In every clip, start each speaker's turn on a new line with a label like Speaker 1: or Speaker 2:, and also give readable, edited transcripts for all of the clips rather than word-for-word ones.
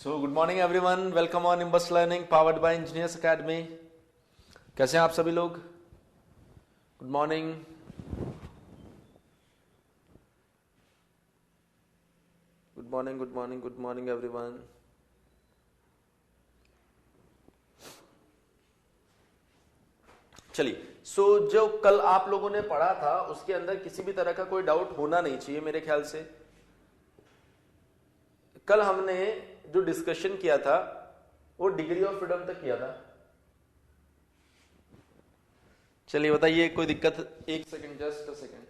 Speaker 1: So good morning everyone, welcome on nimbus learning powered by engineers academy. कैसे हैं आप सभी लोग? Good morning. Good morning good morning good morning everyone. चलिए, सो जो कल आप लोगों ने पढ़ा था उसके अंदर किसी भी तरह का कोई डाउट होना नहीं चाहिए मेरे ख्याल से। कल हमने जो डिस्कशन किया था वो डिग्री ऑफ फ्रीडम तक किया था। चलिए बताइए, कोई दिक्कत? एक सेकंड, जस्ट अ सेकंड।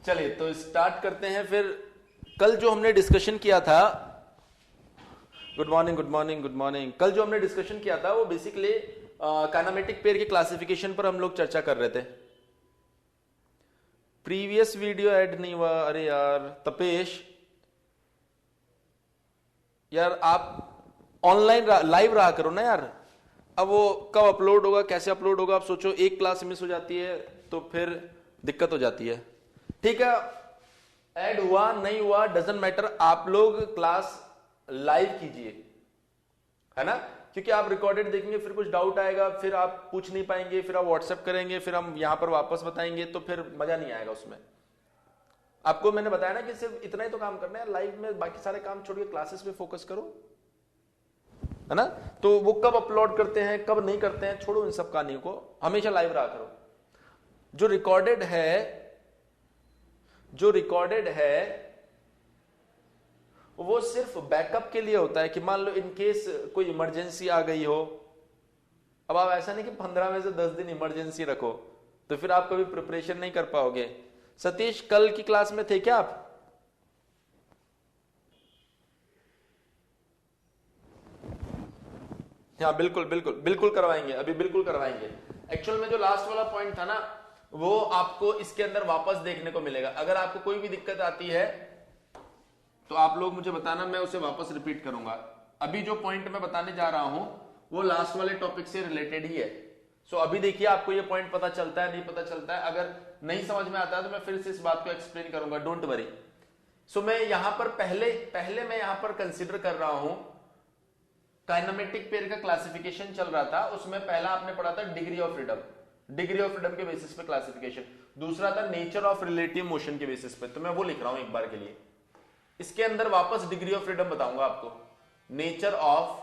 Speaker 1: चलिए तो स्टार्ट करते हैं फिर। कल जो हमने डिस्कशन किया था, good morning good morning good morning. कल जो हमने डिस्कशन किया था वो बेसिकली काइनेमेटिक पेयर के क्लासिफिकेशन पर हम लोग चर्चा कर रहे थे। प्रीवियस वीडियो ऐड नहीं हुआ। अरे यार तपेश, यार आप ऑनलाइन लाइव रहा करो ना यार। अब वो कब अपलोड होगा, कैसे अपलोड होगा, आप सोचो। एक क्लास मिस हो जाती है तो फिर दिक्कत हो जाती है। ठीक है, ऐड हुआ नहीं हुआ डजंट मैटर, आप लोग क्लास लाइव कीजिए, है ना। क्योंकि आप रिकॉर्डेड देखेंगे, फिर कुछ डाउट आएगा, फिर आप पूछ नहीं पाएंगे, फिर आप व्हाट्सएप करेंगे, फिर हम यहां पर वापस बताएंगे, तो फिर मजा नहीं आएगा उसमें। आपको मैंने बताया ना कि सिर्फ इतना ही तो काम करना है लाइव में, बाकी सारे काम छोड़ के क्लासेस पे फोकस करो, है ना। तो वो कब अपलोड करते हैं कब नहीं करते हैं छोड़ो इन सब कहानियों को, हमेशा लाइव रहा करो। जो रिकॉर्डेड है वो सिर्फ बैकअप के लिए होता है कि मान लो इनकेस कोई इमरजेंसी आ गई हो। अब आप ऐसा नहीं कि 15 में से 10 दिन इमरजेंसी रखो, तो फिर आप कभी प्रिपरेशन नहीं कर पाओगे। सतीश, कल की क्लास में थे क्या आप? हाँ बिल्कुल बिल्कुल बिल्कुल करवाएंगे, अभी बिल्कुल करवाएंगे। एक्चुअल में जो लास्ट वाला पॉइंट था ना, वो आपको इसके अंदर वापस देखने को मिलेगा। अगर आपको कोई भी दिक्कत आती है तो आप लोग मुझे बताना, मैं उसे वापस रिपीट करूंगा। अभी जो पॉइंट मैं बताने जा रहा हूं वो लास्ट वाले टॉपिक से रिलेटेड ही है। सो अभी देखिए आपको ये पॉइंट पता चलता है नहीं पता चलता है। अगर नहीं समझ में आता है तो मैं फिर से इस बात को एक्सप्लेन करूंगा, डोंट वरी। सो मैं यहां पर पहले मैं यहां पर कंसिडर कर रहा हूं काइनेमेटिक पेयर का क्लासिफिकेशन चल रहा था। उसमें पहला आपने पढ़ा था degree of freedom, degree of freedom के बेसिस पे क्लासिफिकेशन। दूसरा था नेचर ऑफ रिलेटिव मोशन के बेसिस पे। तो मैं वो लिख रहा हूं एक बार के लिए। इसके अंदर वापस डिग्री ऑफ फ्रीडम बताऊंगा आपको, नेचर ऑफ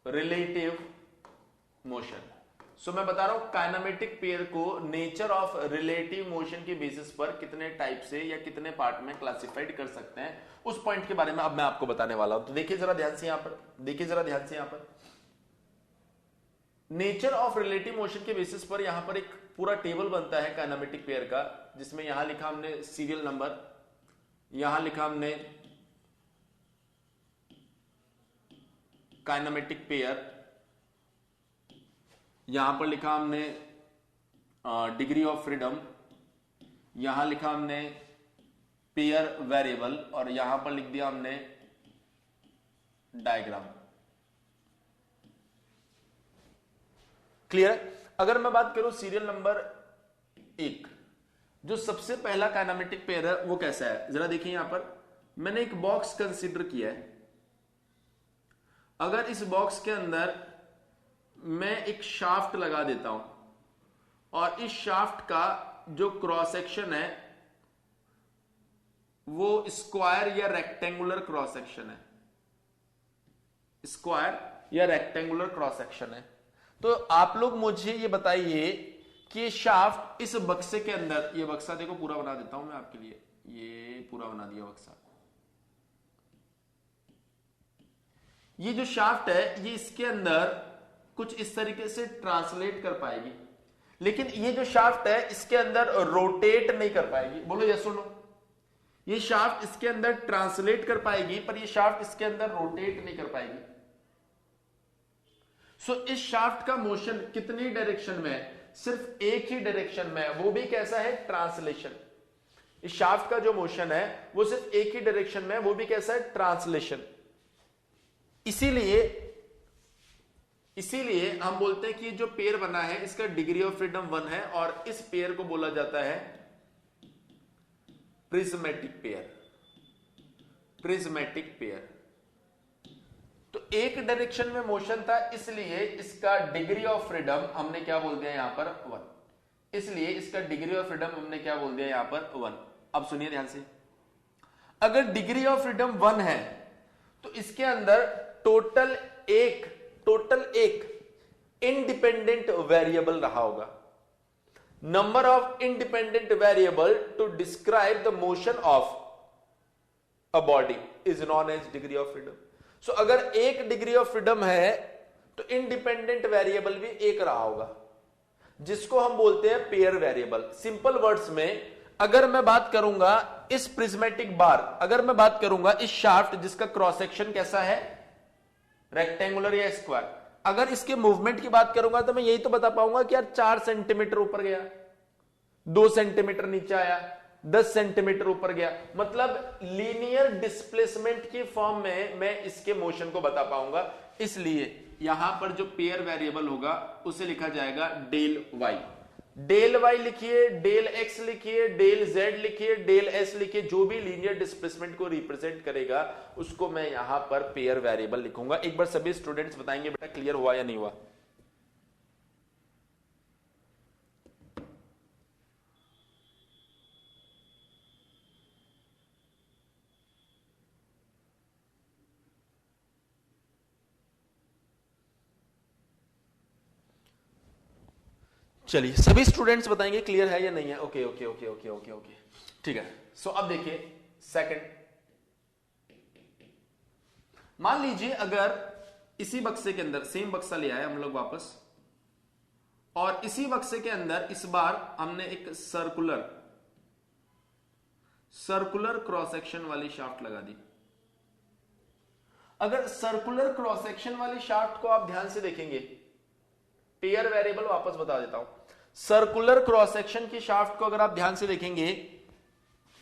Speaker 1: रिलेटिव मोशन। सो मैं बता रहा हूं काइनेमेटिक पेयर को नेचर ऑफ रिलेटिव मोशन के बेसिस पर कितने टाइप से या कितने पार्ट में क्लासिफाइड कर सकते हैं, उस पॉइंट के बारे में अब मैं आपको बताने वाला हूं। तो देखिए जरा ध्यान से यहां पर, देखिए जरा ध्यान से यहां पर। नेचर ऑफ रिलेटिव मोशन के बेसिस पर यहां पर एक पूरा टेबल बनता है काइनेमेटिक पेयर का, जिसमें यहां लिखा हमने सीरियल नंबर, यहां लिखा हमने काइनेमेटिक पेयर, यहां पर लिखा हमने डिग्री ऑफ फ्रीडम, यहां लिखा हमने पेयर वेरिएबल, और यहां पर लिख दिया हमने डायग्राम। क्लियर है? अगर मैं बात करूं सीरियल नंबर 1, जो सबसे पहला काइनेमेटिक पेयर है वो कैसा है जरा देखिए। यहां पर मैंने एक बॉक्स कंसीडर किया है। अगर इस बॉक्स के अंदर मैं एक शाफ्ट लगा देता हूं और इस शाफ्ट का जो क्रॉस सेक्शन है वो स्क्वायर या रेक्टेंगुलर क्रॉस सेक्शन है, स्क्वायर या रेक्टेंगुलर क्रॉस सेक्शन है। तो आप लोग मुझे ये बताइए कि ये शाफ्ट इस बक्से के अंदर, ये बक्सा देखो पूरा बना देता हूं मैं आपके लिए, ये पूरा बना दिया बक्सा। ये जो शाफ्ट है ये इसके अंदर कुछ इस तरीके से ट्रांसलेट कर पाएगी, लेकिन ये जो शाफ्ट है इसके अंदर रोटेट नहीं कर पाएगी। बोलो यस और नो। ये शाफ्ट इसके अंदर ट्रांसलेट कर पाएगी पर ये शाफ्ट इसके अंदर रोटेट नहीं कर पाएगी। सो इस शाफ्ट का मोशन कितनी डायरेक्शन में है? सिर्फ एक ही डायरेक्शन में है, वो भी कैसा है? ट्रांसलेशन। इस शाफ्ट का जो मोशन है वो सिर्फ एक ही डायरेक्शन में है, वो भी कैसा है? ट्रांसलेशन। इसीलिए हम बोलते हैं कि जो पेयर बना है इसका डिग्री ऑफ फ्रीडम 1 है और इस पेयर को बोला जाता है प्रिज्मेटिक पेयर। Prismatic pair. तो एक डायरेक्शन में मोशन था इसलिए इसका डिग्री ऑफ फ्रीडम हमने क्या बोल दिया यहां पर? 1। इसलिए इसका डिग्री ऑफ फ्रीडम हमने क्या बोल दिया यहां पर? 1। अब सुनिए ध्यान से, अगर डिग्री ऑफ फ्रीडम 1 है तो इसके अंदर टोटल एक इंडिपेंडेंट वेरिएबल रहा होगा। Number of independent variable to describe the motion of a body is known as degree of freedom. So अगर एक डिग्री ऑफ फ्रीडम है तो इंडिपेंडेंट वेरिएबल भी एक रहा होगा, जिसको हम बोलते हैं पेयर वेरिएबल। सिंपल वर्ड्स में अगर मैं बात करूंगा इस प्रिज्मेटिक बार, अगर मैं बात करूंगा इस शाफ्ट जिसका क्रॉस सेक्शन कैसा है? रेक्टेंगुलर या स्क्वायर, अगर इसके मूवमेंट की बात करूंगा तो मैं यही तो बता पाऊंगा कि यार 4 सेंटीमीटर ऊपर गया, 2 सेंटीमीटर नीचे आया, 10 सेंटीमीटर ऊपर गया, मतलब लीनियर डिस्प्लेसमेंट की फॉर्म में मैं इसके मोशन को बता पाऊंगा। इसलिए यहां पर जो पेयर वेरिएबल होगा उसे लिखा जाएगा डेल वाई। डेल वाई लिखिए, डेल एक्स लिखिए, डेल जेड लिखिए, डेल एस लिखिए, जो भी लीनियर डिस्प्लेसमेंट को रिप्रेजेंट करेगा उसको मैं यहां पर पेयर वेरिएबल लिखूंगा। एक बार सभी स्टूडेंट्स बताएंगे बेटा क्लियर हुआ या नहीं हुआ? चलिए सभी स्टूडेंट्स बताएंगे क्लियर है या नहीं है? Okay okay okay okay okay okay ठीक है। सो अब देखिए सेकंड, मान लीजिए अगर इसी बक्से के अंदर, सेम बक्सा ले आए हम लोग वापस, और इसी बक्से के अंदर इस बार हमने एक सर्कुलर क्रॉस सेक्शन वाली शाफ्ट लगा दी। अगर सर्कुलर क्रॉस सेक्शन वाली शाफ्ट को आप ध्यान से देखेंगे, पेयर वेरिएबल वापस बता देता हूं, सर्कुलर क्रॉस सेक्शन की शाफ्ट को अगर आप ध्यान से देखेंगे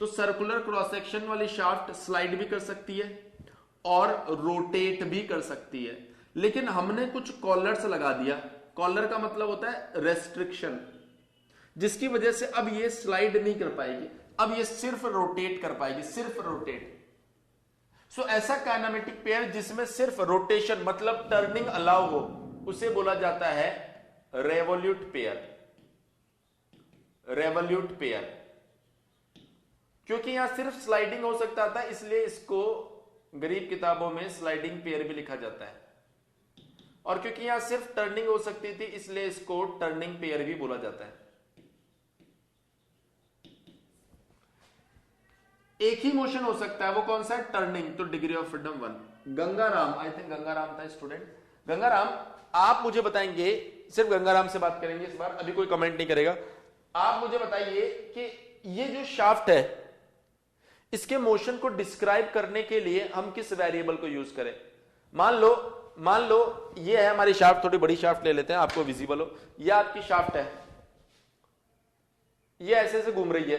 Speaker 1: तो सर्कुलर क्रॉस सेक्शन वाली शाफ्ट स्लाइड भी कर सकती है और रोटेट भी कर सकती है, लेकिन हमने कुछ कॉलर्स लगा दिया। कॉलर का मतलब होता है रेस्ट्रिक्शन, जिसकी वजह से अब ये स्लाइड नहीं कर पाएगी, अब ये सिर्फ रोटेट कर पाएगी, सिर्फ रोटेट। सो ऐसा काइनेमेटिक पेयर जिसमें सिर्फ रोटेशन मतलब टर्निंग अलाउ हो उसे बोला जाता है रेवोल्यूट पेयर। रेवोल्यूट पेयर, क्योंकि यहां सिर्फ स्लाइडिंग हो सकता था इसलिए इसको गरीब किताबों में स्लाइडिंग पेयर भी लिखा जाता है, और क्योंकि यहां सिर्फ टर्निंग हो सकती थी इसलिए इसको टर्निंग पेयर भी बोला जाता है। एक ही मोशन हो सकता है, वो कौन सा है? टर्निंग। तो degree of freedom 1। Gangaram, I think Gangaram था स्टूडेंट, गंगाराम आप मुझे बताएंगे, सिर्फ गंगाराम से बात करेंगे इस बार, अभी कोई कमेंट नहीं करेगा। आप मुझे बताइए कि ये जो शाफ्ट है इसके मोशन को डिस्क्राइब करने के लिए हम किस वेरिएबल को यूज करें? मान लो ये है हमारी शाफ्ट, थोड़ी बड़ी शाफ्ट ले लेते हैं आपको विजिबल हो। ये आपकी शाफ्ट है, ये ऐसे से घूम रही है,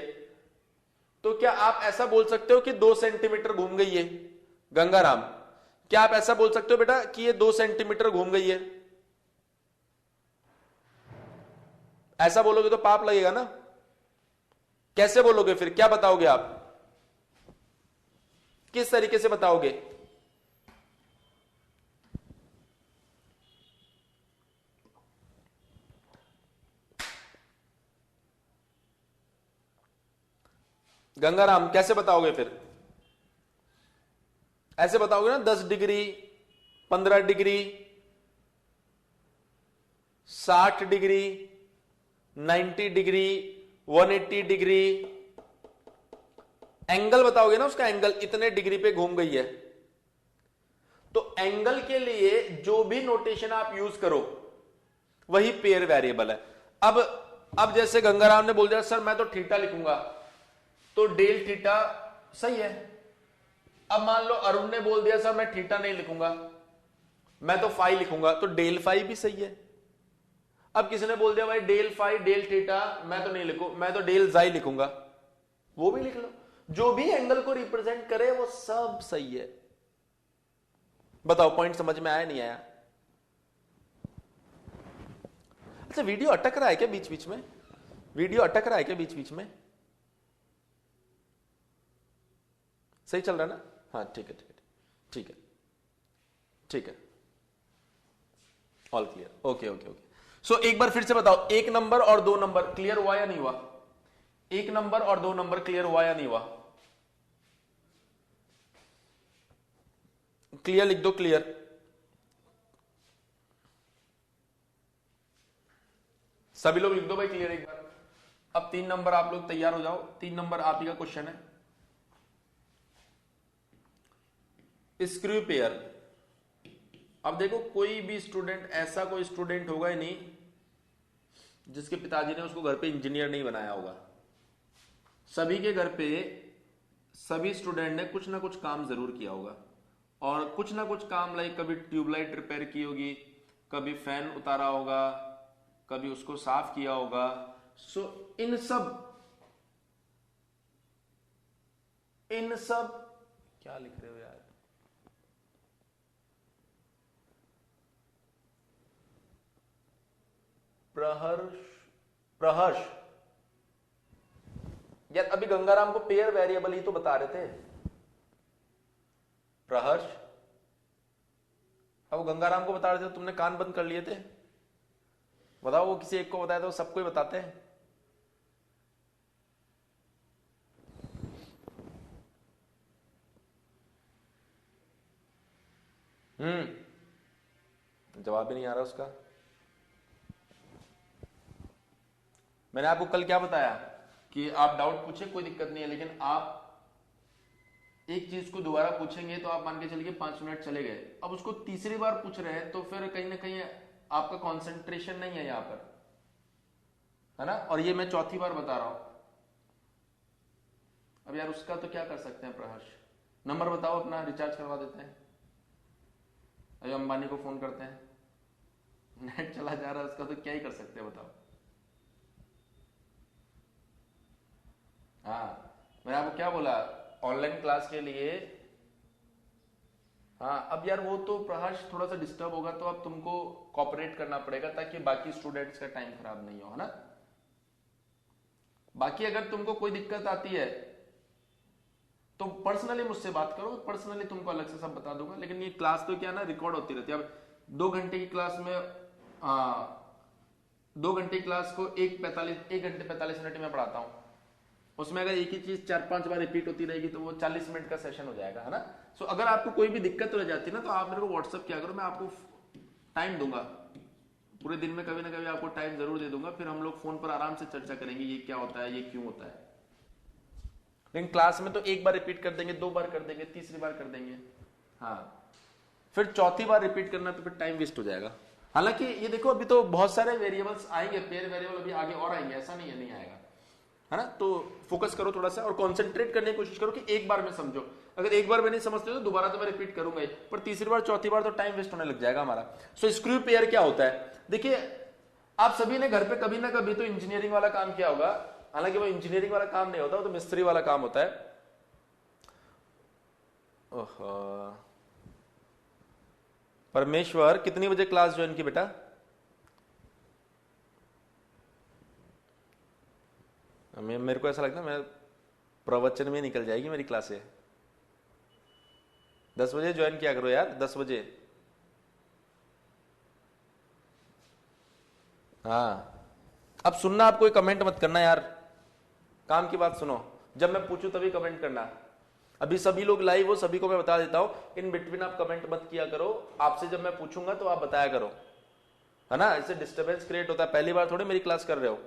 Speaker 1: तो क्या आप ऐसा बोल सकते हो कि 2 सेंटीमीटर घूम गई है? गंगाराम, क्या आप ऐसा बोल सकते हो बेटा कि ये 2 सेंटीमीटर घूम गई है? ऐसा बोलोगे तो पाप लगेगा ना। कैसे बोलोगे फिर? क्या बताओगे आप? किस तरीके से बताओगे? गंगाराम कैसे बताओगे फिर? ऐसे बताओगे ना, 10 degree, 15 degree, 60 degree, 90 degree, 180 degree, angle बताओगे ना, उसका एंगल इतने डिग्री पे घूम गई है। तो एंगल के लिए जो भी नोटेशन आप यूज करो वही पेयर वेरिएबल है। अब जैसे गंगाराम ने बोल दिया सर मैं तो थीटा लिखूंगा, तो डेल थीटा सही है। अब मान लो अरुण ने बोल दिया सर मैं थीटा नहीं लिखूंगा, मैं तो फाई लिखूंगा, तो डेल फाई भी सही है। अब किसी ने बोल दिया भाई डेल फाई डेल थीटा मैं तो नहीं लिखू, मैं तो डेल जाई लिखूंगा, वो भी लिख लो। जो भी एंगल को रिप्रेजेंट करे वो सब सही है। बताओ पॉइंट समझ में आया नहीं आया? अच्छा वीडियो अटक रहा है क्या बीच बीच में? वीडियो अटक रहा है क्या बीच बीच में? सही चल रहा है ना? हाँ ठीक है ठीक है ठीक है ठीक है, all clear, okay okay okay. So एक बार फिर से बताओ, 1 नंबर और 2 नंबर क्लियर हुआ या नहीं हुआ? 1 नंबर और 2 नंबर क्लियर हुआ या नहीं हुआ? क्लियर लिख दो, क्लियर। सभी लोग लिख दो भाई क्लियर एक बार। अब 3 नंबर आप लोग तैयार हो जाओ, 3 नंबर आप ही का क्वेश्चन है। Screw pair. अब देखो कोई भी स्टूडेंट, ऐसा कोई स्टूडेंट होगा ही नहीं जिसके पिताजी ने उसको घर पे इंजीनियर नहीं बनाया होगा। सभी के घर पे सभी स्टूडेंट ने कुछ ना कुछ काम जरूर किया होगा, और कुछ ना कुछ काम लाइक कभी ट्यूबलाइट रिपेयर की होगी, कभी फैन उतारा होगा, कभी उसको साफ किया होगा। सो इन सब क्या लिख रहे हो यार? प्रहर्ष यार, अभी गंगाराम को पेयर वेरिएबल ही तो बता रहे थे प्रहर्ष। अब गंगाराम को बता रहे थे, तुमने कान बंद कर लिए थे? बताओ, वो किसी एक को बताया तो सबको ही बताते हैं। जवाब भी नहीं आ रहा उसका। मैंने आपको कल क्या बताया कि आप डाउट पूछे कोई दिक्कत नहीं है, लेकिन आप एक चीज को दोबारा पूछेंगे तो आप मान के चलिए 5 मिनट चले गए, अब उसको तीसरी बार पूछ रहे हैं तो फिर कहीं ना कहीं आपका कंसंट्रेशन नहीं है यहां पर, है ना? और ये मैं चौथी बार बता रहा हूं। अब यार उसका तो क्या कर सकते हैं प्रहर्ष? नंबर बताओ अपना, रिचार्ज करवा देते हैं, अभी अंबानी को फोन करते हैं, नेट चला जा रहा है उसका, तो क्या ही कर सकते हैं बताओ। हाँ मैंने आपको क्या बोला, ऑनलाइन क्लास के लिए। हाँ अब यार वो तो प्रहर्ष थोड़ा सा डिस्टर्ब होगा, तो अब तुमको कॉपरेट करना पड़ेगा ताकि बाकी स्टूडेंट्स का टाइम खराब नहीं हो, है ना? बाकी अगर तुमको कोई दिक्कत आती है तो पर्सनली मुझसे बात करो, पर्सनली तुमको अलग से सब बता दूंगा। लेकिन ये क्लास तो क्या ना रिकॉर्ड होती रहती है। अब 2 घंटे की क्लास में 2 घंटे की क्लास को 1 घंटे 45 मिनट में पढ़ाता हूं, उसमें अगर एक ही चीज 4-5 बार रिपीट होती रहेगी तो वो 40 मिनट का सेशन हो जाएगा, है ना? सो अगर आपको कोई भी दिक्कत रह जाती है ना, तो आप मेरे को व्हाट्सअप किया करो, मैं आपको टाइम दूंगा, पूरे दिन में कभी ना कभी आपको टाइम जरूर दे दूंगा, फिर हम लोग फोन पर आराम से चर्चा करेंगे ये क्या होता है, ये क्यों होता है। लेकिन क्लास में तो 1 बार रिपीट कर देंगे, 2 बार कर देंगे, तीसरी बार कर देंगे, हाँ फिर चौथी बार रिपीट करना तो फिर टाइम वेस्ट हो जाएगा। हालांकि ये देखो अभी तो बहुत सारे वेरिएबल्स आएंगे, पेयर वेरिएबल अभी आगे और आएंगे, ऐसा नहीं है नहीं आएगा, है ना? तो फोकस करो थोड़ा सा और कंसंट्रेट करने की कोशिश करो कि एक बार में समझो। अगर एक बार में नहीं समझते तो दोबारा तो मैं रिपीट करूंगा ही, पर तीसरी बार चौथी बार तो टाइम वेस्ट होने लग जाएगा हमारा। सो स्क्रू पेयर क्या होता है? देखिए आप सभी ने घर पे कभी ना कभी तो इंजीनियरिंग वाला काम किया होगा, हालांकि वो इंजीनियरिंग वाला काम नहीं होता, वो तो मिस्त्री वाला काम होता है। परमेश्वर कितनी बजे क्लास ज्वाइन की बेटा? मेरे को ऐसा लगता है मैं प्रवचन में निकल जाएगी मेरी क्लासे। 10 बजे ज्वाइन किया करो यार, 10 बजे। हाँ अब सुनना, आप कोई कमेंट मत करना यार, काम की बात सुनो। जब मैं पूछूं तभी कमेंट करना। अभी सभी लोग लाइव हो, सभी को मैं बता देता हूं, इन बिटवीन आप कमेंट मत किया करो, आपसे जब मैं पूछूंगा तो आप बताया करो, है ना, इससे डिस्टर्बेंस क्रिएट होता है। पहली बार थोड़ी मेरी क्लास कर रहे हो,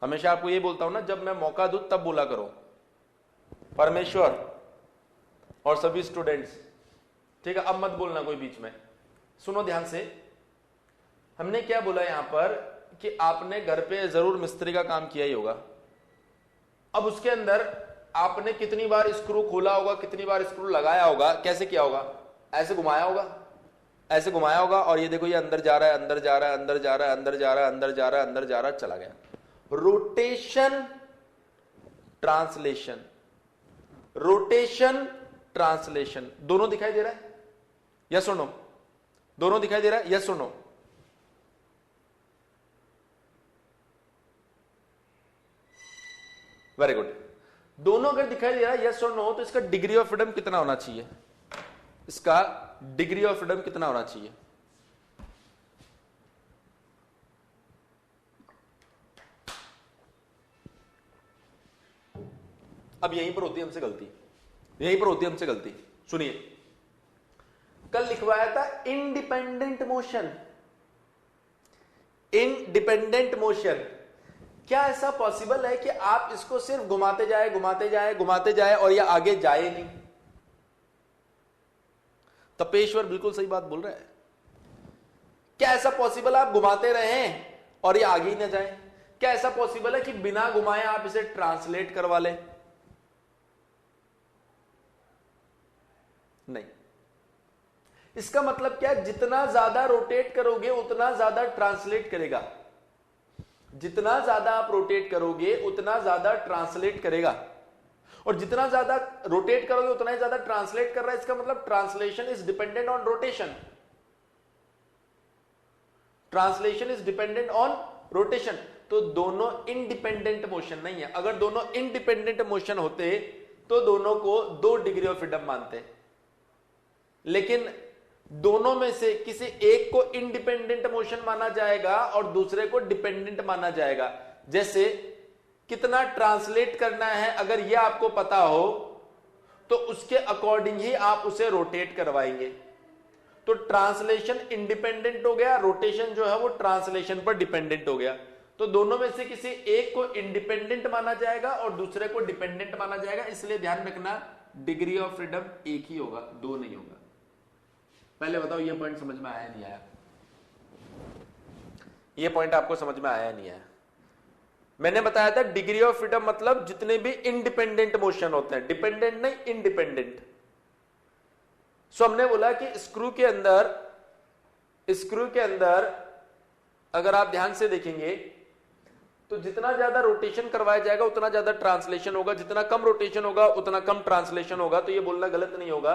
Speaker 1: हमेशा आपको ये बोलता हूं ना, जब मैं मौका दूं तब बोला करो। परमेश्वर और सभी स्टूडेंट्स, ठीक है, अब मत बोलना कोई बीच में। सुनो ध्यान से, हमने क्या बोला यहां पर कि आपने घर पे जरूर मिस्त्री का काम किया ही होगा। अब उसके अंदर आपने कितनी बार स्क्रू खोला होगा, कितनी बार स्क्रू लगाया होगा, कैसे किया होगा, ऐसे घुमाया होगा, ऐसे घुमाया होगा, और ये देखो ये अंदर जा रहा है, अंदर जा रहा है, अंदर जा रहा है, अंदर जा रहा है, अंदर जा रहा है, अंदर जा रहा है, चला गया। रोटेशन ट्रांसलेशन, रोटेशन ट्रांसलेशन, दोनों दिखाई दे रहा है? यस और नो? दोनों दिखाई दे रहा है? यस और नो? Very good. दोनों अगर दिखाई दे रहा है यस और नो, तो इसका डिग्री ऑफ फ्रीडम कितना होना चाहिए? इसका डिग्री ऑफ फ्रीडम कितना होना चाहिए? अब यहीं पर होती है हमसे गलती, यहीं पर होती है हमसे गलती। सुनिए, कल लिखवाया था इंडिपेंडेंट मोशन, इंडिपेंडेंट मोशन। क्या ऐसा पॉसिबल है कि आप इसको सिर्फ घुमाते जाए, घुमाते जाए, घुमाते जाए और यह आगे जाए नहीं? तपेश्वर बिल्कुल सही बात बोल रहा है। क्या ऐसा पॉसिबल है आप घुमाते रहें और ये आगे ही ना जाए? क्या ऐसा पॉसिबल है कि बिना घुमाए आप इसे ट्रांसलेट करवा लें? नहीं। इसका मतलब क्या, जितना ज्यादा रोटेट करोगे उतना ज्यादा ट्रांसलेट करेगा, जितना ज्यादा आप रोटेट करोगे उतना ज्यादा ट्रांसलेट करेगा, और जितना ज्यादा रोटेट करोगे उतना ही ज्यादा ट्रांसलेट कर रहा है। इसका मतलब translation is dependent on rotation, translation is dependent on rotation. तो दोनों इंडिपेंडेंट मोशन नहीं है। अगर दोनों इंडिपेंडेंट मोशन होते तो दोनों को 2 डिग्री ऑफ फ्रीडम मानते, लेकिन दोनों में से किसी एक को इंडिपेंडेंट मोशन माना जाएगा और दूसरे को डिपेंडेंट माना जाएगा। जैसे कितना ट्रांसलेट करना है अगर यह आपको पता हो तो उसके अकॉर्डिंग ही आप उसे रोटेट करवाएंगे। तो ट्रांसलेशन इंडिपेंडेंट हो गया, रोटेशन जो है वो ट्रांसलेशन पर डिपेंडेंट हो गया। तो दोनों में से किसी एक को इंडिपेंडेंट माना जाएगा और दूसरे को डिपेंडेंट माना जाएगा। इसलिए ध्यान रखना, डिग्री ऑफ फ्रीडम एक ही होगा, 2 नहीं होगा। पहले बताओ ये पॉइंट समझ में आया नहीं आया? ये पॉइंट आपको समझ में आया नहीं आया? मैंने बताया था डिग्री ऑफ फ्रीडम मतलब जितने भी इंडिपेंडेंट मोशन होते हैं, डिपेंडेंट नहीं, इंडिपेंडेंट। सो हमने बोला कि स्क्रू के अंदर अगर आप ध्यान से देखेंगे तो जितना ज्यादा रोटेशन करवाया जाएगा उतना ज्यादा ट्रांसलेशन होगा, जितना कम रोटेशन होगा उतना कम ट्रांसलेशन होगा। तो ये बोलना गलत नहीं होगा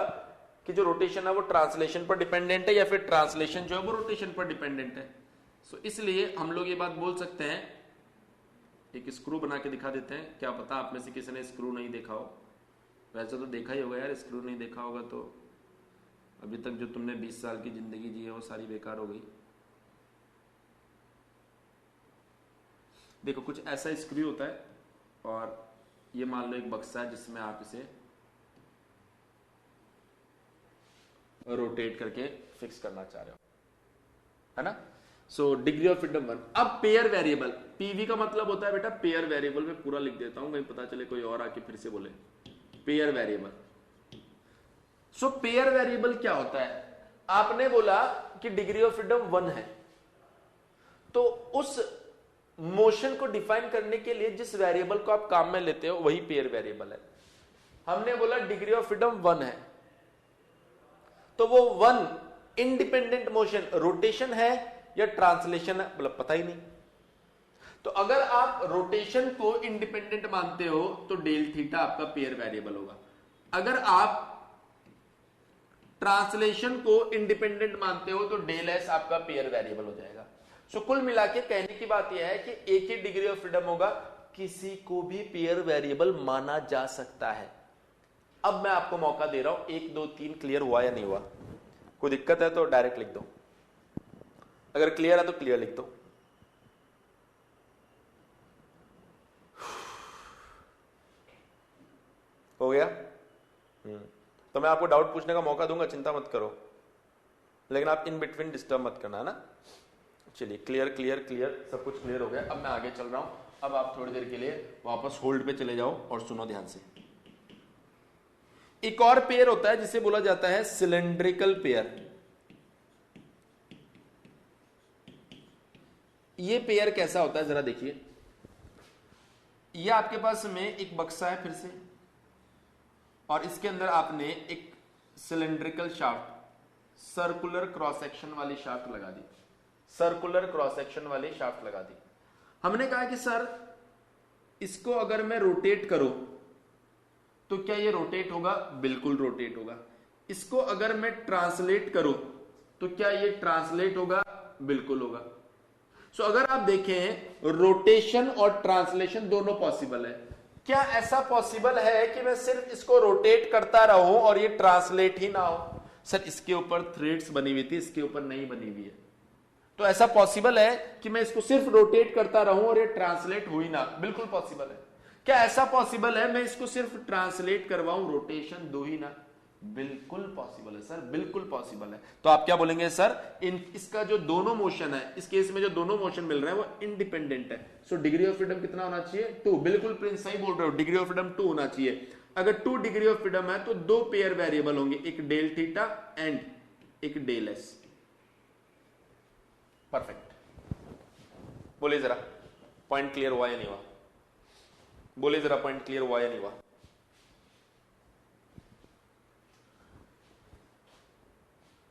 Speaker 1: कि जो रोटेशन है वो ट्रांसलेशन पर डिपेंडेंट है या फिर ट्रांसलेशन जो है वो रोटेशन पर डिपेंडेंट है। सो इसलिए हम लोग ये बात बोल सकते हैं। एक स्क्रू बना के दिखा देते हैं, क्या पता आप में से किसी ने स्क्रू नहीं देखा हो। वैसे तो देखा ही होगा यार, स्क्रू नहीं देखा होगा तो अभी तक जो तुमने 20 साल की जिंदगी जी है वो सारी बेकार हो गई। देखो कुछ ऐसा स्क्रू होता है और ये मान लो एक बक्सा है जिसमें आप इसे रोटेट करके फिक्स करना चाह रहे हो, है ना। So degree of freedom 1। अब पेयर वेरिएबल, पीवी का मतलब होता है बेटा पेयर वेरिएबल। में पूरा लिख देता हूं, कहीं पता चले कोई और आके फिर से बोले पेयर वेरिएबल। सो पेयर वेरिएबल क्या होता है? आपने बोला कि डिग्री ऑफ फ्रीडम 1 है, तो उस मोशन को डिफाइन करने के लिए जिस वेरिएबल को आप काम में लेते हो वही पेयर वेरिएबल है। हमने बोला डिग्री ऑफ फ्रीडम 1 है, तो वो 1 इंडिपेंडेंट मोशन रोटेशन है या ट्रांसलेशन है, मतलब पता ही नहीं। तो अगर आप रोटेशन को इंडिपेंडेंट मानते हो तो डेल थीटा आपका पेयर वेरिएबल होगा। अगर आप ट्रांसलेशन को इंडिपेंडेंट मानते हो तो डेल एस आपका पेयर वेरिएबल हो जाएगा। सो कुल मिला के कहने की बात यह है कि एक ही डिग्री ऑफ फ्रीडम होगा, किसी को भी पेयर वेरिएबल माना जा सकता है। अब मैं आपको मौका दे रहा हूं, 1 2 3 क्लियर हुआ या नहीं हुआ? कोई दिक्कत है तो डायरेक्ट लिख दो, अगर क्लियर है तो क्लियर लिख दो। हो गया? तो मैं आपको डाउट पूछने का मौका दूंगा, चिंता मत करो, लेकिन आप इन बिटवीन डिस्टर्ब मत करना, है ना? चलिए, क्लियर क्लियर क्लियर, सब कुछ क्लियर हो गया। अब मैं आगे चल रहा हूं। अब आप थोड़ी देर के लिए वापस होल्ड पे चले जाओ और सुनो ध्यान से। एक और पेयर होता है जिसे बोला जाता है सिलेंड्रिकल पेयर। ये पेयर कैसा होता है जरा देखिए। ये आपके पास में एक बक्सा है फिर से, और इसके अंदर आपने एक cylindrical shaft, circular cross section वाली शाफ्ट लगा दी, सर्कुलर क्रॉस सेक्शन वाली शाफ्ट लगा दी। हमने कहा कि सर इसको अगर मैं रोटेट करूं तो क्या ये रोटेट होगा? बिल्कुल रोटेट होगा। इसको अगर मैं ट्रांसलेट करूं तो क्या ये ट्रांसलेट होगा? बिल्कुल होगा। सो अगर आप देखें, रोटेशन और ट्रांसलेशन दोनों पॉसिबल है। क्या ऐसा पॉसिबल है कि मैं सिर्फ इसको रोटेट करता रहूं और ये ट्रांसलेट ही ना हो? सर इसके ऊपर थ्रेड्स बनी हुई थी, इसके ऊपर नहीं बनी हुई है, तो ऐसा पॉसिबल है कि मैं इसको सिर्फ रोटेट करता रहूं और ये ट्रांसलेट हो ही ना? बिल्कुल पॉसिबल है। क्या ऐसा पॉसिबल है मैं इसको सिर्फ ट्रांसलेट करवाऊं, रोटेशन दो ही ना? बिल्कुल पॉसिबल है सर, बिल्कुल पॉसिबल है। तो आप क्या बोलेंगे? सर इसका जो दोनों मोशन है, इस केस में जो दोनों मोशन मिल रहे हैं वो इंडिपेंडेंट है। सो डिग्री ऑफ फ्रीडम कितना होना चाहिए? 2। बिल्कुल प्रिंस सही बोल रहे हो, डिग्री ऑफ फ्रीडम 2 होना चाहिए। अगर 2 डिग्री ऑफ फ्रीडम है तो 2 पेयर वेरिएबल होंगे, एक डेल थीटा एंड एक डेल एस। परफेक्ट। बोलिए जरा, पॉइंट क्लियर हुआ या नहीं हुआ? बोलिए जरा, पॉइंट क्लियर हुआ या नहीं हुआ?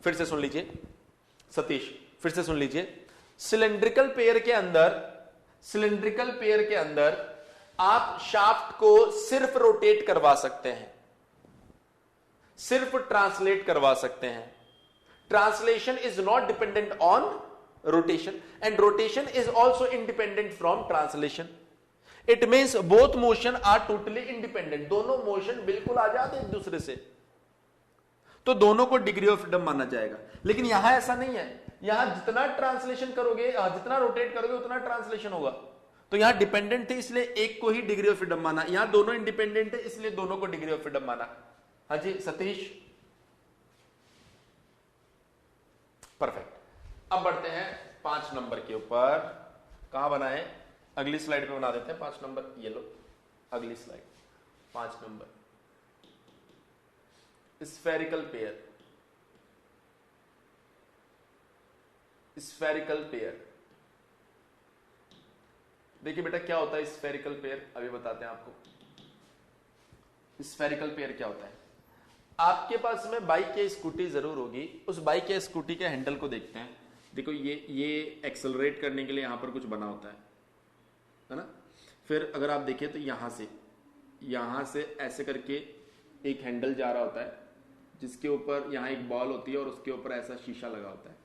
Speaker 1: फिर से सुन लीजिए सतीश, फिर से सुन लीजिए। सिलेंड्रिकल पेयर के अंदर, सिलेंड्रिकल पेयर के अंदर आप शाफ्ट को सिर्फ रोटेट करवा सकते हैं, सिर्फ ट्रांसलेट करवा सकते हैं। Translation is not dependent on rotation and rotation is also independent from translation. It means both motion are totally independent. दोनों मोशन बिल्कुल आजाद है एक दूसरे से, तो दोनों को डिग्री ऑफ फ्रीडम माना जाएगा। लेकिन यहां ऐसा नहीं है, यहां जितना ट्रांसलेशन करोगे, जितना रोटेट करोगे उतना ट्रांसलेशन होगा। तो यहां डिपेंडेंट थे इसलिए एक को ही डिग्री ऑफ फ्रीडम माना, यहां दोनों इंडिपेंडेंट है इसलिए दोनों को डिग्री ऑफ फ्रीडम माना। हाँ जी सतीश, परफेक्ट। अब बढ़ते हैं 5 नंबर के ऊपर। कहां बनाए? अगली स्लाइड पे बना देते हैं 5 नंबर। ये लो अगली slide, 5 number. Spherical pair, spherical pair. देखिए बेटा क्या होता है स्फेरिकल पेयर, अभी बताते हैं आपको। स्फेरिकल पेयर क्या होता है? आपके पास में बाइक या स्कूटी जरूर होगी, उस बाइक या स्कूटी के हैंडल को देखते हैं। देखो ये एक्सेलरेट करने के लिए यहां पर कुछ बना होता है ना? फिर अगर आप देखिए तो यहां से ऐसे करके एक हैंडल जा रहा होता है, जिसके ऊपर यहां एक बॉल होती है और उसके ऊपर ऐसा शीशा लगा होता है।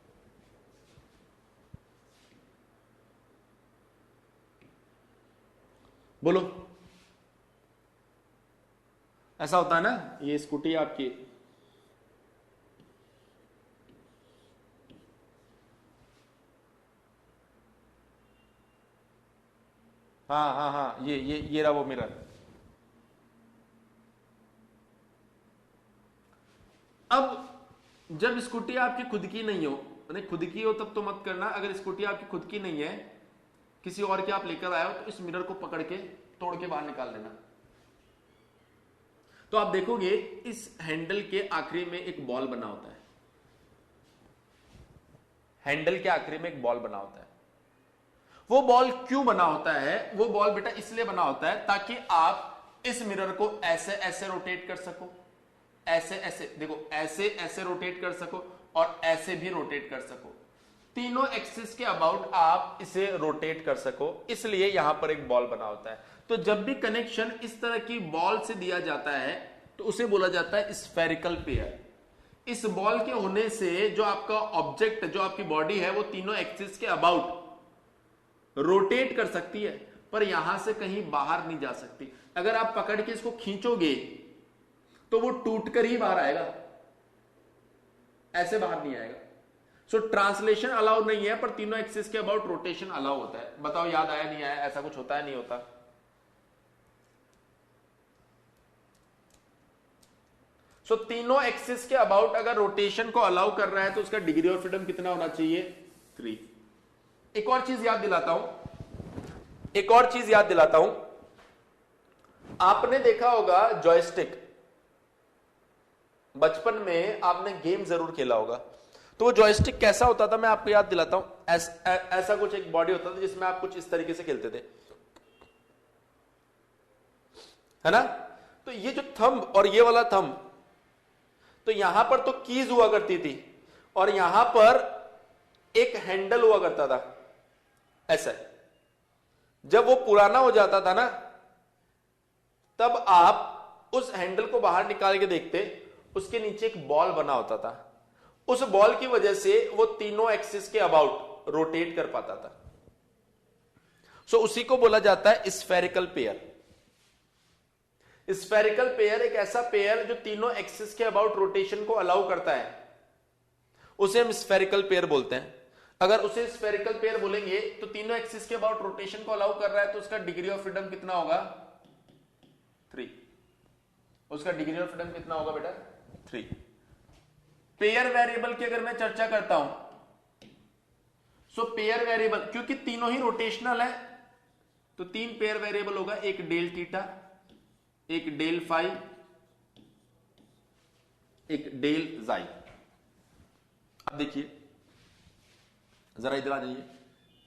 Speaker 1: बोलो, ऐसा होता है ना? ये स्कूटी आपकी, हाँ, ये रहा वो मिरर। अब जब स्कूटी आपकी खुद की नहीं हो, नहीं खुद की हो तब तो मत करना। अगर स्कूटी आपकी खुद की नहीं है, किसी और की आप लेकर आए हो, तो इस मिरर को पकड़ के तोड़ के बाहर निकाल देना। तो आप देखोगे इस हैंडल के आखिरी में एक बॉल बना होता है, हैंडल के आखिरी में एक बॉल बना होता है। वो बॉल क्यों बना होता है? वो बॉल बेटा इसलिए बना होता है ताकि आप इस मिरर को ऐसे ऐसे रोटेट कर सको, ऐसे ऐसे, देखो ऐसे ऐसे रोटेट कर सको और ऐसे भी रोटेट कर सको। तीनों एक्सिस के अबाउट आप इसे रोटेट कर सको, इसलिए यहां पर एक बॉल बना होता है। तो जब भी कनेक्शन इस तरह की बॉल से दिया जाता है तो उसे बोला जाता है स्फेरिकल पेयर। इस बॉल के होने से जो आपका ऑब्जेक्ट, जो आपकी बॉडी है, वो तीनों एक्सिस के अबाउट रोटेट कर सकती है, पर यहां से कहीं बाहर नहीं जा सकती। अगर आप पकड़ के इसको खींचोगे तो वो टूटकर ही बाहर आएगा, ऐसे बाहर नहीं आएगा। सो ट्रांसलेशन अलाउ नहीं है, पर तीनों एक्सिस के अबाउट रोटेशन अलाउ होता है। बताओ याद आया नहीं आया? ऐसा कुछ होता है नहीं होता? सो तीनों एक्सिस के अबाउट अगर रोटेशन को अलाउ कर रहा है तो उसका डिग्री ऑफ फ्रीडम कितना होना चाहिए? 3। एक और चीज याद दिलाता हूं, आपने देखा होगा जॉयस्टिक, बचपन में आपने गेम जरूर खेला होगा, तो वो जॉयस्टिक कैसा होता था मैं आपको याद दिलाता हूं। ऐसा कुछ एक बॉडी होता था जिसमें आप कुछ इस तरीके से खेलते थे, है ना? तो ये जो थंब और ये वाला थंब, तो यहां पर तो कीज हुआ करती थी और यहां पर एक हैंडल हुआ करता था ऐसा। जब वो पुराना हो जाता था ना, तब आप उस हैंडल को बाहर निकाल के देखते, उसके नीचे एक बॉल बना होता था। उस बॉल की वजह से वो तीनों एक्सिस के अबाउट रोटेट कर पाता था। सो उसी को बोला जाता है स्फेरिकल पेयर। स्फेरिकल पेयर एक ऐसा पेयर जो तीनों एक्सिस के अबाउट रोटेशन को अलाउ करता है, उसे हम स्फेरिकल पेयर बोलते हैं। अगर उसे स्फेरिकल पेयर बोलेंगे तो तीनों एक्सिस के अबाउट रोटेशन को अलाउ कर रहा है, तो उसका डिग्री ऑफ फ्रीडम कितना होगा? 3। उसका डिग्री ऑफ फ्रीडम कितना होगा बेटा? 3। पेयर वेरिएबल की अगर मैं चर्चा करता हूं, सो पेयर वेरिएबल क्योंकि तीनों ही रोटेशनल है, तो 3 पेयर वेरिएबल होगा, एक डेल थीटा, एक डेल फाई, एक डेल जाई। अब देखिए जरा इधर आ जाइए।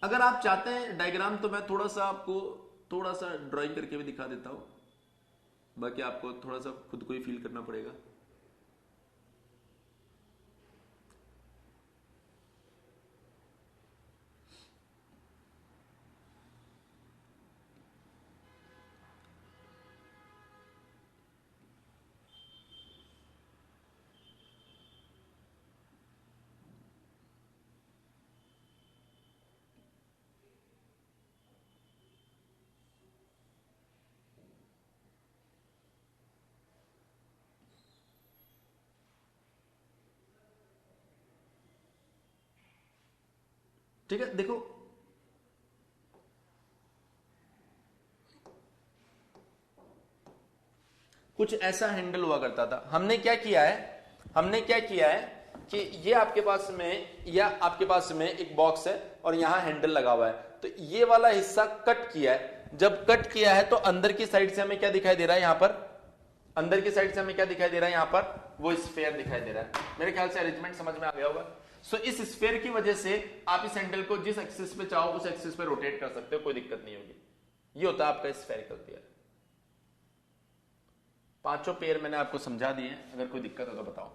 Speaker 1: अगर आप चाहते हैं डायग्राम तो मैं थोड़ा सा आपको थोड़ा सा ड्राइंग करके भी दिखा देता हूं, बाकी आपको थोड़ा सा खुद को ही फील करना पड़ेगा। ठीक है, देखो कुछ ऐसा हैंडल हुआ करता था। हमने क्या किया है कि ये आपके पास में या आपके पास में एक बॉक्स है और यहां हैंडल लगा हुआ है, तो ये वाला हिस्सा कट किया है। जब कट किया है तो अंदर की साइड से हमें क्या दिखाई दे रहा है? यहां पर अंदर की साइड से हमें क्या दिखाई दे रहा है? यहां पर वो स्फीयर दिखाई दे रहा है। मेरे ख्याल से अरेंजमेंट समझ में आ गया होगा। सो इस स्फीयर की वजह से आप इस हैंडल को जिस एक्सिस पे चाहो उस एक्सिस पे रोटेट कर सकते हो, कोई दिक्कत नहीं होगी। ये होता है आपका स्फेरिकल पेयर। 5 पेयर मैंने आपको समझा दिए हैं, अगर कोई दिक्कत हो तो बताओ।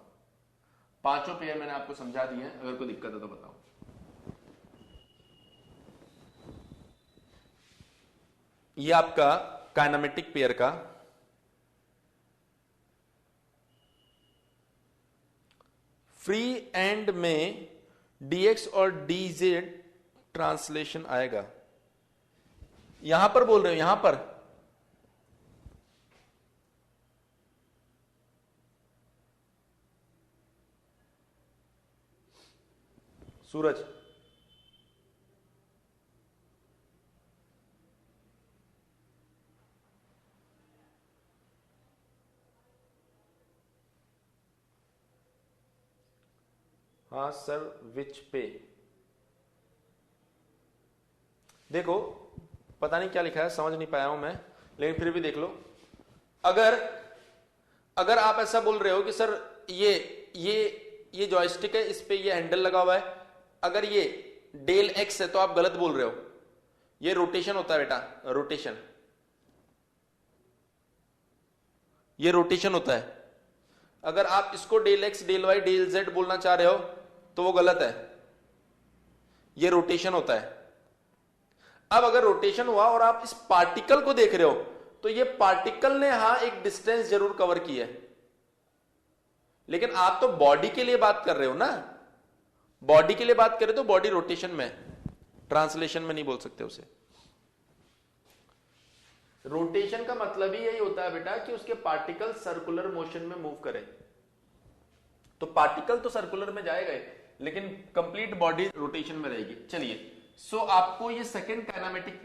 Speaker 1: 5 पेयर मैंने आपको समझा दिए हैं, अगर कोई दिक्कत हो तो बताओ। ये आपका काइनेमेटिक पेयर का फ्री एंड में dx और dz ट्रांसलेशन आएगा। यहां पर बोल रहे हो, यहां पर सूरज हाँ सर, विच पे देखो, पता नहीं क्या लिखा है, समझ नहीं पाया हूं मैं, लेकिन फिर भी देख लो। अगर आप ऐसा बोल रहे हो कि सर ये जॉयस्टिक है, इस पे ये हैंडल लगा हुआ है, अगर ये डेल एक्स है तो आप गलत बोल रहे हो। ये रोटेशन होता है बेटा, रोटेशन, ये रोटेशन होता है। अगर आप इसको del x, del y, del z बोलना चाह रहे हो तो वो गलत है, ये रोटेशन होता है। अब अगर रोटेशन हुआ और आप इस पार्टिकल को देख रहे हो तो ये पार्टिकल ने हाँ एक डिस्टेंस जरूर कवर की है, लेकिन आप तो बॉडी के लिए बात कर रहे हो ना, बॉडी के लिए बात कर रहे हो तो बॉडी रोटेशन में, ट्रांसलेशन में नहीं बोल सकते उसे। रोटेशन का मतलब ही यही होता है बेटा कि उसके पार्टिकल सर्कुलर मोशन में मूव करे। तो पार्टिकल तो सर्कुलर में जाएगा ही, लेकिन कंप्लीट बॉडी रोटेशन में रहेगी। चलिए, सो आपको ये सेकंड काइनेमेटिक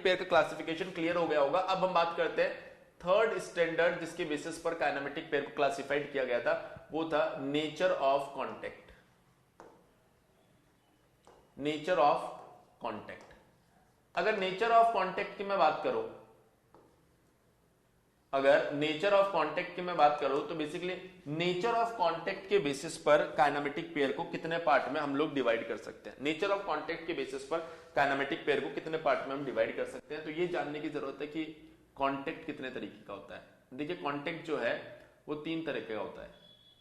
Speaker 1: पेयर का क्लासिफिकेशन क्लियर हो गया होगा। अब हम बात करते हैं थर्ड स्टैंडर्ड जिसके बेसिस पर काइनेमेटिक पेयर को क्लासिफाइड किया गया था वो था nature of contact. Nature of contact. अगर नेचर ऑफ कॉन्टेक्ट की मैं बात करूं, अगर नेचर ऑफ कॉन्टेक्ट की मैं बात करूं तो बेसिकली नेचर ऑफ कॉन्टेक्ट के बेसिस पर काइनेमेटिक पेयर को कितने पार्ट में हम लोग डिवाइड कर सकते हैं। नेचर ऑफ कॉन्टेक्ट के बेसिस पर काइनेमेटिक पेयर को कितने पार्ट में हम डिवाइड कर सकते हैं। तो ये जानने की जरूरत है कि कॉन्टेक्ट कितने तरीके का होता है। देखिए कॉन्टेक्ट जो है वो 3 तरह का होता है।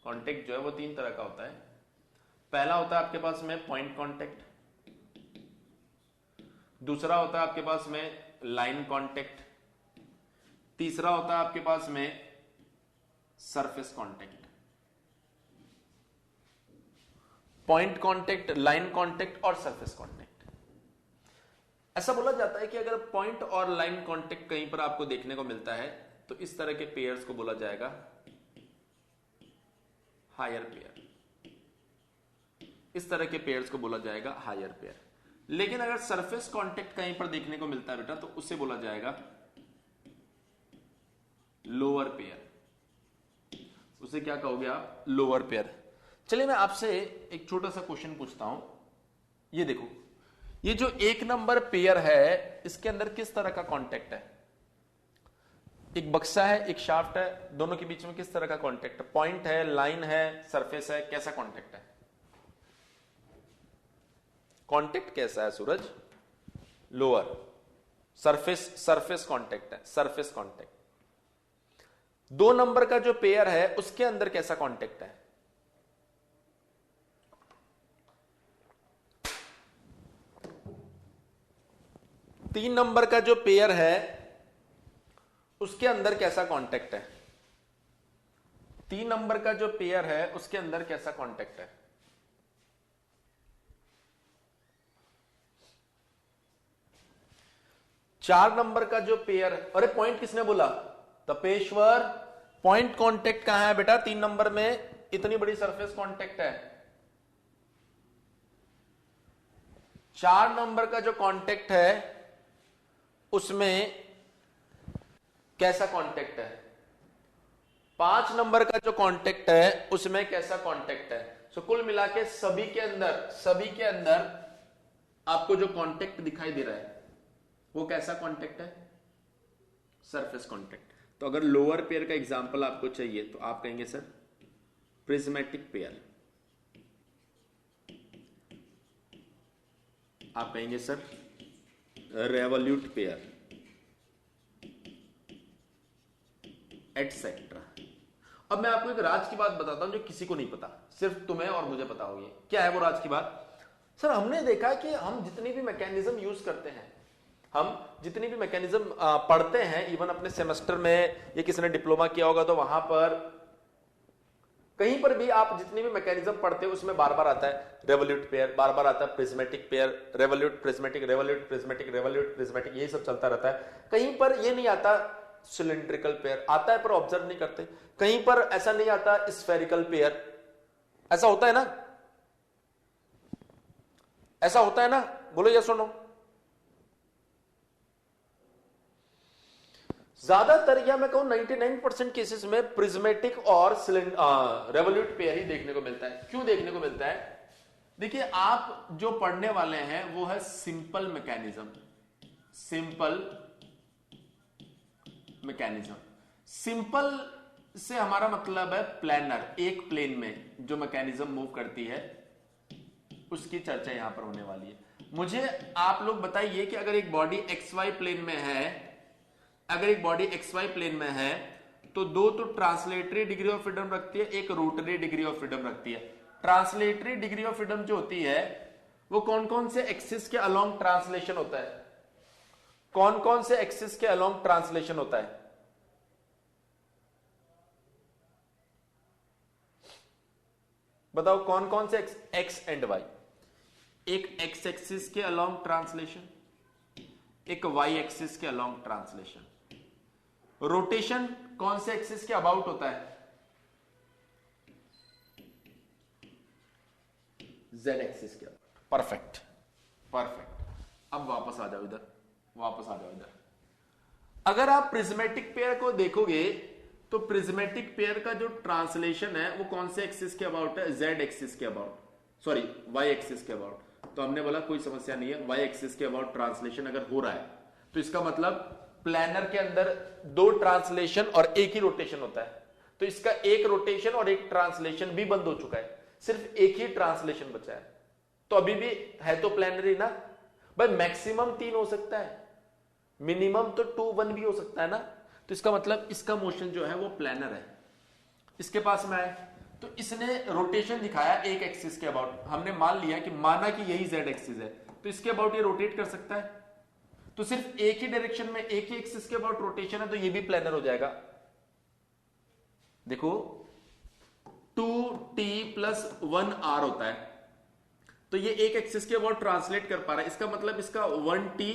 Speaker 1: कॉन्टेक्ट जो है वो 3 तरह का होता है। पहला होता है आपके पास में पॉइंट कॉन्टेक्ट, दूसरा होता है आपके पास में लाइन कॉन्टेक्ट, तीसरा होता है आपके पास में surface contact. Point contact, line contact और सरफेस कॉन्टेक्ट। ऐसा बोला जाता है कि अगर पॉइंट और लाइन कॉन्टेक्ट कहीं पर आपको देखने को मिलता है तो इस तरह के पेयर्स को बोला जाएगा हायर पेयर। इस तरह के पेयर्स को बोला जाएगा हायर पेयर। लेकिन अगर सरफेस कॉन्टेक्ट कहीं पर देखने को मिलता है बेटा तो उसे बोला जाएगा लोअर पेयर। उसे क्या कहोगे आप? Lower pair. चलिए मैं आपसे एक छोटा सा क्वेश्चन पूछता हूं। ये देखो, ये जो 1 नंबर पेयर है इसके अंदर किस तरह का कांटेक्ट है? एक बक्सा है, एक शाफ्ट है, दोनों के बीच में किस तरह का कांटेक्ट है? पॉइंट है, लाइन है, सरफेस है, कैसा कांटेक्ट है? कांटेक्ट कैसा है सूरज? लोअर। सरफेस कांटेक्ट है, सरफेस कांटेक्ट। 2 नंबर का जो पेयर है उसके अंदर कैसा कांटेक्ट है? तीन नंबर का जो पेयर है उसके अंदर कैसा कांटेक्ट है? 3 नंबर का जो पेयर है उसके अंदर कैसा कांटेक्ट है? चार नंबर का जो पेयर, अरे पॉइंट किसने बोला? तपेश्वर। पॉइंट कांटेक्ट कहां है बेटा? 3 नंबर में इतनी बड़ी सरफेस कांटेक्ट है। 4 नंबर का जो कांटेक्ट है उसमें कैसा कांटेक्ट है? 5 नंबर का जो कांटेक्ट है उसमें कैसा कांटेक्ट है? सो कुल मिला के सभी के अंदर आपको जो कांटेक्ट दिखाई दे रहा है वो कैसा कांटेक्ट है? Surface contact. तो अगर लोअर पेयर का एग्जांपल आपको चाहिए तो आप कहेंगे सर प्रिज्मेटिक पेयर। आप कहेंगे सर रेवोल्यूट पेयर, एटसेट्रा। अब मैं आपको एक राज की बात बताता हूं जो किसी को नहीं पता, सिर्फ तुम्हें और मुझे पता होगी। क्या है वो राज की बात? सर हमने देखा कि हम जितनी भी मैकेनिज्म यूज करते हैं, हम जितनी भी मैकेनिज्म पढ़ते हैं, इवन अपने सेमेस्टर में, ये किसी ने डिप्लोमा किया होगा तो वहां पर कहीं पर भी आप जितनी भी मैकेनिज्म पढ़ते हो उसमें बार बार आता है रेवोल्यूट पेयर, बार बार आता है prismatic pair, revolute prismatic, revolute prismatic, revolute prismatic, यही सब चलता रहता है। कहीं पर ये नहीं आता सिलिंड्रिकल पेयर, आता है पर ऑब्जर्व नहीं करते। कहीं पर ऐसा नहीं आता स्फेरिकल पेयर। ऐसा होता है ना? ऐसा होता है ना? बोलो या सुनो। ज्यादातर या मैं कहूं 99% केसेस में प्रिज्मेटिक और रेवोल्यूट पेयर ही देखने को मिलता है। क्यों देखने को मिलता है? देखिए आप जो पढ़ने वाले हैं वो है simple mechanism. Simple mechanism, simple से हमारा मतलब है प्लेनर, एक प्लेन में जो मैकेनिज्म मूव करती है उसकी चर्चा यहां पर होने वाली है। मुझे आप लोग बताइए कि अगर एक बॉडी XY प्लेन में है, अगर एक बॉडी XY प्लेन में है तो 2 तो ट्रांसलेटरी डिग्री ऑफ फ्रीडम रखती है, एक रोटरी डिग्री ऑफ फ्रीडम रखती है। ट्रांसलेटरी डिग्री ऑफ फ्रीडम जो होती है वो कौन कौन से एक्सिस के अलोंग ट्रांसलेशन होता है? कौन कौन से एक्सिस के अलोंग ट्रांसलेशन होता है? बताओ कौन कौन से एक्स एंड वाई? एक एक्स एक्सिस के अलोंग ट्रांसलेशन, एक वाई एक्सिस के अलोंग ट्रांसलेशन। रोटेशन कौन से एक्सिस के अबाउट होता है? जेड एक्सिस के अबाउट। Perfect, perfect. अब वापस आ जाओ इधर, वापस आ जाओ इधर। अगर आप प्रिज्मेटिक पेयर को देखोगे तो प्रिज्मेटिक पेयर का जो ट्रांसलेशन है वो कौन से एक्सिस के अबाउट है? जेड एक्सिस के अबाउट, सॉरी वाई एक्सिस के अबाउट। तो हमने बोला कोई समस्या नहीं है, वाई एक्सिस के अबाउट ट्रांसलेशन अगर हो रहा है तो इसका मतलब प्लानर के अंदर दो ट्रांसलेशन और एक ही रोटेशन होता है, तो इसका एक रोटेशन और एक ट्रांसलेशन भी बंद हो चुका है, सिर्फ एक ही ट्रांसलेशन बचा है। तो अभी भी है तो प्लानरी ना भाई, मैक्सिमम 3 हो सकता है, मिनिमम तो 2 1 भी हो सकता है ना। तो इसका मतलब इसका मोशन जो है वो प्लानर है। इसके पास में आए तो इसने रोटेशन दिखाया एक एक्सिस के अबाउट, हमने मान लिया कि माना कि यही जेड एक्सिस है, तो इसके अबाउट ये रोटेट कर सकता है, तो सिर्फ एक ही डायरेक्शन में एक ही एक्सिस के अबाउट रोटेशन है, तो ये भी प्लानर हो जाएगा। देखो 2t + 1r होता है, तो ये एक एक्सिस के अबाउट ट्रांसलेट कर पा रहा है, इसका मतलब इसका 1t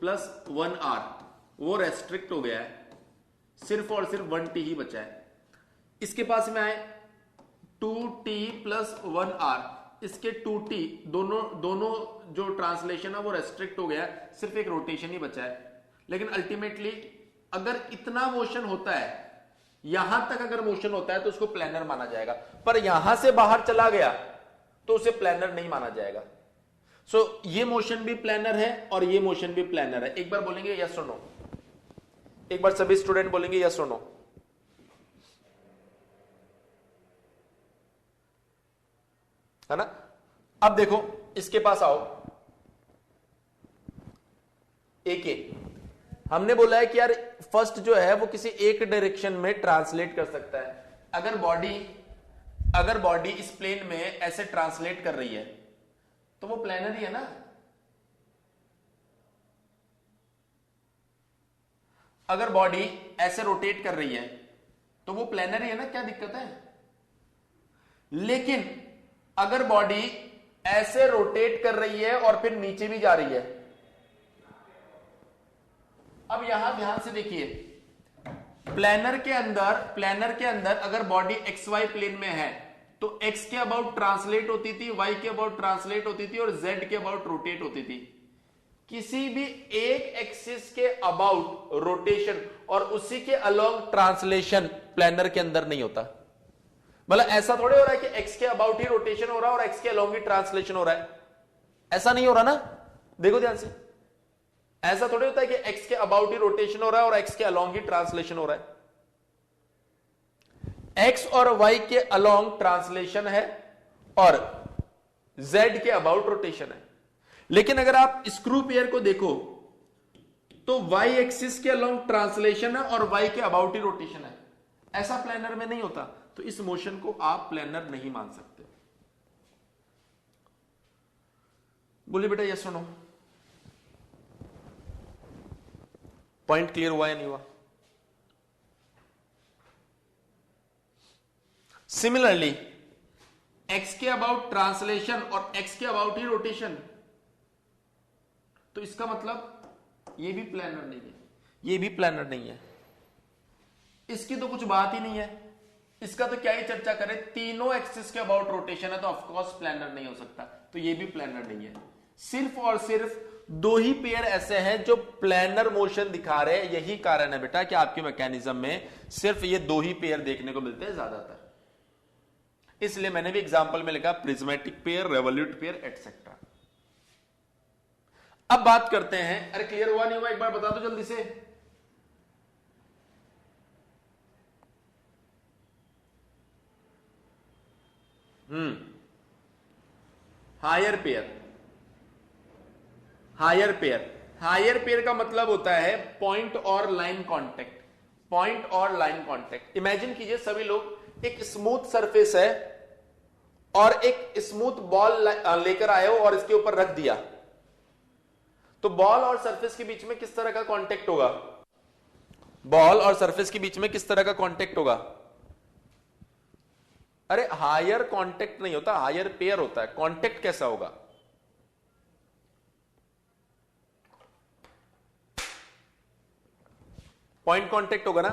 Speaker 1: + 1r वो रेस्ट्रिक्ट हो गया है, सिर्फ और सिर्फ 1t ही बचा है। इसके पास में आए 2t + 1r, इसके 2t दोनों जो ट्रांसलेशन है वो रेस्ट्रिक्ट हो गया है, सिर्फ एक रोटेशन ही बचा है। लेकिन अल्टीमेटली अगर इतना मोशन होता है, यहां तक अगर मोशन होता है तो उसको प्लानर माना जाएगा, पर यहां से बाहर चला गया तो उसे प्लानर नहीं माना जाएगा। सो ये मोशन भी प्लानर है और ये मोशन भी प्लानर है। एक बार बोलेंगे यस और नो, एक बार सभी स्टूडेंट बोलेंगे यस और नो। है ना? अब देखो इसके पास आओ, एक हमने बोला है कि यार फर्स्ट जो है वो किसी एक डायरेक्शन में ट्रांसलेट कर सकता है। अगर बॉडी इस प्लेन में ऐसे ट्रांसलेट कर रही है तो वो प्लेनर ही है ना। अगर बॉडी ऐसे रोटेट कर रही है तो वो प्लेनर ही है ना, क्या दिक्कत है? लेकिन अगर बॉडी ऐसे रोटेट कर रही है और फिर नीचे भी जा रही है, अब यहां ध्यान से देखिए, प्लानर के अंदर अगर बॉडी एक्स वाई प्लेन में है तो एक्स के अबाउट ट्रांसलेट होती थी, वाई के अबाउट ट्रांसलेट होती थी और जेड के अबाउट रोटेट होती थी। किसी भी एक एक्सिस के अबाउट रोटेशन और उसी के अलोंग ट्रांसलेशन प्लानर के अंदर नहीं होता। मतलब ऐसा थोड़े हो रहा है कि एक्स के अबाउट ही रोटेशन हो रहा है और एक्स के अलोंग ही ट्रांसलेशन हो रहा है, ऐसा नहीं हो रहा ना। देखो ध्यान से, ऐसा थोड़े होता है कि एक्स के अबाउट ही रोटेशन हो रहा है और एक्स के अलोंग ही ट्रांसलेशन हो रहा है। एक्स और वाई के अलोंग ट्रांसलेशन है और जेड के अबाउट रोटेशन है। लेकिन अगर आप स्क्रू पेयर को देखो तो वाई एक्सिस के अलोंग ट्रांसलेशन है और वाई के अबाउट ही रोटेशन है, ऐसा प्लानर में नहीं होता। तो इस मोशन को आप प्लानर नहीं मान सकते। बोलिए बेटा यस सुनो, पॉइंट क्लियर हुआ या नहीं हुआ? सिमिलरली एक्स के अबाउट ट्रांसलेशन और एक्स के अबाउट ही रोटेशन, तो इसका मतलब ये भी प्लानर नहीं है, ये भी प्लानर नहीं है। इसकी तो कुछ बात ही नहीं है, इसका तो क्या ही चर्चा करें, तीनों एक्सिस के अबाउट रोटेशन है तो ऑफ कोर्स प्लानर नहीं हो सकता, तो ये भी प्लानर नहीं है। सिर्फ और सिर्फ दो ही पेयर ऐसे हैं जो प्लानर मोशन दिखा रहे हैं। यही कारण है बेटा कि आपके मैकेनिज्म में सिर्फ ये दो ही पेयर देखने को मिलते हैं ज्यादातर, इसलिए मैंने भी एग्जांपल में लिखा prismatic pair, revolute pair etcetera. अब बात करते हैं, अरे क्लियर हुआ नहीं हुआ एक बार बता दो जल्दी से। हायर पेयर, हायर पेयर का मतलब होता है पॉइंट और लाइन कांटेक्ट, पॉइंट और लाइन कांटेक्ट। इमेजिन कीजिए सभी लोग एक स्मूथ सरफेस है और एक स्मूथ बॉल लेकर आए हो और इसके ऊपर रख दिया, तो बॉल और सरफेस के बीच में किस तरह का कांटेक्ट होगा? बॉल और सरफेस के बीच में किस तरह का कांटेक्ट होगा? अरे हायर कांटेक्ट नहीं होता, हायर पेयर होता है। कांटेक्ट कैसा होगा? पॉइंट कांटेक्ट होगा ना।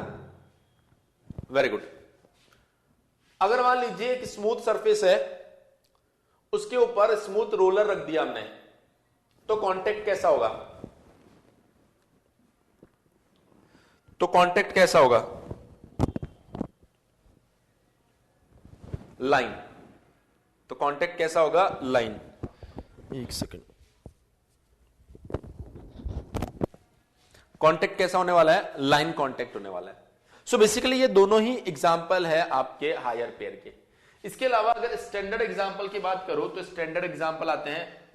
Speaker 1: Very good. अगर मान लीजिए एक स्मूथ सरफेस है, उसके ऊपर स्मूथ रोलर रख दिया हमने, तो कांटेक्ट कैसा होगा? तो कांटेक्ट कैसा होगा? लाइन। तो कांटेक्ट कैसा होगा? लाइन। एक सेकंड, कांटेक्ट कैसा होने वाला है? लाइन कांटेक्ट होने वाला है। सो बेसिकली ये दोनों ही एग्जांपल है आपके हायर पेयर के। इसके अलावा अगर स्टैंडर्ड एग्जांपल की बात करो तो स्टैंडर्ड एग्जांपल आते हैं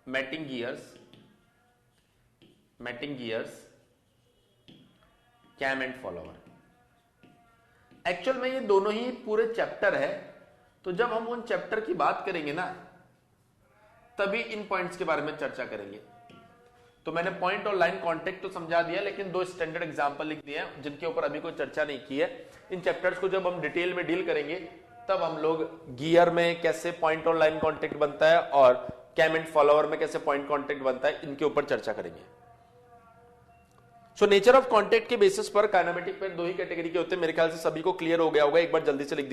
Speaker 1: mating gears, cam and follower. Actual में ये दोनों ही पूरे चैप्टर है, तो जब हम उन चैप्टर की बात करेंगे ना तभी इन पॉइंट्स के बारे में चर्चा करेंगे। तो मैंने पॉइंट और लाइन कांटेक्ट तो समझा दिया, लेकिन दो स्टैंडर्ड एग्जांपल लिख दिए हैं जिनके ऊपर अभी कोई चर्चा नहीं की है। इन चैप्टर्स को जब हम डिटेल में डील करेंगे तब हम लोग गियर में कैसे पॉइंट और लाइन कांटेक्ट बनता है और कैम एंड फॉलोवर में कैसे पॉइंट कांटेक्ट बनता है, इनके ऊपर चर्चा करेंगे। सो नेचर ऑफ कांटेक्ट के बेसिस पर काइनेमेटिक पेयर दो ही कैटेगरी के होते हैं। मेरे ख्याल से सभी को क्लियर हो गया होगा। एक बार जल्दी से लिख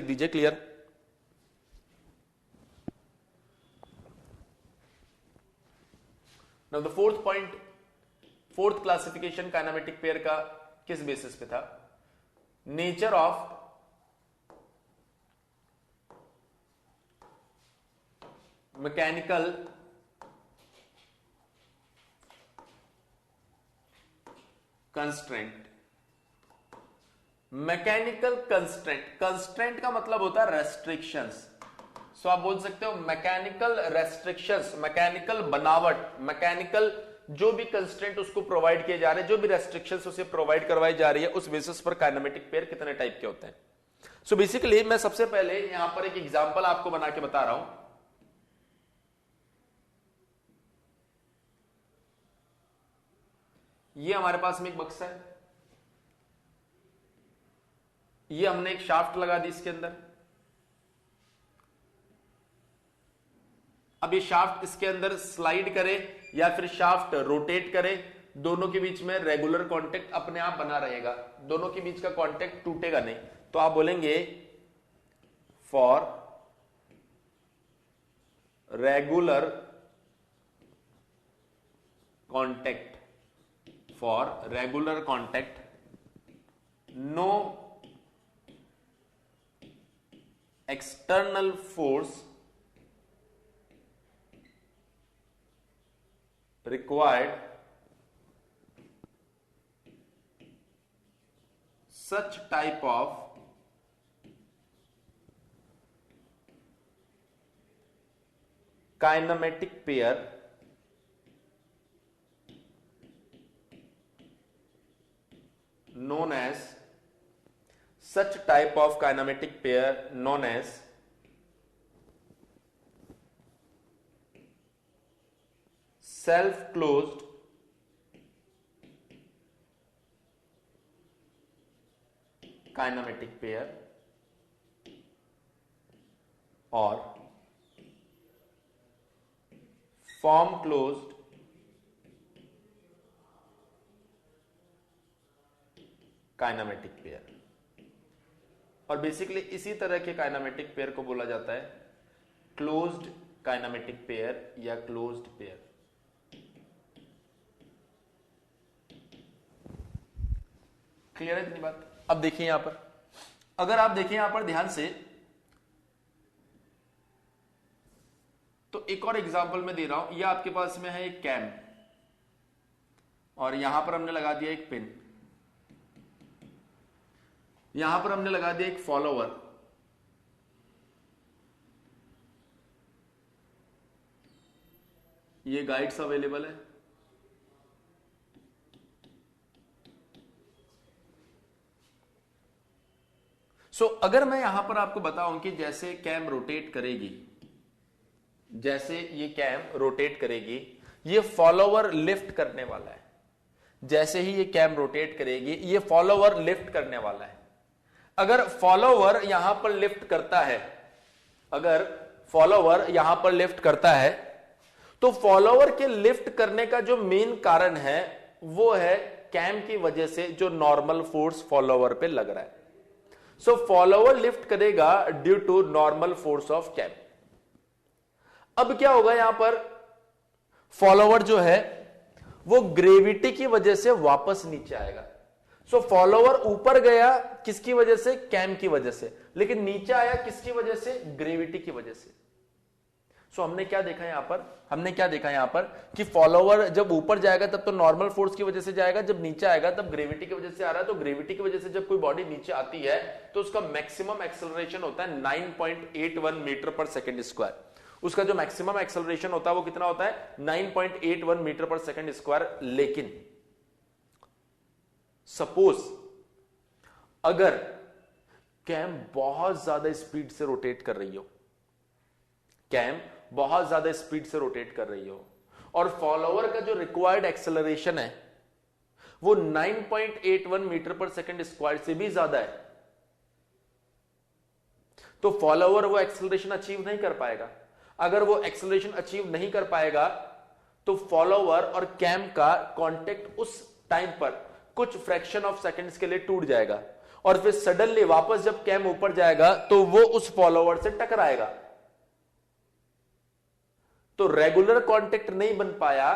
Speaker 1: दीजिए, clear. Now the fourth classification kinematic pair का किस बेसिस पे था? Nature of mechanical constraint. Constraint का मतलब होता है रेस्ट्रिक्शंस। सो आप बोल सकते हो मैकेनिकल रेस्ट्रिक्शंस, मैकेनिकल बनावट, मैकेनिकल जो भी कंस्ट्रेंट उसको प्रोवाइड किए जा रहे हैं, जो भी रेस्ट्रिक्शंस उसे प्रोवाइड करवाई जा रही है, उस बेसिस पर काइनेमेटिक पेयर कितने टाइप के होते हैं। सो बेसिकली मैं सबसे पहले यहां पर एक एग्जांपल आपको बना के बता रहा हूं। ये हमारे पास में एक बक्सा है, ये हमने एक शाफ्ट लगा दी इसके अंदर। अब ये शाफ्ट इसके अंदर स्लाइड करे या फिर शाफ्ट रोटेट करे, दोनों के बीच में रेगुलर कांटेक्ट अपने आप बना रहेगा, दोनों के बीच का कांटेक्ट टूटेगा नहीं। तो आप बोलेंगे for regular contact, no external force required, such type of kinematic pair known as self-closed kinematic pair or form-closed kinematic pair। और बेसिकली इसी तरह के काइनेमेटिक पेयर को बोला जाता है क्लोज्ड काइनेमेटिक पेयर या क्लोज्ड पेयर। क्लियर है इतनी बात? अब देखिए यहां पर, अगर आप देखें यहां पर ध्यान से, तो एक और एग्जांपल मैं दे रहा हूं। यह आपके पास में है एक कैम और यहां पर हमने लगा दिया एक पिन, यहां पर हमने लगा दिया एक फॉलोवर, ये गाइड्स अवेलेबल है, अगर मैं यहां पर आपको बताऊं कि जैसे कैम रोटेट करेगी, जैसे ये कैम रोटेट करेगी, ये फॉलोवर लिफ्ट करने वाला है। जैसे ही ये कैम रोटेट करेगी, ये फॉलोवर लिफ्ट करने वाला है। अगर फॉलोवर यहां पर लिफ्ट करता है, अगर फॉलोवर यहां पर लिफ्ट करता है, तो फॉलोवर के लिफ्ट करने का जो मेन कारण है वो है कैम की वजह से जो नॉर्मल फोर्स फॉलोवर पे लग रहा है। सो फॉलोवर लिफ्ट करेगा due to normal force of cam. अब क्या होगा यहां पर, फॉलोवर जो है वो ग्रेविटी की वजह से वापस नीचे आएगा। सो फॉलोवर ऊपर गया किसकी वजह से? कैम की वजह से, लेकिन नीचे आया किसकी वजह से? ग्रेविटी की वजह से। सो हमने क्या देखा यहां पर कि फॉलोवर जब ऊपर जाएगा तब तो नॉर्मल फोर्स की वजह से जाएगा, जब नीचे आएगा तब ग्रेविटी की वजह से आ रहा है। तो ग्रेविटी की वजह से जब कोई बॉडी नीचे आती है तो उसका मैक्सिमम एक्सेलरेशन होता है 9.81 मीटर पर सेकेंड स्क्वायर। उसका जो मैक्सिमम एक्सेलरेशन होता है वो कितना होता है? 9.81 मीटर पर सेकेंड स्क्वायर। लेकिन सपोज अगर कैम बहुत ज्यादा स्पीड से रोटेट कर रही हो, कैम बहुत ज्यादा स्पीड से रोटेट कर रही हो और फॉलोवर का जो रिक्वायर्ड एक्सेलरेशन है वो 9.81 मीटर पर सेकेंड स्क्वायर से भी ज्यादा है, तो फॉलोवर वो एक्सेलरेशन अचीव नहीं कर पाएगा। अगर वो एक्सेलरेशन अचीव नहीं कर पाएगा तो फॉलोवर और कैम का कांटेक्ट उस टाइम पर कुछ फ्रैक्शन ऑफ सेकंड्स के लिए टूट जाएगा और फिर सडनली वापस जब कैम ऊपर जाएगा तो वो उस फॉलोवर से टकराएगा। तो रेगुलर कांटेक्ट नहीं बन पाया,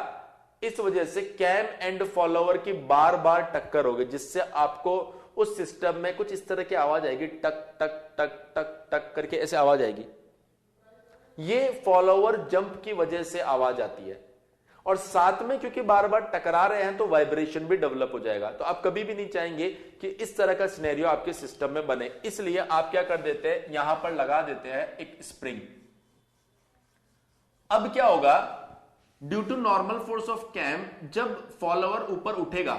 Speaker 1: इस वजह से कैम एंड फॉलोवर की बार बार टक्कर होगी, जिससे आपको उस सिस्टम में कुछ इस तरह की आवाज आएगी, टक टक टक टक टक करके ऐसे आवाज आएगी। ये फॉलोवर जंप की वजह से आवाज आती है और साथ में क्योंकि बार बार टकरा रहे हैं तो वाइब्रेशन भी डेवलप हो जाएगा। तो आप कभी भी नहीं चाहेंगे कि इस तरह का सिनेरियो आपके सिस्टम में बने, इसलिए आप क्या कर देते हैं, यहां पर लगा देते हैं एक स्प्रिंग। अब क्या होगा, due to normal force of cam जब फॉलोवर ऊपर उठेगा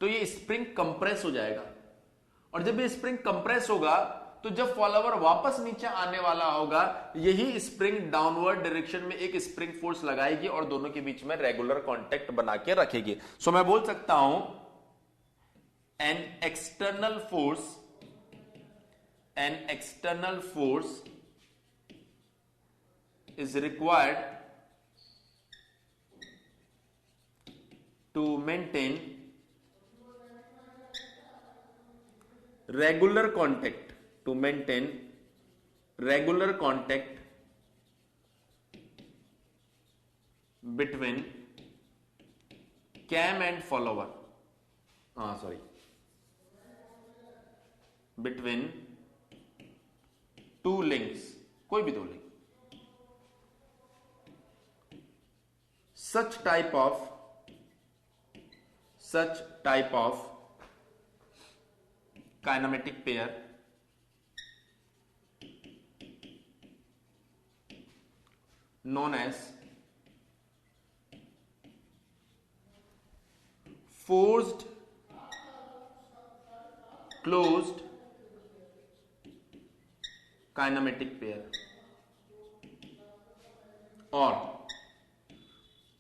Speaker 1: तो ये स्प्रिंग कंप्रेस हो जाएगा और जब ये स्प्रिंग कंप्रेस होगा तो जब फॉलोवर वापस नीचे आने वाला होगा यही स्प्रिंग डाउनवर्ड डायरेक्शन में एक स्प्रिंग फोर्स लगाएगी और दोनों के बीच में रेगुलर कांटेक्ट बना के रखेगी। सो मैं बोल सकता हूं an external force is required to maintain regular contact between cam and follower, between two links, कोई भी दो link. such type of kinematic pair known as forced closed kinematic pair or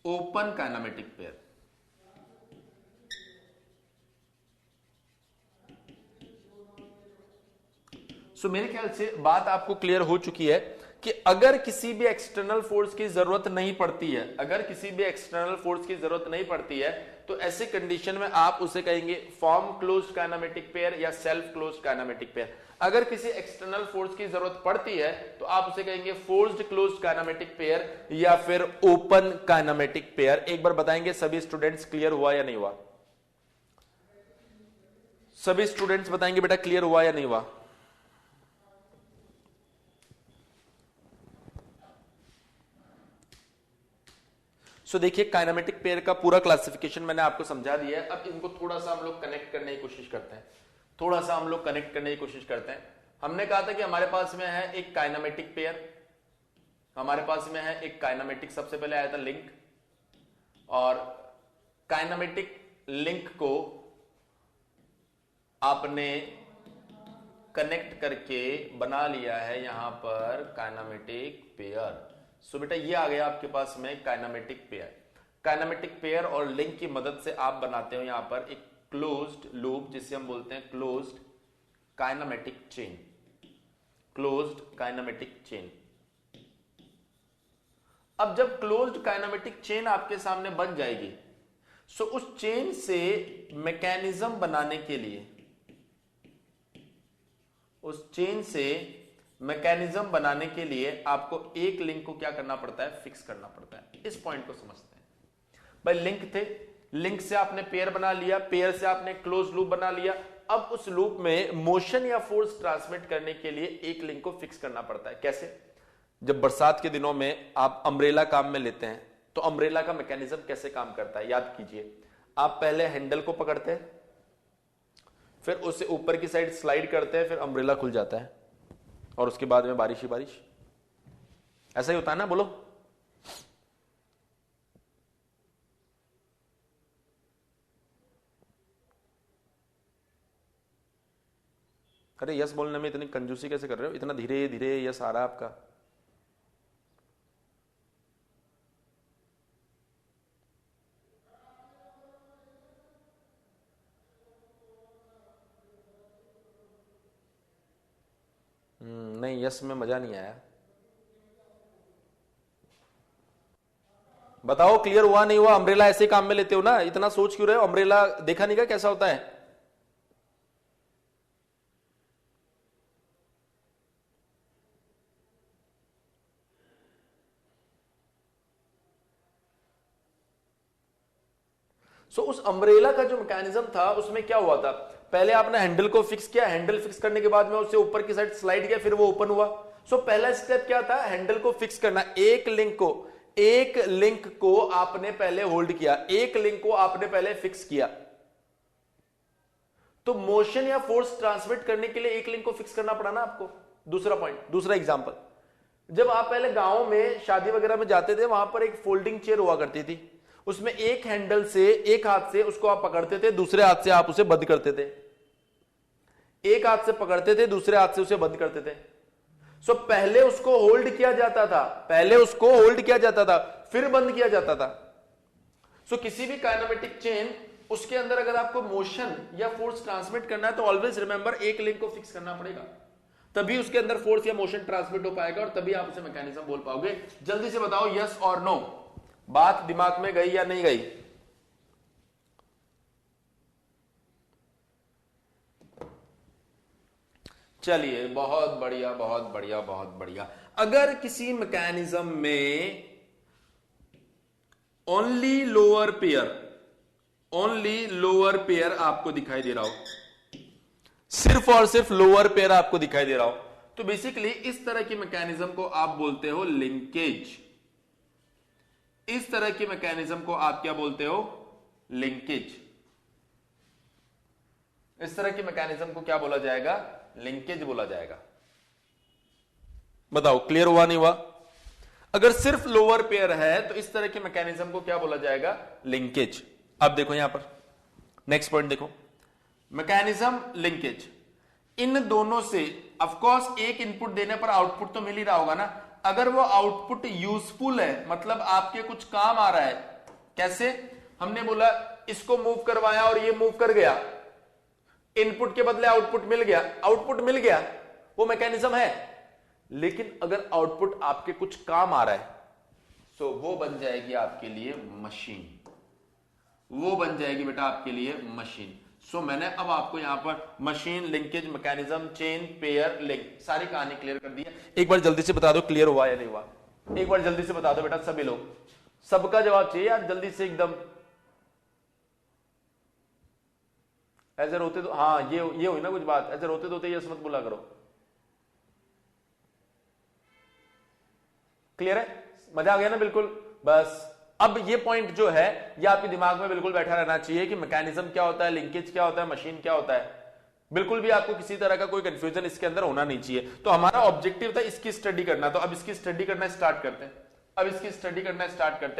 Speaker 1: open kinematic pair. So मेरे ख्याल से बात आपको clear हो चुकी है कि अगर किसी भी एक्सटर्नल फोर्स की जरूरत नहीं पड़ती है, तो ऐसे कंडीशन में आप उसे कहेंगे फॉर्म क्लोज्ड काइनेमेटिक पेयर या सेल्फ क्लोज्ड काइनेमेटिक पेयर। अगर किसी एक्सटर्नल फोर्स की जरूरत पड़ती है तो आप उसे कहेंगे फोर्स्ड क्लोज्ड काइनेमेटिक पेयर या फिर ओपन काइनेमेटिक पेयर। एक बार बताएंगे सभी स्टूडेंट्स, क्लियर हुआ या नहीं हुआ? सभी स्टूडेंट्स बताएंगे बेटा क्लियर हुआ या नहीं हुआ? सो देखिए काइनेमेटिक पेयर का पूरा क्लासिफिकेशन मैंने आपको समझा दिया है। अब इनको थोड़ा सा हम लोग कनेक्ट करने की कोशिश करते हैं। हमने कहा था कि हमारे पास में है एक काइनेमेटिक पेयर, हमारे पास में है एक काइनेमेटिक, सबसे पहले आया था लिंक, और काइनेमेटिक लिंक को आपने कनेक्ट करके बना लिया है यहां पर काइनेमेटिक पेयर। सो बेटा ये आ गया आपके पास में काइनेमेटिक पेयर और लिंक की मदद से आप बनाते हो यहां पर एक क्लोज्ड लूप, जिसे हम बोलते हैं क्लोज्ड काइनेमेटिक चेन। अब जब क्लोज्ड काइनेमेटिक चेन आपके सामने बन जाएगी, सो उस चेन से मैकेनिज्म बनाने के लिए आपको एक लिंक को क्या करना पड़ता है, फिक्स करना पड़ता है। इस पॉइंट को समझते हैं। भाई लिंक थे, लिंक से आपने पेयर बना लिया, पेयर से आपने क्लोज लूप बना लिया। अब उस लूप में मोशन या फोर्स ट्रांसमिट करने के लिए एक लिंक को फिक्स करना पड़ता है। कैसे? जब बरसात के दिनों में आप अम्ब्रेला काम में लेते हैं तो अम्ब्रेला का मैकेनिज्म कैसे काम करता है, याद कीजिए। आप पहले हैंडल को पकड़ते हैं, फिर उससे ऊपर की साइड स्लाइड करते हैं, फिर अम्ब्रेला खुल जाता है और उसके बाद में बारिश ही बारिश। ऐसा ही होता है ना, बोलो। अरे यस बोलने में इतनी कंजूसी कैसे कर रहे हो, इतना धीरे धीरे यस आ रहा है आपका। नहीं, यस में मजा नहीं आया। बताओ क्लियर हुआ नहीं हुआ? अम्ब्रेला ऐसे काम में लेते हो ना, इतना सोच क्यों रहे हो? अम्ब्रेला देखा नहीं क्या कैसा होता है? सो उस अम्ब्रेला का जो मैकेनिज्म था उसमें क्या हुआ था, पहले आपने हैंडल को फिक्स किया, हैंडल फिक्स करने के बाद में उससे ऊपर की साइड स्लाइड किया, फिर वो ओपन हुआ। सो पहला स्टेप क्या था, हैंडल को फिक्स करना। एक लिंक को आपने पहले होल्ड किया, एक लिंक को आपने पहले फिक्स किया। तो मोशन या फोर्स ट्रांसमिट करने के लिए एक लिंक को फिक्स करना पड़ा ना आपको। दूसरा पॉइंट, दूसरा एग्जांपल, जब आप पहले गांव में शादी वगैरह में जाते थे, वहां पर एक फोल्डिंग चेयर हुआ करती थी, उसमें एक हैंडल से, एक हाथ से उसको आप पकड़ते थे, दूसरे हाथ से आप उसे बंद करते थे। एक हाथ से पकड़ते थे, दूसरे हाथ से उसे बंद करते थे। सो पहले उसको होल्ड किया जाता था, फिर बंद किया जाता था। सो किसी भी काइनेमेटिक चेन, उसके अंदर अगर आपको मोशन या फोर्स ट्रांसमिट करना है तो ऑलवेज रिमेंबर एक लिंक को फिक्स करना पड़ेगा, तभी उसके अंदर फोर्स या मोशन ट्रांसमिट हो पाएगा और तभी आप उसे मैकेनिज्म बोल पाओगे। जल्दी से बताओ यस और नो, बात दिमाग में गई या नहीं गई? चलिए, बहुत बढ़िया बहुत बढ़िया बहुत बढ़िया। अगर किसी मैकेनिज्म में ओनली लोअर पेयर आपको दिखाई दे रहा हो, सिर्फ और सिर्फ लोअर पेयर आपको दिखाई दे रहा हो, तो बेसिकली इस तरह की मैकेनिज्म को आप बोलते हो लिंकेज। इस तरह की मैकेनिज्म को आप क्या बोलते हो? लिंकेज। इस तरह की मैकेनिज्म को क्या बोला जाएगा? लिंकेज बोला जाएगा। बताओ क्लियर हुआ नहीं हुआ? अगर सिर्फ लोअर पेयर है तो इस तरह के मैकेनिज्म को क्या बोला जाएगा? लिंकेज। अब देखो यहां पर नेक्स्ट पॉइंट देखो, मैकेनिज्म लिंकेज। इन दोनों से ऑफ कोर्स एक इनपुट देने पर आउटपुट तो मिल ही रहा होगा ना। अगर वो आउटपुट यूजफुल है, मतलब आपके कुछ काम आ रहा है। कैसे? हमने बोला इसको मूव करवाया और ये मूव कर गया, इनपुट के बदले आउटपुट मिल गया, वो मैकेनिज्म है। लेकिन अगर आउटपुट आपके कुछ काम आ रहा है तो वो बन जाएगी आपके लिए मशीन, वो बन जाएगी बेटा आपके लिए मशीन। सो मैंने अब आपको यहां पर machine, linkage, mechanism, chain, pair, link, सारी कहानी क्लियर कर दी है। एक बार जल्दी से बता दो क्लियर हुआ या नहीं हुआ? एक बार जल्दी से बता दो बेटा सभी लोग, सबका जवाब चाहिए यार जल्दी से एकदम। ऐसे रोते तो, हाँ ये हुई ना कुछ बात, ऐसे रोते धोते यस मत बोला करो। क्लियर है? मजा आ गया ना? बिल्कुल। बस अब ये पॉइंट जो है ये आपके दिमाग में बिल्कुल बैठा रहना चाहिए कि मैकेनिज्म क्या होता है, लिंकेज क्या होता है, मशीन क्या होता है। बिल्कुल भी आपको किसी तरह का कोई कंफ्यूजन इसके अंदर होना नहीं चाहिए। तो हमारा ऑब्जेक्टिव था इसकी स्टडी करना, तो अब इसकी स्टडी करना स्टार्ट करते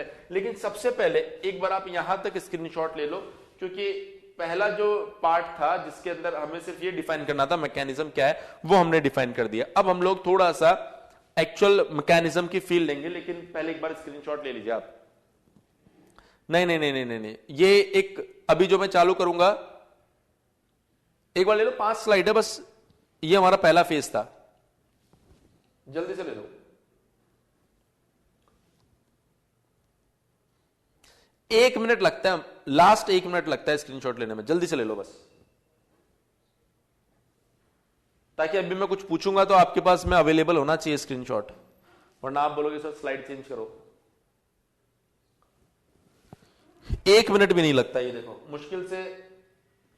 Speaker 1: हैं। लेकिन सबसे पहले एक बार आप यहां तक स्क्रीनशॉट ले लो, क्योंकि पहला जो पार्ट था जिसके अंदर हमें सिर्फ ये डिफाइन करना था मैकेनिज्म क्या है, वो हमने डिफाइन कर दिया। अब हम लोग थोड़ा सा एक्चुअल मैकेनिज्म की फील लेंगे, लेकिन पहले एक बार स्क्रीनशॉट ले लीजिए आप। नहीं, ये एक अभी जो मैं चालू करूंगा, एक बार ले लो, 5 स्लाइड है बस, ये हमारा पहला फेज था, जल्दी से ले लो। 1 मिनट लगता है, लास्ट 1 मिनट लगता है स्क्रीनशॉट लेने में, जल्दी से ले लो बस, ताकि अभी मैं कुछ पूछूंगा तो आपके पास में अवेलेबल होना चाहिए स्क्रीनशॉट, वरना आप बोलोगे सर स्लाइड चेंज करो। 1 मिनट भी नहीं लगता। ये देखो मुश्किल से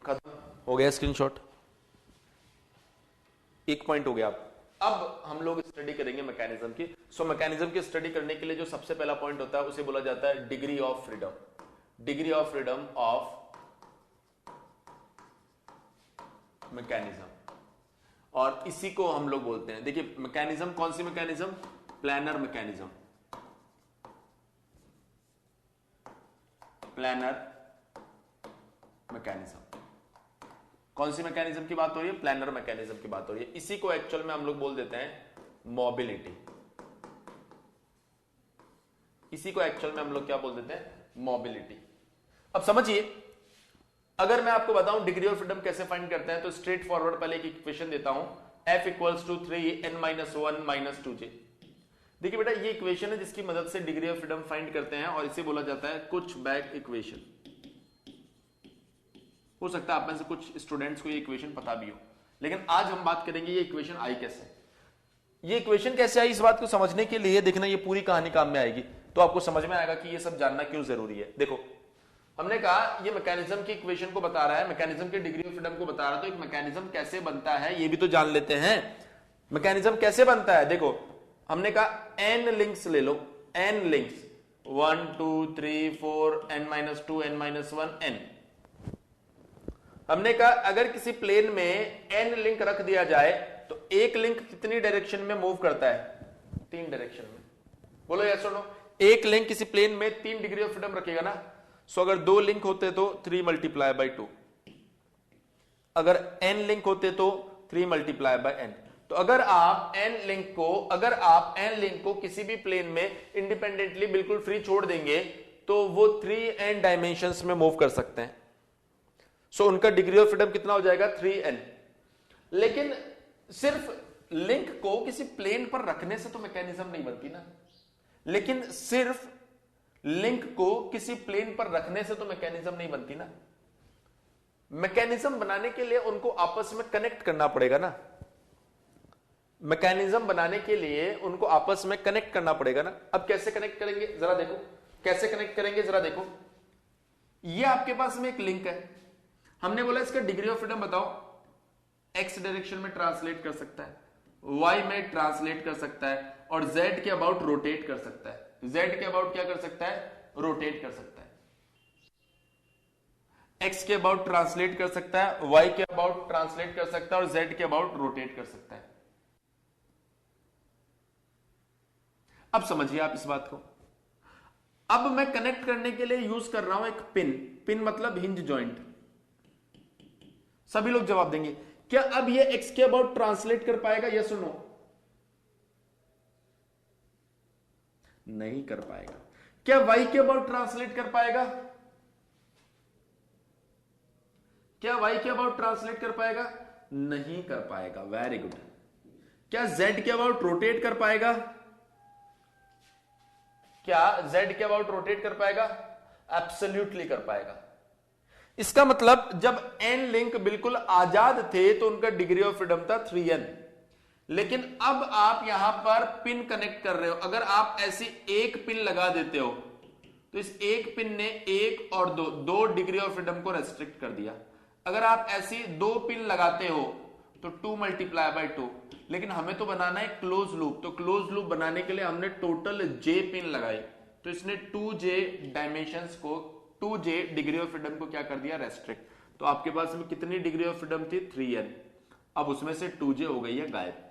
Speaker 1: खत्म हो गया स्क्रीनशॉट, 1 पॉइंट हो गया। अब हम लोग स्टडी करेंगे मैकेनिज्म की। सो मैकेनिज्म की स्टडी करने के लिए जो सबसे पहला पॉइंट होता है उसे बोला जाता है degree of freedom. Degree of freedom of mechanism, और इसी को हम लोग बोलते हैं, देखिए मैकेनिज्म कौन सी mechanism, planar mechanism. Planar mechanism, कौन सी मैकेनिज्म की बात हो रही है, प्लानर मैकेनिज्म की बात हो रही है। इसी को एक्चुअल में हम लोग बोल देते हैं मोबिलिटी। इसी को एक्चुअल में हम लोग क्या बोल देते हैं, मोबिलिटी। अब समझिए, अगर मैं आपको बताऊं डिग्री ऑफ फ्रीडम कैसे फाइंड करते हैं, तो स्ट्रेट फॉरवर्ड पहले एक इक्वेशन देता हूं, F equals to 3n-1 2j। देखिए बेटा, ये इक्वेशन है जिसकी मदद से डिग्री ऑफ फ्रीडम फाइंड करते हैं, और इसे बोला जाता है कुछ बैक इक्वेशन। हो सकता है आप में से कुछ स्टूडेंट्स को ये इक्वेशन पता भी हो, लेकिन आज हम बात करेंगे ये इक्वेशन आई कैसे। ये इक्वेशन कैसे आई, इस बात को समझने के लिए देखना ये पूरी कहानी काम में आएगी, तो आपको समझ में आएगा कि ये सब जानना क्यों जरूरी है। देखो, हमने कहा ये मैकेनिज्म की इक्वेशन को बता रहा है, मैकेनिज्म की डिग्री ऑफ फ्रीडम को बता रहा है, तो एक मैकेनिज्म कैसे बनता है ये भी तो जान लेते हैं। मैकेनिज्म कैसे बनता है, देखो हमने कहा n लिंक्स ले लो, n links 1 2 3 4 n-2 n-1 n। हमने कहा अगर किसी प्लेन में n लिंक रख दिया जाए तो एक लिंक कितनी डायरेक्शन में मूव करता है, 3 डायरेक्शन में। बोलो यस और नो। एक लिंक किसी प्लेन में 3 डिग्री ऑफ फ्रीडम रखेगा ना। सो अगर 2 लिंक होते तो 3 × 2, अगर n लिंक होते तो 3 × n। तो अगर आप n लिंक को किसी भी प्लेन में इंडिपेंडेंटली बिल्कुल फ्री छोड़ देंगे तो वो 3n डायमेंशंस में मूव कर सकते हैं। सो उनका डिग्री ऑफ फ्रीडम कितना हो जाएगा, 3n। लेकिन सिर्फ लिंक को किसी प्लेन पर रखने से तो मैकेनिज्म नहीं बनती ना। लेकिन सिर्फ लिंक को किसी प्लेन पर रखने से तो मैकेनिज्म नहीं बनती ना। मैकेनिज्म बनाने के लिए उनको आपस में कनेक्ट करना पड़ेगा ना। मैकेनिज्म बनाने के लिए उनको आपस में कनेक्ट करना पड़ेगा ना। अब कैसे कनेक्ट करेंगे जरा देखो, कैसे कनेक्ट करेंगे जरा देखो। ये आपके पास में एक लिंक है, हमने बोला इसका डिग्री ऑफ फ्रीडम बताओ। एक्स डायरेक्शन में ट्रांसलेट कर सकता है, वाई में ट्रांसलेट कर सकता है, और जेड के अबाउट रोटेट कर सकता है। जेड के अबाउट क्या कर सकता है, रोटेट कर सकता है। एक्स के अबाउट ट्रांसलेट कर सकता है, वाई के अबाउट ट्रांसलेट कर सकता है, और जेड के अबाउट रोटेट कर सकता है। अब समझिए आप इस बात को। अब मैं कनेक्ट करने के लिए यूज कर रहा हूं एक पिन। पिन मतलब हिंज जॉइंट। सभी लोग जवाब देंगे, क्या अब ये एक्स के अबाउट ट्रांसलेट कर पाएगा, यस और नो? नहीं कर पाएगा। क्या वाई के अबाउट ट्रांसलेट कर पाएगा? क्या वाई के अबाउट ट्रांसलेट कर पाएगा? नहीं कर पाएगा। Very good. क्या जेड के अबाउट रोटेट कर पाएगा? क्या जेड के अबाउट रोटेट कर पाएगा? एब्सोल्युटली कर पाएगा। इसका मतलब जब n लिंक बिल्कुल आजाद थे तो उनका डिग्री ऑफ फ्रीडम था 3n। लेकिन अब आप यहां पर पिन कनेक्ट कर रहे हो। अगर आप ऐसी एक पिन लगा देते हो तो इस एक पिन ने 1 और 2 डिग्री ऑफ फ्रीडम को रेस्ट्रिक्ट कर दिया। अगर आप ऐसी 2 पिन लगाते हो तो 2 × 2। लेकिन हमें तो बनाना है क्लोज लूप, तो क्लोज लूप बनाने के लिए हमने टोटल j पिन लगाई, तो इसने 2j डायमेंशंस को, 2j डिग्री ऑफ फ्रीडम को क्या कर दिया, रेस्ट्रिक्ट। तो आपके पास में कितनी डिग्री ऑफ फ्रीडम थी, 3n। अब उसमें से 2j हो गई है गायब।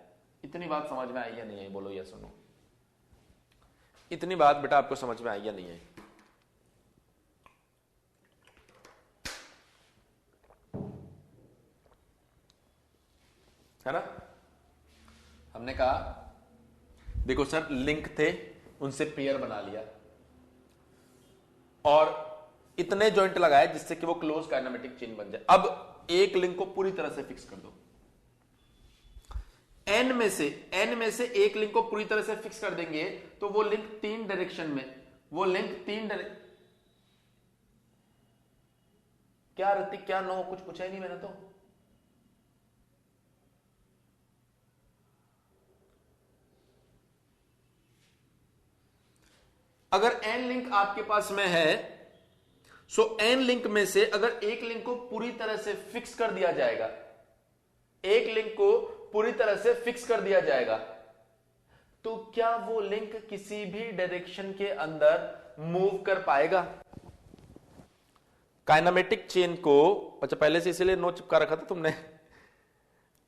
Speaker 1: इतनी बात समझ में आई या नहीं आई, बोलो या सुनो। इतनी बात बेटा आपको समझ में आई या नहीं आई? है ना। हमने कहा देखो सर, लिंक थे उनसे पेयर बना लिया और इतने जॉइंट लगाए जिससे कि वो क्लोज काइनेमेटिक चेन बन जाए। अब एक लिंक को पूरी तरह से फिक्स कर दो। n में से एक लिंक को पूरी तरह से फिक्स कर देंगे तो वो लिंक 3 डायरेक्शन में, वो लिंक 3 क्या ऋतिक, क्या नो, कुछ पूछा ही नहीं मैंने तो। अगर n लिंक आपके पास में है सो n लिंक में से अगर एक लिंक को पूरी तरह से फिक्स कर दिया जाएगा, एक लिंक को पूरी तरह से फिक्स कर दिया जाएगा, तो क्या वो लिंक किसी भी डायरेक्शन के अंदर मूव कर पाएगा? काइनेमेटिक चेन को, अच्छा पहले से इसीलिए नोट चिपका रखा था तुमने।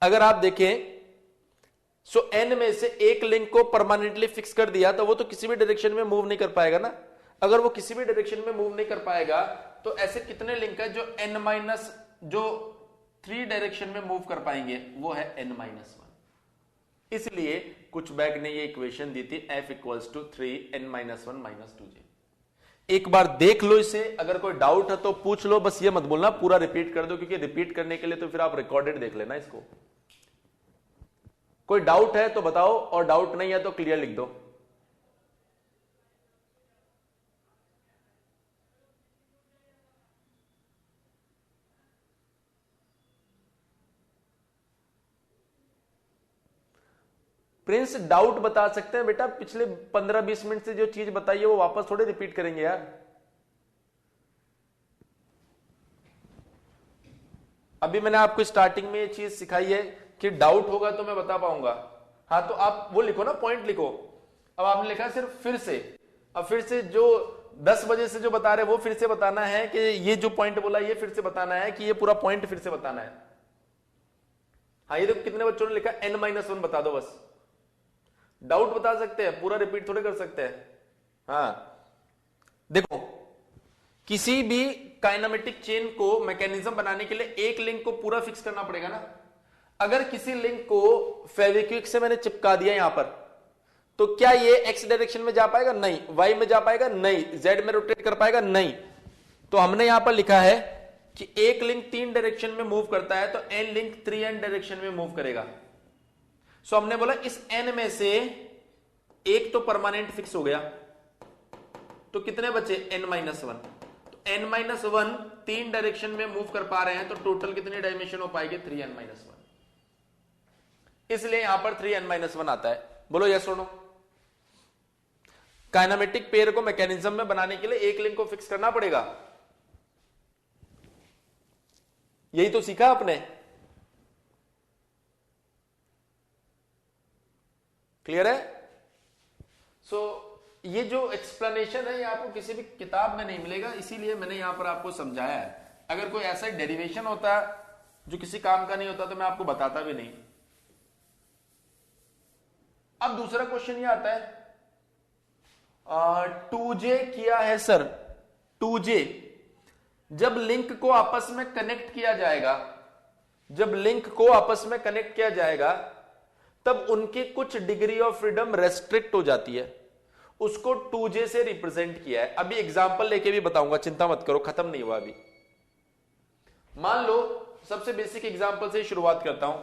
Speaker 1: अगर आप देखें सो n में से एक लिंक को परमानेंटली फिक्स कर दिया तो वो तो किसी भी डायरेक्शन में मूव नहीं कर पाएगा ना। अगर वो किसी भी डायरेक्शन में मूव नहीं कर पाएगा तो ऐसे कितने लिंक है जो जो 3 डायरेक्शन में मूव कर पाएंगे? वो है n-1। इसलिए कुछ बैग ने ये इक्वेशन दी थी f equals to 3n-1 2j। एक बार देख लो इसे, अगर कोई डाउट है तो पूछ लो, बस ये मत बोलना पूरा रिपीट कर दो, क्योंकि रिपीट करने के लिए तो फिर आप रिकॉर्डेड देख लेना इसको। कोई डाउट है तो बताओ, और डाउट नहीं है तो क्लियर लिख दो। प्रिंस डाउट बता सकते हैं बेटा, पिछले 15-20 मिनट से जो चीज बताई है वो वापस थोड़े रिपीट करेंगे यार। अभी मैंने आपको स्टार्टिंग में ये चीज सिखाई है कि डाउट होगा तो मैं बता पाऊंगा। हाँ तो आप वो लिखो ना, पॉइंट लिखो। अब आपने लिखा सिर्फ फिर से, अब फिर से जो 10 बजे से जो बता रहे वो फिर से बताना है कि ये जो पॉइंट बोला ये फिर से बताना है कि ये पूरा पॉइंट फिर से बताना है। हाँ ये देखो कितने बच्चों ने लिखा n-1 बता दो बस। डाउट बता सकते हैं, पूरा रिपीट थोड़े कर सकते हैं। हाँ देखो, किसी भी काइनेमेटिक चेन को मैकेनिज्म बनाने के लिए एक लिंक को पूरा फिक्स करना पड़ेगा ना। अगर किसी लिंक को फेविक्विक से मैंने चिपका दिया यहां पर, तो क्या ये एक्स डायरेक्शन में जा पाएगा? नहीं। वाई में जा पाएगा? नहीं। जेड में रोटेट कर पाएगा? नहीं। तो हमने यहां पर लिखा है कि एक लिंक 3 डायरेक्शन में मूव करता है तो एन लिंक 3n डायरेक्शन में मूव करेगा। सो हमने बोला इस n में से एक तो परमानेंट फिक्स हो गया, तो कितने बचे? n-1। तो n-1 3 डायरेक्शन में मूव कर पा रहे हैं, तो टोटल कितनी डायमेंशन हो पाएगी? 3n-1। इसलिए यहां पर 3n-1 आता है। बोलो यस और नो। काइनेमेटिक पेयर को मैकेनिज्म में बनाने के लिए एक लिंक को फिक्स करना पड़ेगा। यही तो सीखा आपने। क्लियर है? सो ये जो एक्सप्लेनेशन है ये आपको किसी भी किताब में नहीं मिलेगा, इसीलिए मैंने यहां पर आपको समझाया है। अगर कोई ऐसा डेरिवेशन होता जो किसी काम का नहीं होता तो मैं आपको बताता भी नहीं। अब दूसरा क्वेश्चन ये आता है 2j किया है सर। 2j जब लिंक को आपस में कनेक्ट किया जाएगा, जब लिंक को आपस में कनेक्ट किया जाएगा तब उनकी कुछ डिग्री ऑफ फ्रीडम रेस्ट्रिक्ट हो जाती है, उसको 2j से रिप्रेजेंट किया है। अभी एग्जांपल लेके भी बताऊंगा, चिंता मत करो, खत्म नहीं हुआ अभी। मान लो सबसे बेसिक एग्जांपल से शुरुआत करता हूं।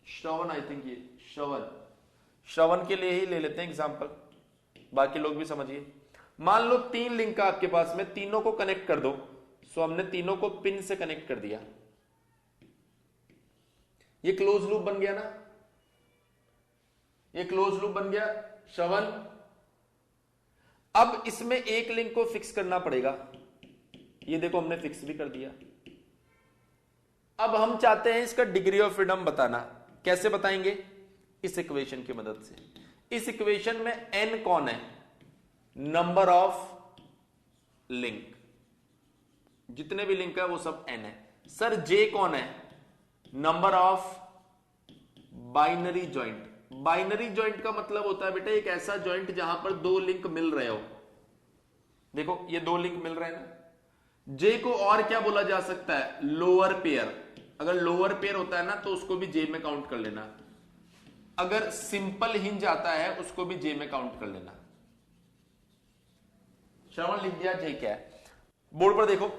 Speaker 1: श्रवण, आई थिंक ये श्रवण के लिए ही ले लेते हैं एग्जांपल, बाकी लोग भी समझिए। मान लो 3 लिंक आपके पास में, तीनों को कनेक्ट कर दो। सो हमने तीनों को पिन से कनेक्ट कर दिया, ये क्लोज लूप बन गया ना, ये क्लोज लूप बन गया श्रवण। अब इसमें एक लिंक को फिक्स करना पड़ेगा, ये देखो हमने फिक्स भी कर दिया। अब हम चाहते हैं इसका डिग्री ऑफ फ्रीडम बताना। कैसे बताएंगे? इस इक्वेशन की मदद से। इस इक्वेशन में n कौन है? नंबर ऑफ लिंक, जितने भी लिंक है वो सब n है। सर j कौन है? Number of binary joint. Binary joint का मतलब होता है बेटा एक ऐसा जॉइंट जहां पर 2 लिंक मिल रहे हो। देखो ये 2 लिंक मिल रहे हैं ना। j को और क्या बोला जा सकता है? Lower pair. अगर लोअर पेयर होता है ना तो उसको भी j में काउंट कर लेना। अगर सिंपल हिंज आता है उसको भी j में काउंट कर लेना। श्रवण लिख दिया, j क्या है? बोर्ड पर देखो।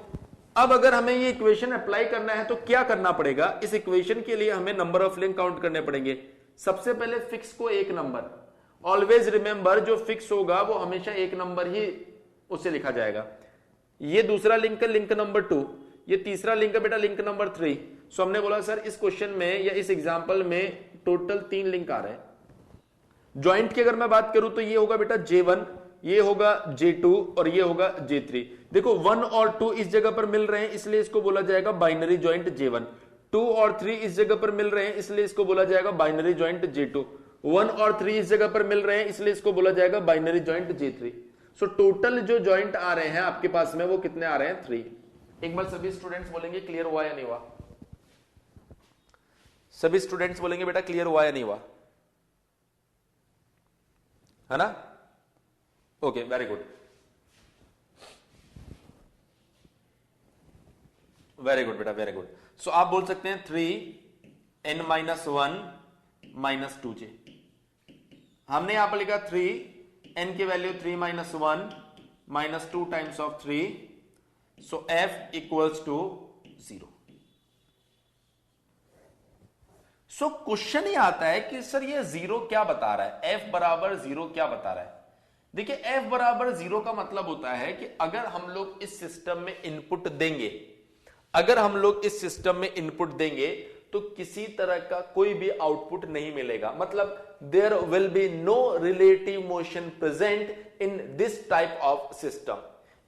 Speaker 1: अब अगर हमें ये इक्वेशन अप्लाई करना है तो क्या करना पड़ेगा? इस इक्वेशन के लिए हमें नंबर ऑफ लिंक काउंट करने पड़ेंगे। सबसे पहले फिक्स को एक नंबर, ऑलवेज रिमेंबर जो फिक्स होगा वो हमेशा एक नंबर ही उससे लिखा जाएगा। ये दूसरा लिंक है लिंक नंबर 2, ये तीसरा लिंक है बेटा लिंक नंबर 3। सो हमने बोला सर इस क्वेश्चन में या इस एग्जांपल में टोटल 3 लिंक आ रहे हैं। ज्वाइंट की अगर मैं बात करूं तो ये होगा बेटा J1, ये होगा J2 और ये होगा J3। देखो 1 और 2 इस जगह पर मिल रहे हैं, इसलिए इसको बोला जाएगा बाइनरी जॉइंट J1। 2 और 3 इस जगह पर मिल रहे हैं, इसलिए इसको बोला जाएगा बाइनरी जॉइंट J2। 1 और 3 इस जगह पर मिल रहे हैं, इसलिए इसको बोला जाएगा binary joint J3। So total जो जॉइंट आ रहे हैं आपके पास में वो कितने आ रहे हैं? 3। एक बार सभी स्टूडेंट्स बोलेंगे क्लियर हुआ या नहीं हुआ? सभी स्टूडेंट्स बोलेंगे बेटा क्लियर हुआ या नहीं हुआ, है ना? Okay, very good, very good बेटा, वेरी गुड। सो आप बोल सकते हैं 3n - 1 - 2j। हमने यहां पर लिखा 3n की value 3 - 1 - 2 times of 3, so f equals to 0। So question ही आता है कि सर ये 0 क्या बता रहा है, f बराबर 0 क्या बता रहा है? देखिए f बराबर 0 का मतलब होता है कि अगर हम लोग इस सिस्टम में इनपुट देंगे, अगर हम लोग इस सिस्टम में इनपुट देंगे तो किसी तरह का कोई भी आउटपुट नहीं मिलेगा। मतलब there will be no relative motion present in this type of system.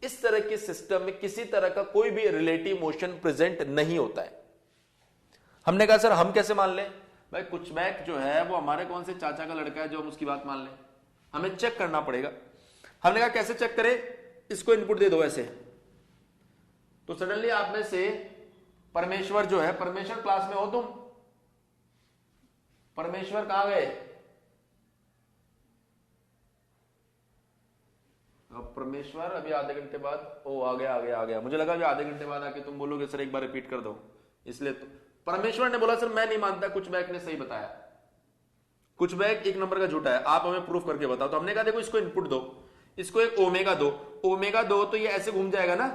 Speaker 1: इस तरह के सिस्टम में किसी तरह का कोई भी रिलेटिव मोशन प्रेजेंट नहीं होता है। हमने कहा सर हम कैसे मान लें? भाई कुछ बैक जो है वो हमारे कौन से चाचा का लड़का है जो हम उसकी बात मान लें? हमें चेक करना पड़ेगा। हमने कहा कैसे चेक करें? इसको इनपुट दे दो ऐसे, तो सडनली आप में से परमेश्वर जो है, परमेश्वर क्लास में हो तुम? परमेश्वर कहां गए? अब परमेश्वर अभी आधे घंटे बाद, ओ आ गया आ गया आ गया। मुझे लगा जो आधे घंटे बाद आके तुम बोलोगे सर एक बार रिपीट कर दो, इसलिए तो परमेश्वर ने बोला सर मैं नहीं मानता, कुछ बैक ने सही बताया, कुछ बैक एक नंबर का झूठा है, आप हमें प्रूफ करके बताओ। तो हमने कहा देखो इसको इनपुट दो, इसको एक ओमेगा दो, ओमेगा दो तो ये ऐसे घूम जाएगा ना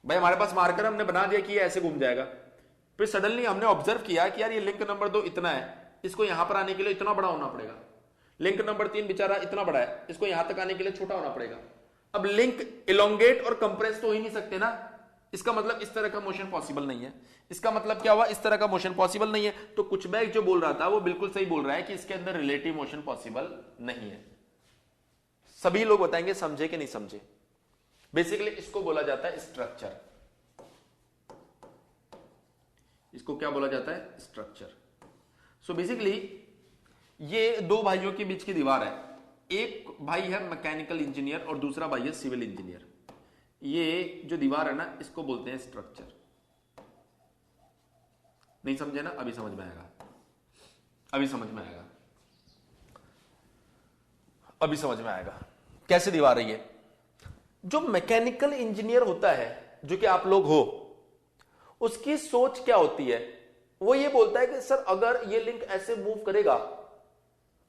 Speaker 1: भाई, हमारे पास मार्कर हमने बना दिया कि ये ऐसे घूम जाएगा। फिर सडनली हमने ऑब्जर्व किया कि यार ये लिंक नंबर 2 इतना है, इसको यहां पर आने के लिए इतना बड़ा होना पड़ेगा। लिंक नंबर 3 बेचारा इतना बड़ा है, इसको यहां तक आने के लिए छोटा होना पड़ेगा। अब लिंक इलोंगेट और कंप्रेस तो हो ही नहीं सकते ना, इसका मतलब इस तरह का मोशन पॉसिबल नहीं है। इसका मतलब क्या हुआ? इस तरह का मोशन पॉसिबल नहीं है। तो कुछ बैग जो बोल रहा था वो बिल्कुल सही बोल रहा है कि इसके अंदर रिलेटिव मोशन पॉसिबल नहीं है। सभी लोग बताएंगे समझे कि नहीं समझे। बेसिकली इसको बोला जाता है स्ट्रक्चर। इसको क्या बोला जाता है? स्ट्रक्चर। सो बेसिकली ये दो भाइयों के बीच की दीवार है। एक भाई है मैकेनिकल इंजीनियर और दूसरा भाई है सिविल इंजीनियर। ये जो दीवार है ना, इसको बोलते हैं स्ट्रक्चर। नहीं समझे ना? अभी समझ में आएगा, अभी समझ में आएगा, अभी समझ में आएगा कैसे दीवार है ये। जो मैकेनिकल इंजीनियर होता है, जो कि आप लोग हो, उसकी सोच क्या होती है? वो ये बोलता है कि सर अगर ये लिंक ऐसे मूव करेगा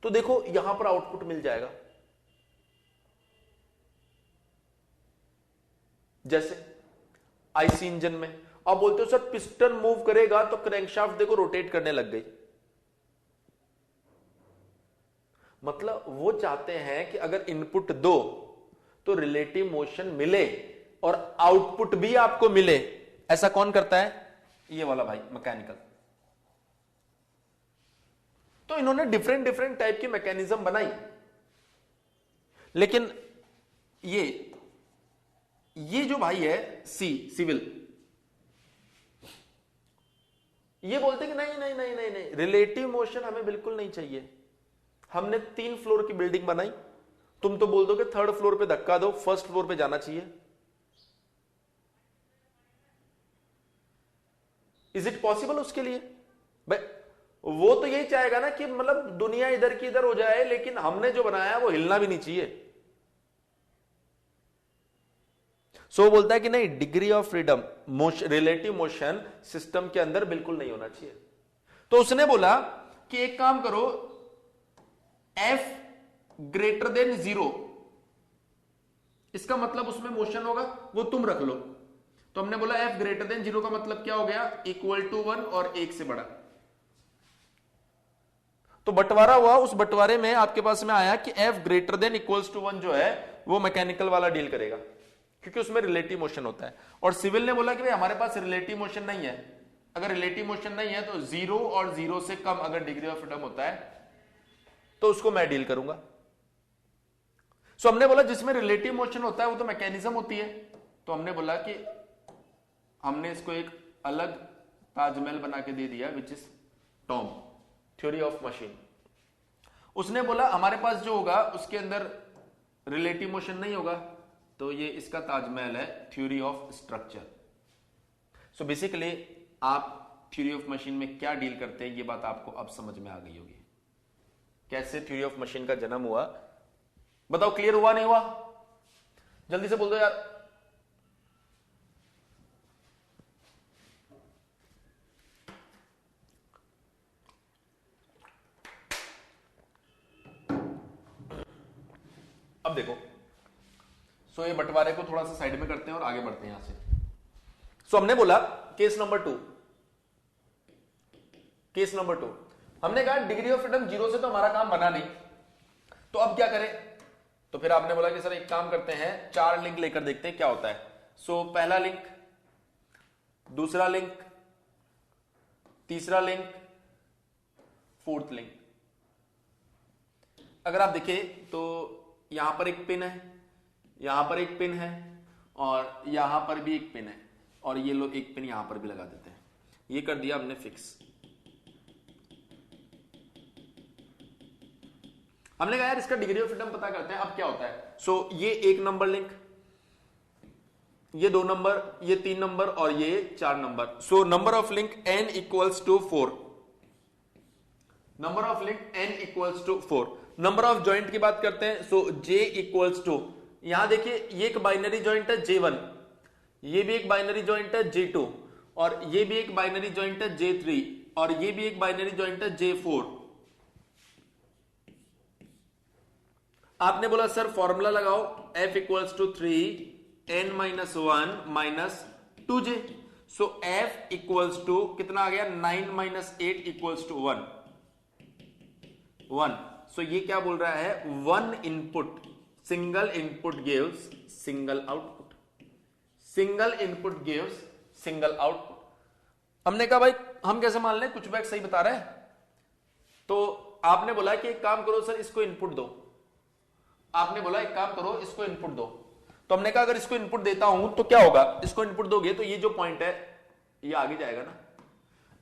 Speaker 1: तो देखो यहां पर आउटपुट मिल जाएगा। जैसे आईसी इंजन में आप बोलते हो सर पिस्टन मूव करेगा तो क्रैंकशाफ्ट देखो रोटेट करने लग गई। मतलब वो चाहते हैं कि अगर इनपुट दो तो रिलेटिव मोशन मिले और आउटपुट भी आपको मिले। ऐसा कौन करता है? ये वाला भाई मैकेनिकल। तो इन्होंने डिफरेंट डिफरेंट टाइप की मैकेनिज्म बनाई, लेकिन ये जो भाई है सिविल, ये बोलते कि नहीं नहीं नहीं नहीं नहीं, रिलेटिव मोशन हमें बिल्कुल नहीं चाहिए। हमने 3 फ्लोर की बिल्डिंग बनाई, तुम तो बोल दो कि 3rd फ्लोर पे धक्का दो, 1st फ्लोर पे जाना चाहिए। इज इट पॉसिबल उसके लिए? भाई वो तो यही चाहेगा ना कि मतलब दुनिया इधर की इधर हो जाए, लेकिन हमने जो बनाया है वो हिलना भी नहीं चाहिए। सो बोलता है कि नहीं, degree of freedom relative motion system के अंदर बिल्कुल नहीं होना चाहिए। तो उसने बोला कि एक काम करो, F ग्रेटर देन 0, इसका मतलब उसमें मोशन होगा, वो तुम रख लो। तो हमने बोला F ग्रेटर देन 0 का मतलब क्या हो गया? इक्वल टू 1 और 1 से बड़ा। तो बंटवारा हुआ, उस बंटवारे में आपके पास में आया कि F greater than equals to 1 जो है वो मैकेनिकल वाला डील करेगा, क्योंकि उसमें रिलेटिव मोशन होता है। और सिविल ने बोला कि भाई हमारे पास रिलेटिव मोशन नहीं है। अगर रिलेटिव मोशन नहीं है तो 0 और 0 से कम अगर डिग्री ऑफ फ्रीडम होता है तो उसको मैं डील करूंगा। सो हमने बोला जिसमें रिलेटिव मोशन होता है वो तो मैकेनिज्म होती है, तो हमने बोला कि हमने इसको एक अलग ताजमहल बना के दे दिया which is Tom, theory of machine. उसने बोला हमारे पास जो होगा उसके अंदर रिलेटिव मोशन नहीं होगा, तो ये इसका ताजमहल है theory of structure. So basically आप थ्योरी ऑफ मशीन में क्या डील करते हैं ये बात आपको अब समझ में आ गई होगी, कैसे थ्योरी ऑफ मशीन का जन्म हुआ। बताओ क्लियर हुआ नहीं हुआ, जल्दी से बोल दो यार। अब देखो, सो ये बंटवारे को थोड़ा सा साइड में करते हैं और आगे बढ़ते हैं यहां से। सो हमने बोला केस नंबर 2, केस नंबर 2 हमने कहा डिग्री ऑफ फ्रीडम 0 से तो हमारा काम बना नहीं, तो अब क्या करें। तो फिर आपने बोला कि सर एक काम करते हैं, 4 लिंक लेकर देखते हैं क्या होता है। सो पहला लिंक, दूसरा लिंक, तीसरा लिंक, फोर्थ लिंक। अगर आप देखें तो यहां पर एक पिन है, यहां पर एक पिन है और यहां पर भी एक पिन है, और ये लोग एक पिन यहां पर भी लगा देते हैं। ये कर दिया हमने फिक्स। हमने कहा यार इसका डिग्री ऑफ फ्रीडम पता करते हैं, अब क्या होता है। सो ये 1 नंबर लिंक, ये 2 नंबर, ये 3 नंबर और ये 4 number. So number of link n equals to 4, number of link n equals to 4। Number of joint की बात करते हैं, सो j इक्वल्स टू, यहां देखिए ये एक बाइनरी जॉइंट है J1, ये भी एक बाइनरी जॉइंट है J2, और ये भी एक बाइनरी जॉइंट है J3, और ये भी एक बाइनरी जॉइंट है J4। आपने बोला सर फॉर्मूला लगाओ, f equals to 3n minus 1 minus 2j। So f equals to कितना आ गया, 9 माइनस 8 इक्वल्स टू 1। सो ये क्या बोल रहा है, 1 input, single input gives single output, single input gives single output. हमने कहा भाई हम कैसे मान लें, कुछ बैग सही बता रहे हैं। तो आपने बोला कि एक काम करो सर इसको इनपुट दो, आपने बोला एक काम करो इसको इनपुट दो। तो हमने कहा अगर इसको इनपुट देता हूं तो क्या होगा, इसको इनपुट दोगे तो ये जो पॉइंट है ये आगे जाएगा ना।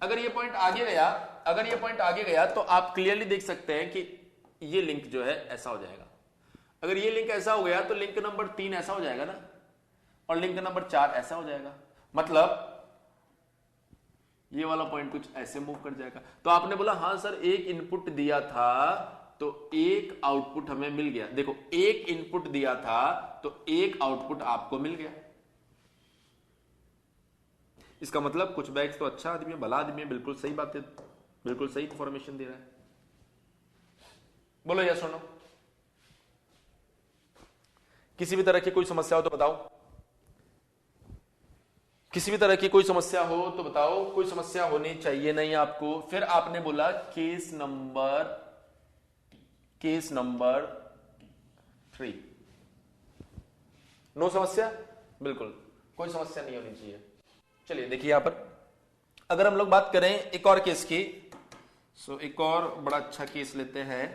Speaker 1: अगर ये पॉइंट आगे गया, अगर ये पॉइंट आगे गया तो आप क्लियरली देख सकते हैं कि ये लिंक जो है ऐसा हो जाएगा। अगर ये लिंक ऐसा हो गया तो लिंक नंबर 3 ऐसा हो जाएगा ना, और लिंक नंबर 4 ऐसा हो जाएगा। मतलब ये वाला पॉइंट कुछ ऐसे मूव कर जाएगा। तो आपने बोला हां सर एक इनपुट दिया था तो एक आउटपुट हमें मिल गया। देखो एक इनपुट दिया था तो एक आउटपुट आपको मिल गया। इसका मतलब कुछ बैग्स तो अच्छा आदमी है, भला आदमी है, बिल्कुल सही बात है, बिल्कुल सही इंफॉर्मेशन दे रहा है। बोलो या सुनो, किसी भी तरह की कोई समस्या हो तो बताओ, किसी भी तरह की कोई समस्या हो तो बताओ। कोई समस्या होनी चाहिए नहीं आपको। फिर आपने बोला केस नंबर 3, नो समस्या, बिल्कुल कोई समस्या नहीं होनी चाहिए। चलिए देखिए यहां पर अगर हम लोग बात करें एक और केस की, सो एक और बड़ा अच्छा केस लेते हैं।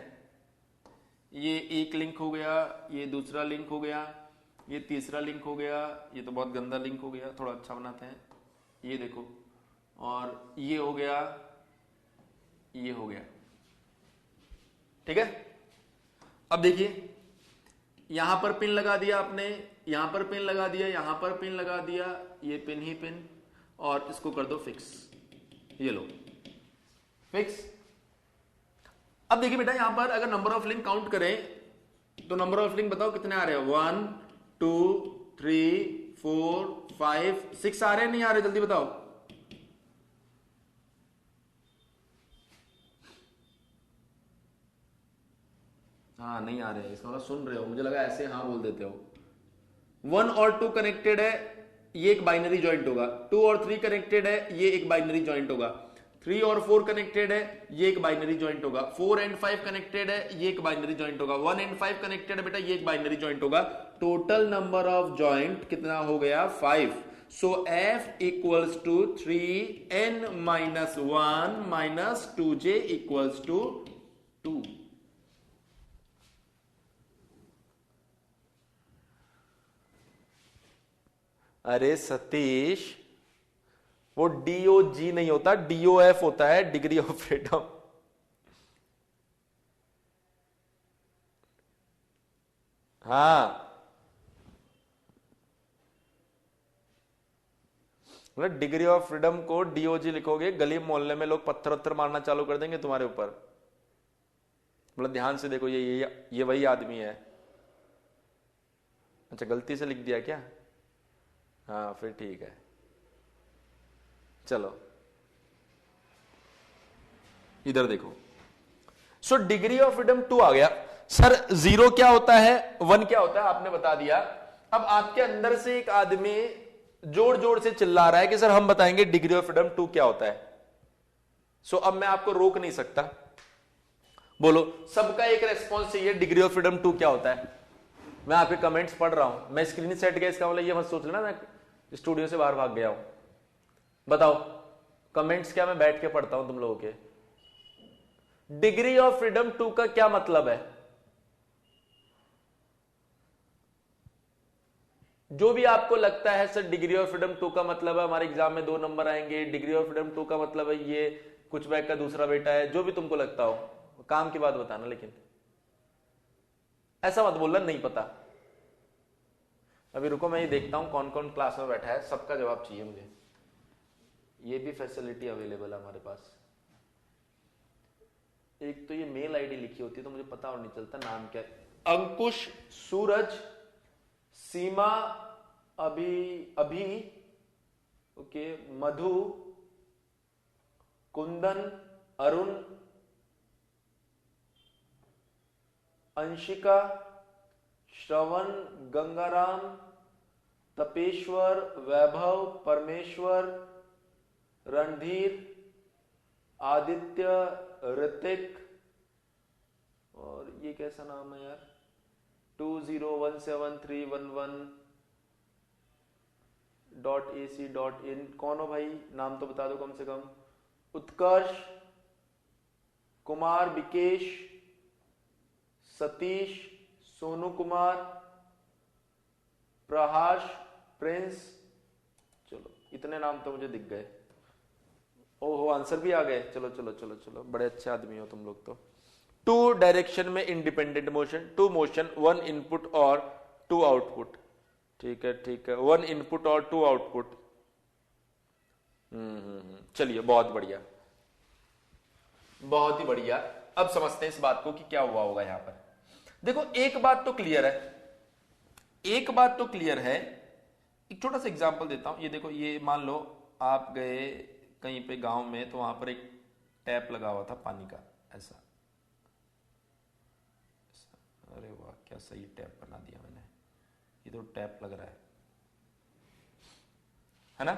Speaker 1: ये एक लिंक हो गया, ये दूसरा लिंक हो गया, ये तीसरा लिंक हो गया, ये तो बहुत गंदा लिंक हो गया, थोड़ा अच्छा बनाते हैं। ये देखो, और ये हो गया, ये हो गया, ठीक है। अब देखिए यहां पर पिन लगा दिया आपने, यहां पर पिन लगा दिया, यहां पर पिन लगा दिया, ये पिन ही पिन, और इसको कर दो फिक्स। ये लो फिक्स। अब देखिए बेटा यहां पर अगर नंबर ऑफ लिंक काउंट करें तो नंबर ऑफ लिंक बताओ कितने आ रहे हैं, 1 2 3 4 5 6 आ रहे हैं, नहीं आ रहे, जल्दी बताओ। हाँ नहीं आ रहे, इसका मतलब सुन रहे हो, मुझे लगा ऐसे हाँ बोल देते हो। 1 और 2 कनेक्टेड है, ये एक बाइनरी जॉइंट होगा। 2 और 3 कनेक्टेड है, ये एक बाइनरी जॉइंट होगा। 3 और 4 कनेक्टेड है, ये एक बाइनरी जॉइंट होगा। 4 एंड 5 कनेक्टेड है, ये एक बाइनरी जॉइंट होगा। 1 एंड 5 कनेक्टेड है बेटा, ये एक बाइनरी जॉइंट होगा। टोटल नंबर ऑफ जॉइंट कितना हो गया, 5। So f equals to 3n minus 1 minus 2j equals to 2। अरे सतीश, वो DOG नहीं होता, DOF होता है, डिग्री ऑफ फ्रीडम। हाँ, मतलब डिग्री ऑफ फ्रीडम को DOG लिखोगे, गली मोहल्ले में लोग पत्थर उत्थर मारना चालू कर देंगे तुम्हारे ऊपर। मतलब ध्यान से देखो, ये वही आदमी है। अच्छा, गलती से लिख दिया क्या? हाँ, फिर ठीक है, चलो इधर देखो। सो डिग्री ऑफ फ्रीडम 2 आ गया। सर 0 क्या होता है, 1 क्या होता है, आपने बता दिया। अब आपके अंदर से एक आदमी जोर जोर से चिल्ला रहा है कि सर हम बताएंगे डिग्री ऑफ फ्रीडम 2 क्या होता है। सो अब मैं आपको रोक नहीं सकता, बोलो, सबका एक रेस्पॉन्स चाहिए, डिग्री ऑफ फ्रीडम 2 क्या होता है। मैं आपके कमेंट्स पढ़ रहा हूं, मैं स्क्रीन सेट गया, इसका मतलब ये मत सोच लेना मैं स्टूडियो से बाहर भाग गया हूं। बताओ कमेंट्स, क्या मैं बैठ के पढ़ता हूं तुम लोगों के? डिग्री ऑफ फ्रीडम 2 का क्या मतलब है? जो भी आपको लगता है सर डिग्री ऑफ फ्रीडम 2 का मतलब है हमारे एग्जाम में 2 नंबर आएंगे, डिग्री ऑफ फ्रीडम 2 का मतलब है ये कुछ बैग का दूसरा बेटा है, जो भी तुमको लगता हो, काम की बात बताना, लेकिन ऐसा मत बोलना नहीं पता। अभी रुको, मैं ये देखता हूं कौन कौन क्लास में बैठा है, सबका जवाब चाहिए मुझे। ये भी फैसिलिटी अवेलेबल है हमारे पास। एक तो ये मेल आईडी लिखी होती है तो मुझे पता और नहीं चलता नाम क्या है। अंकुश, सूरज, सीमा, अभी ओके, मधु, कुंदन, अरुण, अंशिका, श्रवण, गंगाराम, तपेश्वर, वैभव, परमेश्वर, रणधीर, आदित्य, ऋतिक, और ये कैसा नाम है यार, 20173111.ac.in। कौन हो भाई, नाम तो बता दो कम से कम। उत्कर्ष, कुमार, विकेश, सतीश, सोनू कुमार, प्रहास, प्रिंस, चलो इतने नाम तो मुझे दिख गए। ओहो, आंसर भी आ गए। चलो चलो चलो चलो, बड़े अच्छे आदमी हो तुम लोग तो। 2 डायरेक्शन में इंडिपेंडेंट मोशन, 2 मोशन, 1 इनपुट और 2 आउटपुट। ठीक है ठीक है, 1 इनपुट और 2 आउटपुट। चलिए, बहुत बढ़िया, बहुत ही बढ़िया। अब समझते हैं इस बात को कि क्या हुआ होगा यहां पर। देखो, एक बात तो क्लियर है, एक बात तो क्लियर है। एक छोटा सा एग्जांपल देता हूं। ये देखो, ये मान लो आप गए कहीं पे गांव में, तो वहां पर एक टैप लगा हुआ था पानी का, ऐसा। अरे वाह, क्या सही टैप बना दिया मैंने। ये तो टैप लग रहा है ना।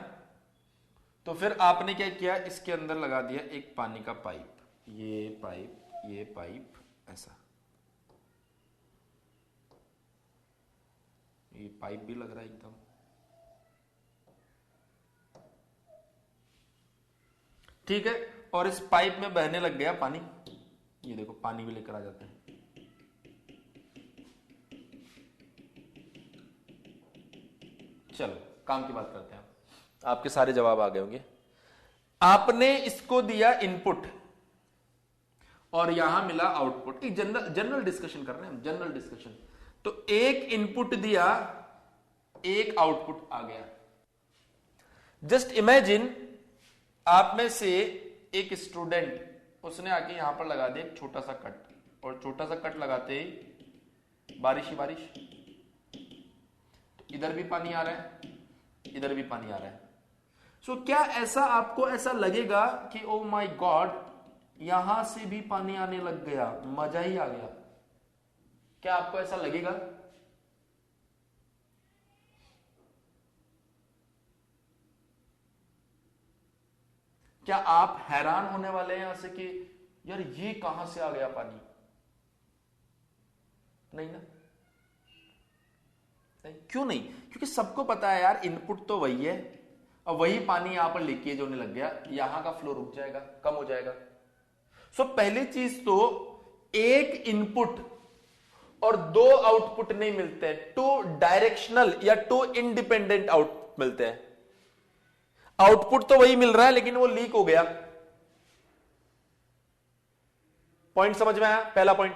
Speaker 1: तो फिर आपने क्या किया, इसके अंदर लगा दिया एक पानी का पाइप, ये पाइप ऐसा। ये पाइप भी लग रहा है एकदम, ठीक है। और इस पाइप में बहने लग गया पानी। ये देखो, पानी भी लेकर आ जाते हैं। चलो काम की बात करते हैं। आपके सारे जवाब आ गए होंगे। आपने इसको दिया इनपुट और यहां मिला आउटपुट। एक जनरल डिस्कशन कर रहे हैं हम, जनरल डिस्कशन। तो एक इनपुट दिया, एक आउटपुट आ गया। जस्ट इमेजिन, आप में से एक स्टूडेंट, उसने आके यहां पर लगा दिया एक छोटा सा कट, और छोटा सा कट लगाते ही बारिश ही बारिश। इधर भी पानी आ रहा है, इधर भी पानी आ रहा है। सो क्या ऐसा आपको ऐसा लगेगा कि ओ माय गॉड, यहां से भी पानी आने लग गया, मजा ही आ गया? क्या आपको ऐसा लगेगा? क्या आप हैरान होने वाले हैं यहां से कि यार ये कहां से आ गया पानी? नहीं ना? नहीं। क्यों नहीं? क्योंकि सबको पता है यार, इनपुट तो वही है और वही पानी यहां पर लीकेज होने लग गया, यहां का फ्लो रुक जाएगा, कम हो जाएगा। सो पहली चीज तो, एक इनपुट और 2 आउटपुट नहीं मिलते, 2 डायरेक्शनल या 2 इंडिपेंडेंट मिलते हैं। आउटपुट तो वही मिल रहा है लेकिन वो लीक हो गया। पॉइंट समझ में आया? पहला पॉइंट।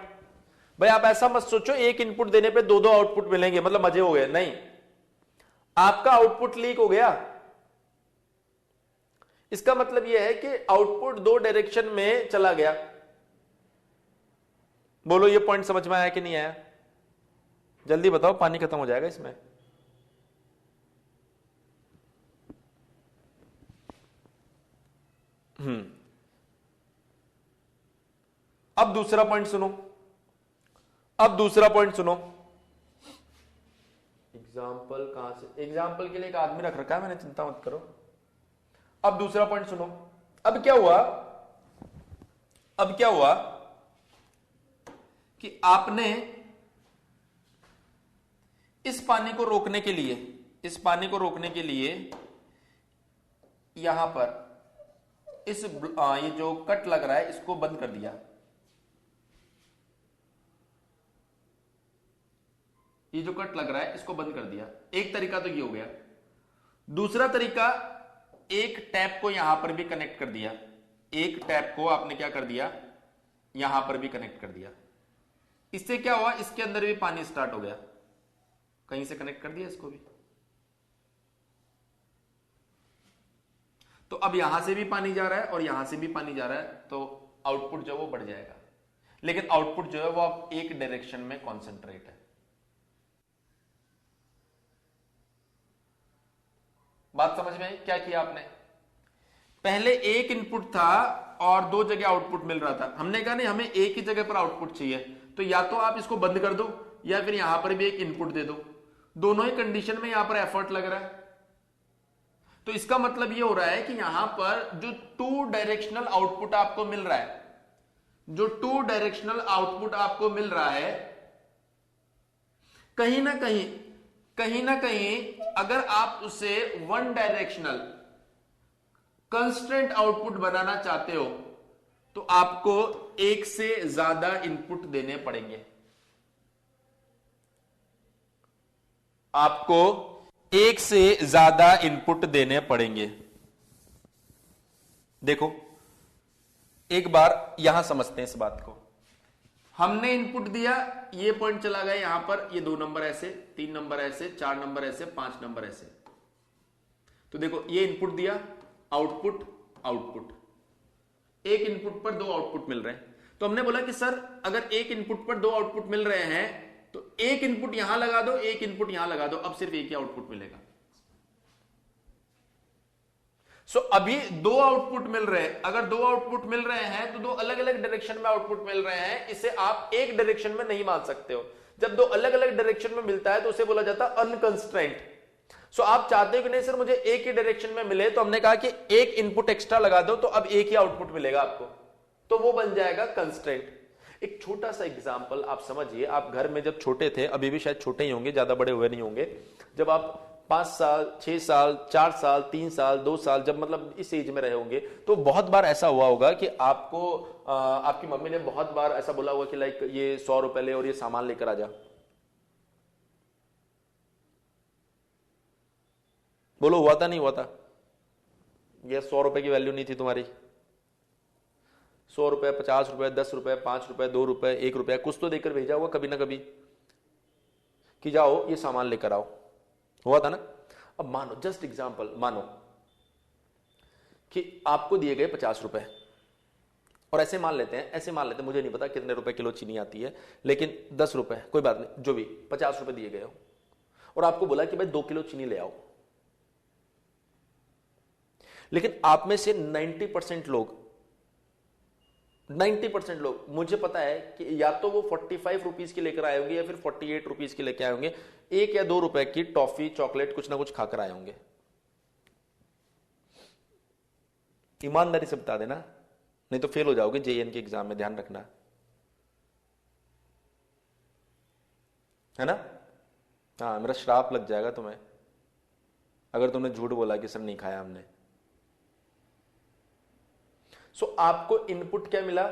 Speaker 1: भाई आप ऐसा मत सोचो एक इनपुट देने पे दो दो आउटपुट मिलेंगे मतलब मजे हो गए, नहीं, आपका आउटपुट लीक हो गया। इसका मतलब यह है कि आउटपुट दो डायरेक्शन में चला गया। बोलो ये पॉइंट समझ में आया कि नहीं आया? जल्दी बताओ, पानी खत्म हो जाएगा इसमें। अब दूसरा पॉइंट सुनो, अब दूसरा पॉइंट सुनो। एग्जाम्पल कहां से? एग्जाम्पल के लिए एक आदमी रख रखा है मैंने, चिंता मत करो। अब दूसरा पॉइंट सुनो। अब क्या हुआ, अब क्या हुआ कि आपने इस पानी को रोकने के लिए, इस पानी को रोकने के लिए यहां पर इस ये जो कट लग रहा है इसको बंद कर दिया। ये जो कट लग रहा है इसको बंद कर दिया। एक तरीका तो ये हो गया। दूसरा तरीका, एक टैप को यहां पर भी कनेक्ट कर दिया। एक टैप को आपने क्या कर दिया, यहां पर भी कनेक्ट कर दिया। इससे क्या हुआ, इसके अंदर भी पानी स्टार्ट हो गया। कहीं से कनेक्ट कर दिया इसको भी, तो अब यहां से भी पानी जा रहा है और यहां से भी पानी जा रहा है, तो आउटपुट जो है वो बढ़ जाएगा। लेकिन आउटपुट जो है वो अब एक डायरेक्शन में कॉन्सेंट्रेट है। बात समझ में आई? क्या किया आपने? पहले एक इनपुट था और दो जगह आउटपुट मिल रहा था। हमने कहा नहीं, हमें एक ही जगह पर आउटपुट चाहिए, तो या तो आप इसको बंद कर दो या फिर यहां पर भी एक इनपुट दे दो। दोनों ही कंडीशन में यहां पर एफर्ट लग रहा है। तो इसका मतलब यह हो रहा है कि यहां पर जो टू डायरेक्शनल आउटपुट आपको मिल रहा है, जो टू डायरेक्शनल आउटपुट आपको मिल रहा है, कहीं ना कहीं अगर आप उसे वन डायरेक्शनल कंस्टेंट आउटपुट बनाना चाहते हो तो आपको एक से ज्यादा इनपुट देने पड़ेंगे। आपको एक से ज्यादा इनपुट देने पड़ेंगे। देखो एक बार यहां समझते हैं इस बात को। हमने इनपुट दिया, ये पॉइंट चला गया यहां पर, ये 2 नंबर ऐसे, 3 नंबर ऐसे, 4 नंबर ऐसे, 5 नंबर ऐसे। तो देखो ये इनपुट दिया, आउटपुट, आउटपुट, एक इनपुट पर 2 आउटपुट मिल रहे हैं। तो हमने बोला कि सर अगर एक इनपुट पर 2 आउटपुट मिल रहे हैं तो एक इनपुट यहां लगा दो, एक इनपुट यहां लगा दो, अब सिर्फ एक ही आउटपुट मिलेगा। सो अभी 2 आउटपुट मिल रहे हैं। अगर 2 आउटपुट मिल रहे हैं तो 2 अलग अलग डायरेक्शन में आउटपुट मिल रहे हैं। इसे आप एक डायरेक्शन में नहीं मान सकते हो। जब 2 अलग अलग डायरेक्शन में मिलता है तो उसे बोला जाता है अनकंस्ट्रेंट। सो आप चाहते हो कि नहीं सर मुझे एक ही डायरेक्शन में मिले, तो हमने कहा कि एक इनपुट एक्स्ट्रा लगा दो तो अब एक ही आउटपुट मिलेगा आपको, तो वो बन जाएगा कंस्ट्रेंट। एक छोटा सा एग्जांपल आप समझिए। आप घर में जब छोटे थे, अभी भी शायद छोटे ही होंगे, ज्यादा बड़े हुए नहीं होंगे, जब आप 5 साल, 6 साल, 4 साल, 3 साल, 2 साल, जब मतलब इस एज में रहे होंगे, तो बहुत बार ऐसा हुआ होगा कि आपको आपकी मम्मी ने बहुत बार ऐसा बोला होगा कि लाइक ये 100 रुपए ले और ये सामान लेकर आ जा। बोलो हुआ था नहीं हुआ था? ये 100 रुपए की वैल्यू नहीं थी तुम्हारी? 100 रुपए, 50 रुपए, 10 रुपए, 5 रुपए, 2 रुपए, 1 रुपया कुछ तो देकर भेजा होगा कभी ना कभी कि जाओ ये सामान लेकर आओ। हुआ था ना? अब मानो, जस्ट एग्जांपल, मानो कि आपको दिए गए 50 रुपए, और ऐसे मान लेते हैं, ऐसे मान लेते हैं, मुझे नहीं पता कितने रुपए किलो चीनी आती है, लेकिन 10 रुपए, कोई बात नहीं, जो भी 50 रुपए दिए गए हो, और आपको बोला कि भाई 2 किलो चीनी ले आओ। लेकिन आप में से 90% लोग मुझे पता है कि या तो वो 45 रुपीज की लेकर आए होंगे या फिर 48 रुपीज की लेकर आए होंगे, 1 या 2 रुपए की टॉफी, चॉकलेट, कुछ ना कुछ खाकर आए होंगे। ईमानदारी से बता देना, नहीं तो फेल हो जाओगे जेईएन के एग्जाम में, ध्यान रखना, है ना? हाँ, मेरा श्राप लग जाएगा तुम्हें अगर तुमने झूठ बोला कि सर नहीं खाया हमने। सो आपको इनपुट क्या मिला?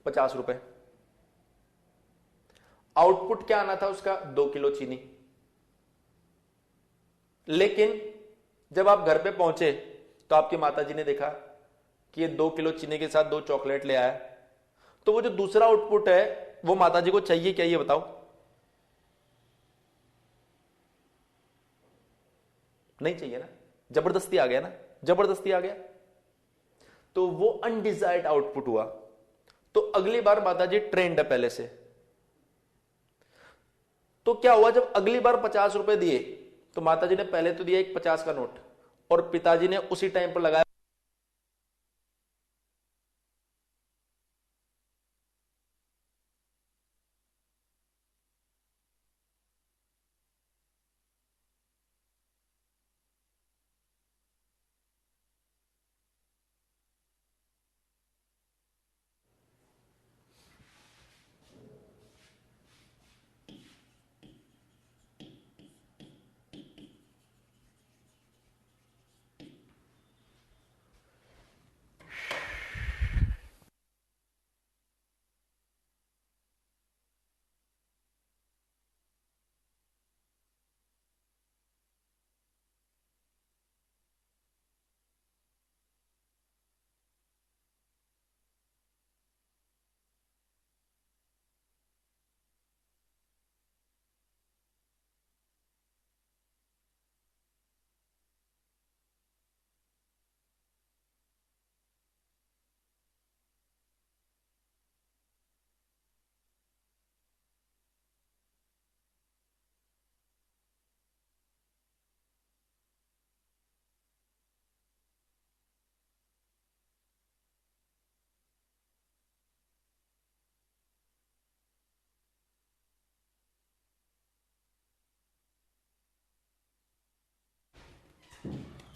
Speaker 1: 50 रुपए। आउटपुट क्या आना था उसका? 2 किलो चीनी। लेकिन जब आप घर पे पहुंचे तो आपकी माताजी ने देखा कि ये 2 किलो चीनी के साथ 2 चॉकलेट ले आया, तो वो जो दूसरा आउटपुट है वो माताजी को चाहिए क्या, ये बताओ? नहीं चाहिए ना, जबरदस्ती आ गया ना, जबरदस्ती आ गया, तो वो अनडिजायर्ड आउटपुट हुआ। तो अगली बार माताजी ट्रेंड है पहले से, तो क्या हुआ, जब अगली बार 50 रुपए दिए तो माताजी ने पहले तो दिया एक 50 का नोट और पिताजी ने उसी टाइम पर लगाया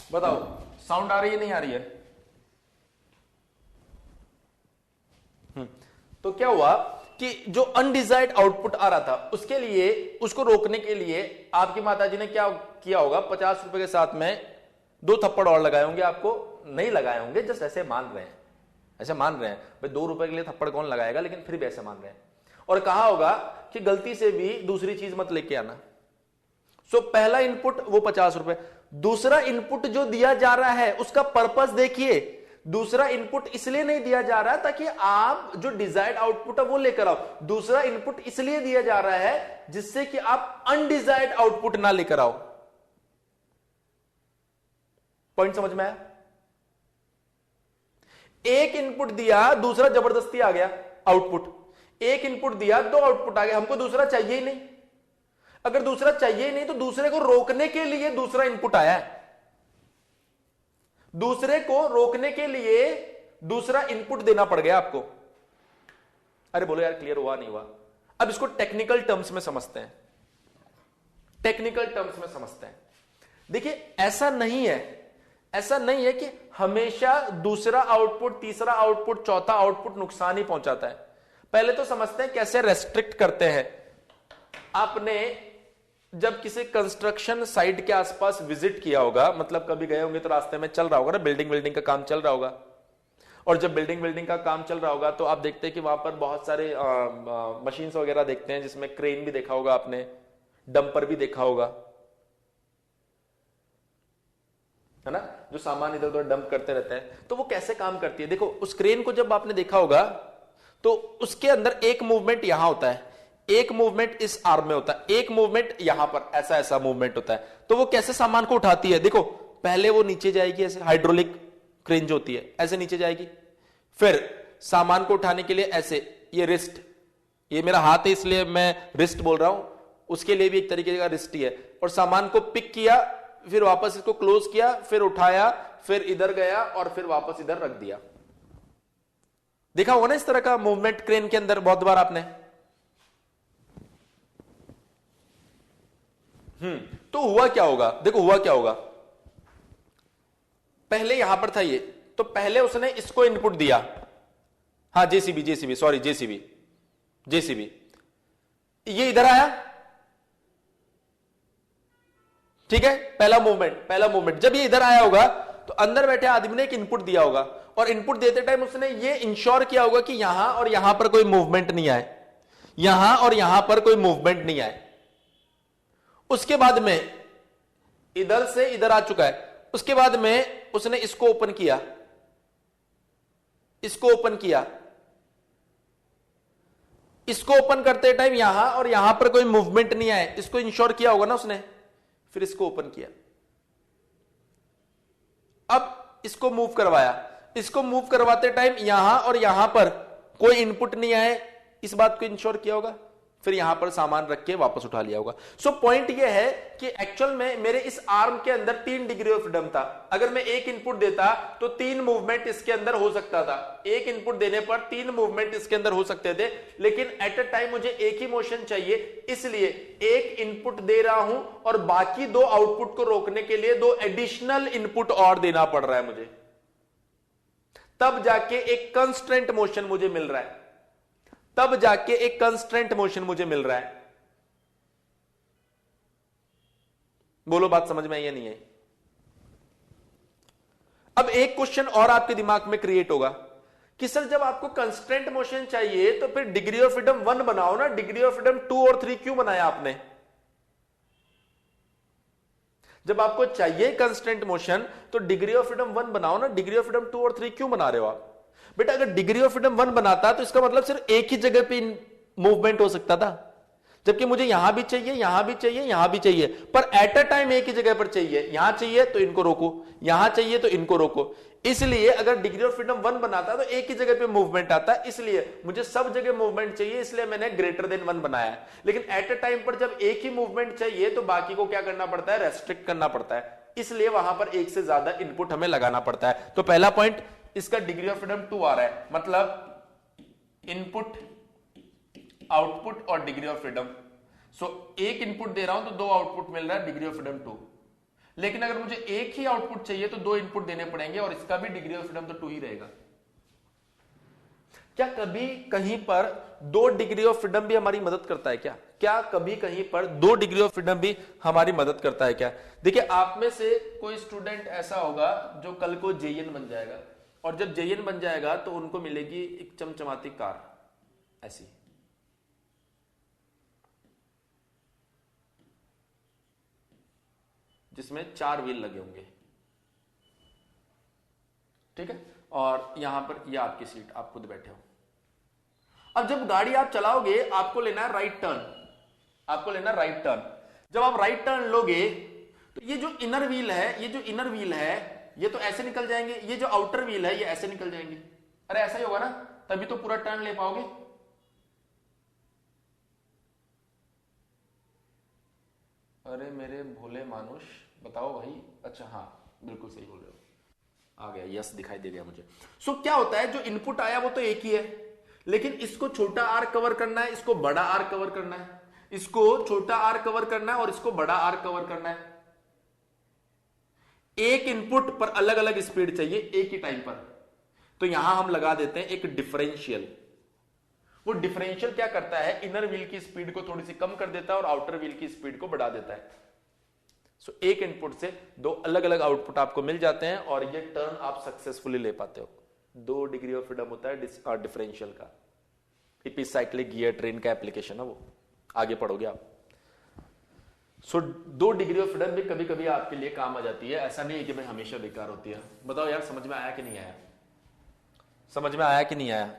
Speaker 1: बताओ साउंड आ रही है नहीं आ रही है? तो क्या हुआ कि जो अनडिजायर्ड आउटपुट आ रहा था उसके लिए, उसको रोकने के लिए आपकी माताजी ने क्या किया होगा, 50 रुपए के साथ में 2 थप्पड़ और लगाए होंगे। आपको नहीं लगाए होंगे, जस्ट ऐसे मान रहे हैं, ऐसे मान रहे हैं भाई 2 रुपए के लिए थप्पड़ कौन लगाएगा, लेकिन फिर भी ऐसे मान रहे हैं। और कहा होगा कि गलती से भी दूसरी चीज मत लेके आना। सो पहला इनपुट वो 50 रुपए, दूसरा इनपुट जो दिया जा रहा है उसका पर्पस देखिए। दूसरा इनपुट इसलिए नहीं दिया जा रहा ताकि आप जो डिजायर्ड आउटपुट है वो लेकर आओ। दूसरा इनपुट इसलिए दिया जा रहा है जिससे कि आप अनडिजायर्ड आउटपुट ना लेकर आओ। पॉइंट समझ में आया? एक इनपुट दिया, दूसरा जबरदस्ती आ गया आउटपुट। एक इनपुट दिया, 2 आउटपुट आ गए, हमको दूसरा चाहिए ही नहीं। अगर दूसरा चाहिए ही नहीं तो दूसरे को रोकने के लिए दूसरा इनपुट आया है। दूसरे को रोकने के लिए दूसरा इनपुट देना पड़ गया आपको। अरे बोलो यार क्लियर हुआ नहीं हुआ? अब इसको टेक्निकल टर्म्स में समझते हैं, टेक्निकल टर्म्स में समझते हैं। देखिए ऐसा नहीं है, ऐसा नहीं है कि हमेशा दूसरा आउटपुट, तीसरा आउटपुट, चौथा आउटपुट नुकसान ही पहुंचाता है। पहले तो समझते हैं कैसे रेस्ट्रिक्ट करते हैं। आपने जब किसी कंस्ट्रक्शन साइट के आसपास विजिट किया होगा, मतलब कभी गए होंगे तो रास्ते में चल रहा होगा ना, बिल्डिंग का काम चल रहा होगा, और जब बिल्डिंग का काम चल रहा होगा तो आप देखते हैं कि वहां पर बहुत सारे मशीन्स वगैरह देखते हैं, जिसमें क्रेन भी देखा होगा आपने, डंपर भी देखा होगा, है ना, जो सामान इधर उधर डंप करते रहते हैं। तो वो कैसे काम करती है? देखो उस क्रेन को जब आपने देखा होगा तो उसके अंदर एक मूवमेंट यहां होता है, एक मूवमेंट इस आर्म में होता है, एक मूवमेंट यहां पर ऐसा ऐसा मूवमेंट होता है। तो वो कैसे सामान को उठाती है? देखो पहले वो नीचे जाएगी, ऐसे हाइड्रोलिक क्रेन जो होती है ऐसे नीचे जाएगी, फिर सामान को उठाने के लिए ऐसे, ये रिस्ट, ये मेरा हाथ है इसलिए मैं रिस्ट बोल रहा हूं, उसके लिए भी एक तरीके का रिस्ट ही है। और सामान को पिक किया, फिर वापस इसको क्लोज किया, फिर उठाया, फिर इधर गया और फिर वापस इधर रख दिया। देखा होगा ना इस तरह का मूवमेंट क्रेन के अंदर बहुत बार आपने। तो हुआ क्या होगा? देखो हुआ क्या होगा, पहले यहां पर था ये, तो पहले उसने इसको इनपुट दिया, हाँ जेसीबी सॉरी जेसीबी, ये इधर आया, ठीक है, पहला मूवमेंट। जब ये इधर आया होगा तो अंदर बैठे आदमी ने एक इनपुट दिया होगा, और इनपुट देते टाइम उसने ये इंश्योर किया होगा कि यहां और यहां पर कोई मूवमेंट नहीं आए, यहां और यहां पर कोई मूवमेंट नहीं आए। उसके बाद में इधर से इधर आ चुका है। उसके बाद में उसने इसको ओपन किया, इसको ओपन किया, इसको ओपन करते टाइम यहां और यहां पर कोई मूवमेंट नहीं आए, इसको इंश्योर किया होगा ना उसने। फिर इसको ओपन किया, अब इसको मूव करवाया, इसको मूव करवाते टाइम यहां और यहां पर कोई इनपुट नहीं आए, इस बात को इंश्योर किया होगा। फिर यहां पर सामान रख के वापस उठा लिया होगा। सो पॉइंट यह है कि एक्चुअल में मेरे इस आर्म के अंदर 3 डिग्री ऑफ फ्रीडम था। अगर मैं एक इनपुट देता तो 3 मूवमेंट इसके अंदर हो सकता था, एक इनपुट देने पर 3 मूवमेंट इसके अंदर हो सकते थे, लेकिन एट अ टाइम मुझे एक ही मोशन चाहिए, इसलिए एक इनपुट दे रहा हूं और बाकी 2 आउटपुट को रोकने के लिए 2 एडिशनल इनपुट और देना पड़ रहा है मुझे, तब जाके एक कंस्ट्रेंट मोशन मुझे मिल रहा है, तब जाके एक कंस्ट्रेंट मोशन मुझे मिल रहा है। बोलो बात समझ में आई या नहीं आई? अब एक क्वेश्चन और आपके दिमाग में क्रिएट होगा कि सर जब आपको कंस्ट्रेंट मोशन चाहिए तो फिर डिग्री ऑफ फ्रीडम 1 बनाओ ना, डिग्री ऑफ फ्रीडम 2 और 3 क्यों बनाया आपने? जब आपको चाहिए कंस्ट्रेंट मोशन तो डिग्री ऑफ फ्रीडम 1 बनाओ ना, डिग्री ऑफ फ्रीडम 2 और 3 क्यों बना रहे हो आप? बेटा अगर डिग्री ऑफ फ्रीडम 1 बनाता तो इसका मतलब सिर्फ एक ही जगह पे मूवमेंट हो सकता था, जबकि मुझे यहां भी चाहिए, यहां भी चाहिए, यहां भी चाहिए, पर एट अ टाइम एक ही जगह पर चाहिए। यहां चाहिए तो इनको रोको, यहां चाहिए तो इनको रोको। इसलिए अगर डिग्री ऑफ फ्रीडम 1 बनाता तो एक ही जगह पे मूवमेंट आता, इसलिए मुझे सब जगह मूवमेंट चाहिए, इसलिए मैंने ग्रेटर देन 1 बनाया। लेकिन एट अ टाइम पर जब एक ही मूवमेंट चाहिए तो बाकी को क्या करना पड़ता है? रेस्ट्रिक्ट करना पड़ता है, इसलिए वहां पर एक से ज्यादा इनपुट हमें लगाना पड़ता है। तो पहला पॉइंट, इसका डिग्री ऑफ फ्रीडम 2 आ रहा है, मतलब इनपुट, आउटपुट और डिग्री ऑफ फ्रीडम। सो एक इनपुट दे रहा हूं तो 2 आउटपुट मिल रहा है, डिग्री ऑफ फ्रीडम 2। लेकिन अगर मुझे एक ही आउटपुट चाहिए तो 2 इनपुट देने पड़ेंगे और इसका भी डिग्री ऑफ फ्रीडम तो 2 ही रहेगा। क्या कभी कहीं पर 2 डिग्री ऑफ फ्रीडम भी हमारी मदद करता है क्या? क्या कभी कहीं पर 2 डिग्री ऑफ फ्रीडम भी हमारी मदद करता है क्या? देखिए, आप में से कोई स्टूडेंट ऐसा होगा जो कल को जेईएन बन जाएगा, और जब जेईएन बन जाएगा तो उनको मिलेगी एक चमचमाती कार, ऐसी, जिसमें 4 व्हील लगे होंगे, ठीक है, और यहां पर यह आपकी सीट, आप खुद बैठे हो। अब जब गाड़ी आप चलाओगे आपको लेना है राइट टर्न, आपको लेना है राइट टर्न। जब आप राइट टर्न लोगे तो ये जो इनर व्हील है, ये जो इनर व्हील है ये तो ऐसे निकल जाएंगे, ये जो आउटर व्हील है ये ऐसे निकल जाएंगे। अरे ऐसा ही होगा ना, तभी तो पूरा टर्न ले पाओगे। अरे मेरे भोले मानुष, बताओ भाई। अच्छा हाँ, बिल्कुल सही बोल रहे हो, आ गया, यस दिखाई दे गया मुझे। सो क्या होता है, जो इनपुट आया वो तो एक ही है, लेकिन इसको छोटा आर कवर करना है, इसको बड़ा आर कवर करना है, इसको छोटा आर कवर करना है और इसको बड़ा आर कवर करना है। एक इनपुट पर अलग अलग स्पीड चाहिए एक ही टाइम पर, तो यहां हम लगा देते हैं एक डिफरेंशियल। वो डिफरेंशियल क्या करता है, इनर व्हील की स्पीड को थोड़ी सी कम कर देता है और आउटर व्हील की स्पीड को बढ़ा देता है। सो एक इनपुट से 2 अलग अलग आउटपुट आपको मिल जाते हैं और ये टर्न आप सक्सेसफुली ले पाते हो। 2 डिग्री ऑफ फ्रीडम होता है डिफरेंशियल का, इपीसाइक्लिक गियर ट्रेन का एप्लीकेशन है वो, आगे पढ़ोगे आप। सो 2 डिग्री ऑफ फ्रीडम भी कभी कभी आपके लिए काम आ जाती है, ऐसा नहीं है कि भाई हमेशा बेकार होती है। बताओ यार, समझ में आया कि नहीं आया? समझ में आया कि नहीं आया?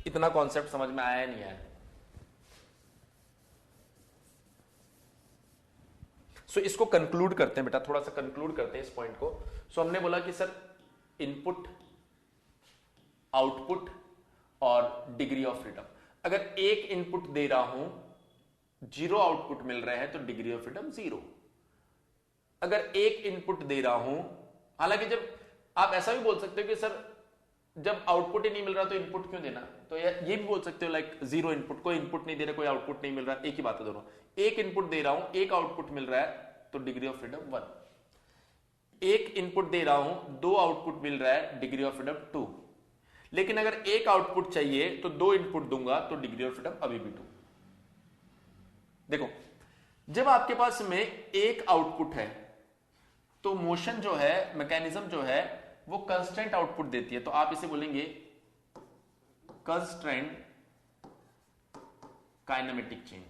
Speaker 1: इतना कॉन्सेप्ट समझ में आया नहीं आया? सो इसको कंक्लूड करते हैं बेटा, थोड़ा सा कंक्लूड करते हैं इस पॉइंट को। सो हमने बोला कि सर इनपुट, आउटपुट और डिग्री ऑफ फ्रीडम, अगर एक इनपुट दे रहा हूं 0 आउटपुट मिल रहे हैं तो डिग्री ऑफ फ्रीडम 0। अगर एक इनपुट दे रहा हूं, हालांकि जब आप ऐसा भी बोल सकते हो कि सर जब आउटपुट ही नहीं मिल रहा तो इनपुट क्यों देना, तो ये भी बोल सकते हो लाइक 0 इनपुट, कोई इनपुट नहीं दे रहा, कोई आउटपुट नहीं मिल रहा, एक ही बात है दोनों। एक इनपुट दे रहा हूं, एक आउटपुट मिल रहा है तो डिग्री ऑफ फ्रीडम 1। एक इनपुट दे रहा हूं, 2 आउटपुट मिल रहा है, डिग्री ऑफ फ्रीडम 2। लेकिन अगर एक आउटपुट चाहिए तो 2 इनपुट दूंगा तो डिग्री ऑफ फ्रीडम अभी भी 2। देखो, जब आपके पास में एक आउटपुट है तो मोशन जो है, मैकेनिज्म जो है वो कंस्ट्रेंट आउटपुट देती है, तो आप इसे बोलेंगे कंस्ट्रेंट काइनेमेटिक चेंज।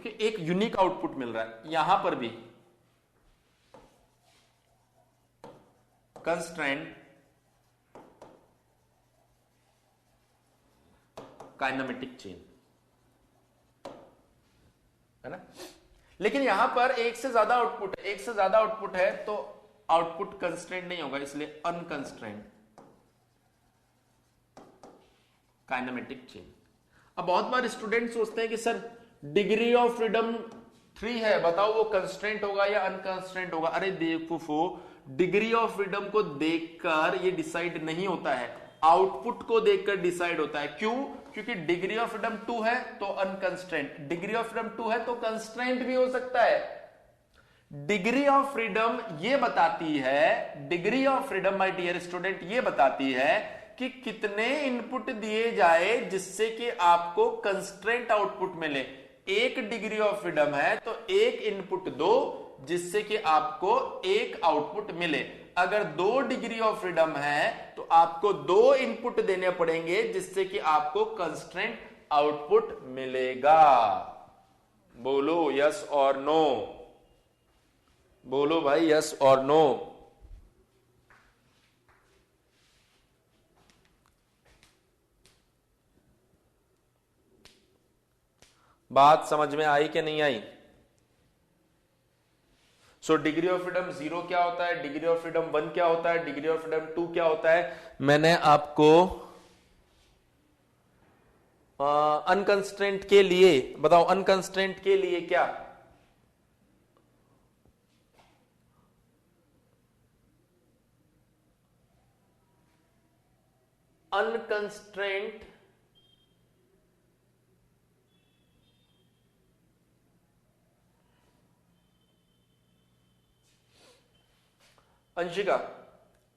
Speaker 1: क्योंकि एक यूनिक आउटपुट मिल रहा है। यहां पर भी कंस्ट्रेंट काइनेमेटिक चेन है ना, लेकिन यहां पर एक से ज्यादा आउटपुट है तो आउटपुट कंस्ट्रेंट नहीं होगा, इसलिए अनकंस्ट्रेंट काइनेमेटिक चेन। अब बहुत बार स्टूडेंट सोचते हैं कि सर डिग्री ऑफ फ्रीडम 3 है, बताओ वो कंस्ट्रेंट होगा या अनकंस्ट्रेंट होगा। अरे देखो, डिग्री ऑफ फ्रीडम को देखकर ये डिसाइड नहीं होता है, आउटपुट को देखकर डिसाइड होता है। क्यों? क्योंकि डिग्री ऑफ फ्रीडम 2 है तो अनकंस्ट्रेंट, डिग्री ऑफ फ्रीडम 2 है तो कंस्ट्रेंट भी हो सकता है। डिग्री ऑफ फ्रीडम ये बताती है, degree of freedom my dear student ये बताती है कि कितने इनपुट दिए जाए जिससे कि आपको कंस्ट्रेंट आउटपुट मिले। एक डिग्री ऑफ फ्रीडम है तो एक इनपुट दो जिससे कि आपको एक आउटपुट मिले। अगर 2 डिग्री ऑफ फ्रीडम है तो आपको 2 इनपुट देने पड़ेंगे जिससे कि आपको कंस्ट्रेंट आउटपुट मिलेगा। बोलो यस और नो, बोलो भाई यस और नो। बात समझ में आई कि नहीं आई? सो डिग्री ऑफ फ्रीडम 0 क्या होता है, डिग्री ऑफ फ्रीडम 1 क्या होता है, डिग्री ऑफ फ्रीडम 2 क्या होता है, मैंने आपको अनकंस्ट्रेंट के लिए बताओ, अनकंस्ट्रेंट के लिए क्या, अनकंस्ट्रेंट अंशिका,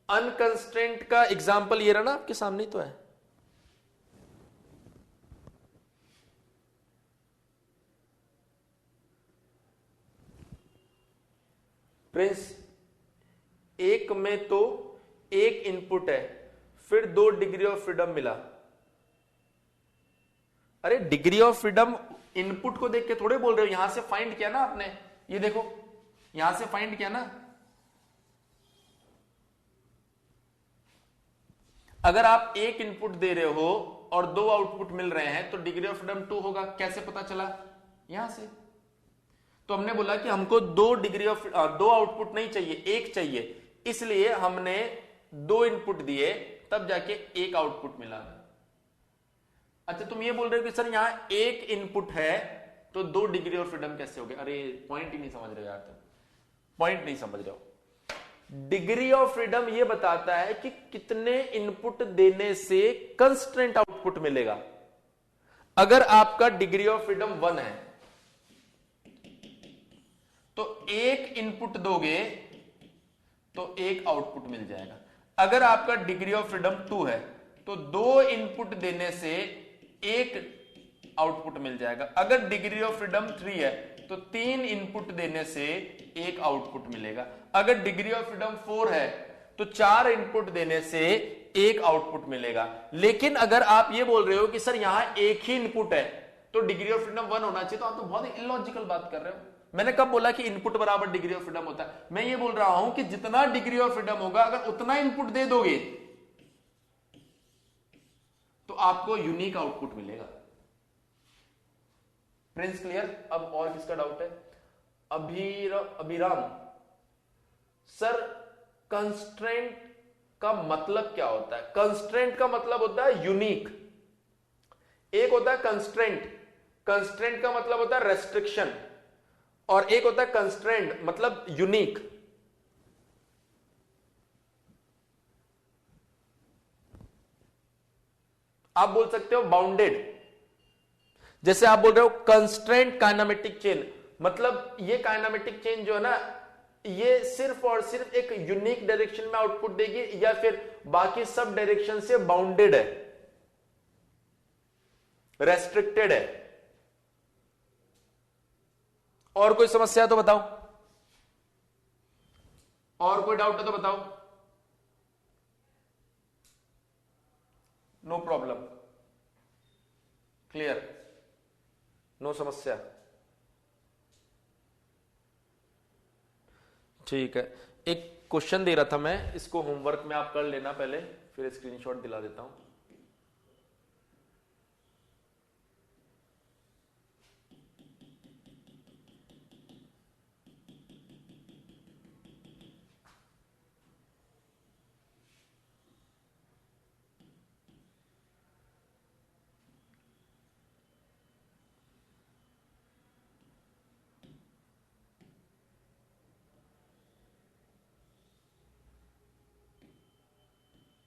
Speaker 1: अनकंस्ट्रेंट का एग्जाम्पल ये रहा ना आपके सामने ही तो है। प्रिंस, एक में तो एक इनपुट है, फिर 2 डिग्री ऑफ फ्रीडम मिला। अरे डिग्री ऑफ फ्रीडम इनपुट को देख के थोड़े बोल रहे हो, यहां से फाइंड किया ना आपने, ये देखो यहां से फाइंड किया ना। अगर आप एक इनपुट दे रहे हो और 2 आउटपुट मिल रहे हैं तो डिग्री ऑफ फ्रीडम 2 होगा। कैसे पता चला? यहां से। तो हमने बोला कि हमको 2 डिग्री ऑफ 2 आउटपुट नहीं चाहिए, एक चाहिए, इसलिए हमने 2 इनपुट दिए, तब जाके एक आउटपुट मिला। अच्छा तुम ये बोल रहे हो कि सर यहां एक इनपुट है तो 2 डिग्री ऑफ फ्रीडम कैसे हो गया? अरे पॉइंट ही नहीं समझ रहे यार, तुम पॉइंट नहीं समझ रहे हो। डिग्री ऑफ फ्रीडम यह बताता है कि कितने इनपुट देने से कंस्ट्रेंट आउटपुट मिलेगा। अगर आपका डिग्री ऑफ फ्रीडम 1 है तो एक इनपुट दोगे तो एक आउटपुट मिल जाएगा। अगर आपका डिग्री ऑफ फ्रीडम 2 है तो 2 इनपुट देने से एक आउटपुट मिल जाएगा। अगर डिग्री ऑफ फ्रीडम 3 है तो 3 इनपुट देने से एक आउटपुट मिलेगा। अगर डिग्री ऑफ फ्रीडम 4 है तो 4 इनपुट देने से एक आउटपुट मिलेगा। लेकिन अगर आप ये बोल रहे हो कि सर यहां एक ही इनपुट है तो डिग्री ऑफ फ्रीडम 1 होना चाहिए, तो आप तो बहुत ही इलॉजिकल बात कर रहे हो। मैंने कब बोला कि इनपुट बराबर डिग्री ऑफ फ्रीडम होता है? मैं ये बोल रहा हूं कि जितना डिग्री ऑफ फ्रीडम होगा, अगर उतना इनपुट दे दोगे तो आपको यूनिक आउटपुट मिलेगा। Prince clear? अब और किसका डाउट है? अभिराम, सर कंस्ट्रेंट का मतलब क्या होता है? कंस्ट्रेंट का मतलब होता है यूनिक। एक होता है कंस्ट्रेंट, कंस्ट्रेंट का मतलब होता है रेस्ट्रिक्शन, और एक होता है कंस्ट्रेंट मतलब यूनिक। आप बोल सकते हो बाउंडेड, जैसे आप बोल रहे हो कंस्ट्रेंट काइनेमेटिक चेन, मतलब ये काइनेमेटिक चेन जो है ना, ये सिर्फ और सिर्फ एक यूनिक डायरेक्शन में आउटपुट देगी या फिर बाकी सब डायरेक्शन से बाउंडेड है, रेस्ट्रिक्टेड है। और कोई समस्या तो बताओ, और कोई डाउट है तो बताओ। नो प्रॉब्लम, क्लियर, नो समस्या। ठीक है, एक क्वेश्चन दे रहा था मैं, इसको होमवर्क में आप कर लेना पहले, फिर स्क्रीनशॉट दिला देता हूं।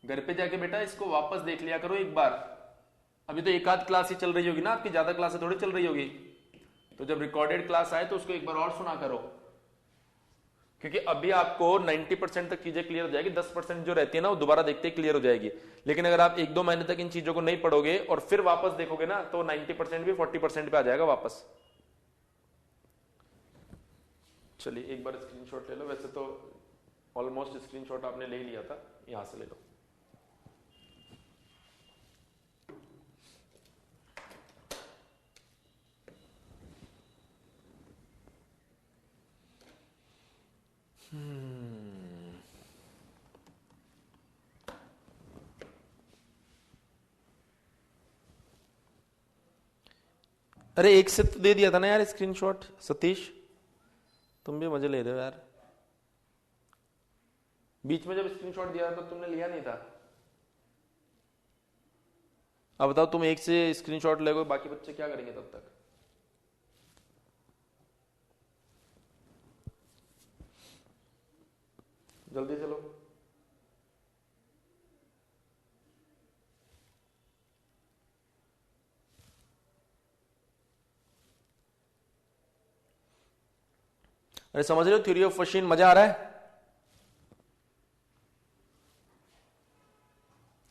Speaker 1: घर पे जाके बेटा इसको वापस देख लिया करो एक बार। अभी तो एक आध क्लास ही चल रही होगी ना आपकी, ज्यादा क्लासें थोड़ी चल रही होगी। तो जब रिकॉर्डेड क्लास आए तो उसको एक बार और सुना करो, क्योंकि अभी आपको 90% तक चीजें क्लियर हो जाएगी, 10% जो रहती है ना वो दोबारा देखते ही क्लियर हो जाएगी। लेकिन अगर आप 1-2 महीने तक इन चीजों को नहीं पढ़ोगे और फिर वापस देखोगे ना, तो 90% भी 40% पे आ जाएगा वापस। चलिए एक बार स्क्रीनशॉट ले लो, वैसे तो ऑलमोस्ट स्क्रीनशॉट आपने ले लिया था, यहां से ले लो। अरे एक से तो दे दिया था ना यार स्क्रीनशॉट, सतीश तुम भी मजे ले रहे हो यार। बीच में जब स्क्रीनशॉट दिया तो तुमने लिया नहीं था। अब बताओ, तुम एक से स्क्रीनशॉट ले गए, बाकी बच्चे क्या करेंगे तब तक? जल्दी से लो। अरे समझ रहे हो, थ्योरी ऑफ मशीन मजा आ रहा है?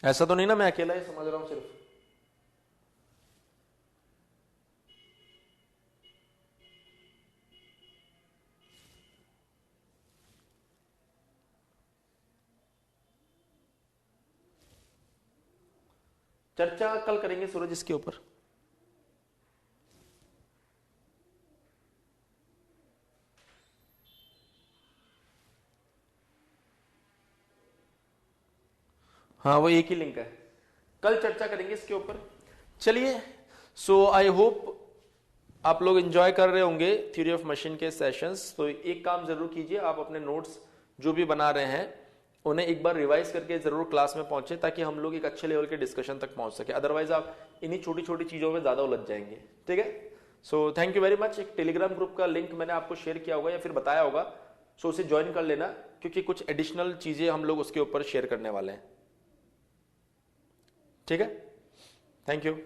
Speaker 1: ऐसा तो नहीं ना मैं अकेला ही समझ रहा हूं सिर्फ? चर्चा कल करेंगे सूरज इसके ऊपर। हाँ वो एक ही लिंक है, कल चर्चा करेंगे इसके ऊपर। चलिए, सो आई होप आप लोग एंजॉय कर रहे होंगे थ्योरी ऑफ मशीन के सेशंस। तो एक काम जरूर कीजिए, आप अपने नोट्स जो भी बना रहे हैं उन्हें एक बार रिवाइज करके जरूर क्लास में पहुंचे, ताकि हम लोग एक अच्छे लेवल के डिस्कशन तक पहुंच सके। अदरवाइज आप इन्हीं छोटी छोटी चीजों में ज्यादा उलझ जाएंगे। ठीक है, so thank you very much. एक टेलीग्राम ग्रुप का लिंक मैंने आपको शेयर किया होगा या फिर बताया होगा, सो उसे ज्वाइन कर लेना, क्योंकि कुछ एडिशनल चीजें हम लोग उसके ऊपर शेयर करने वाले हैं। ठीक है, थैंक यू।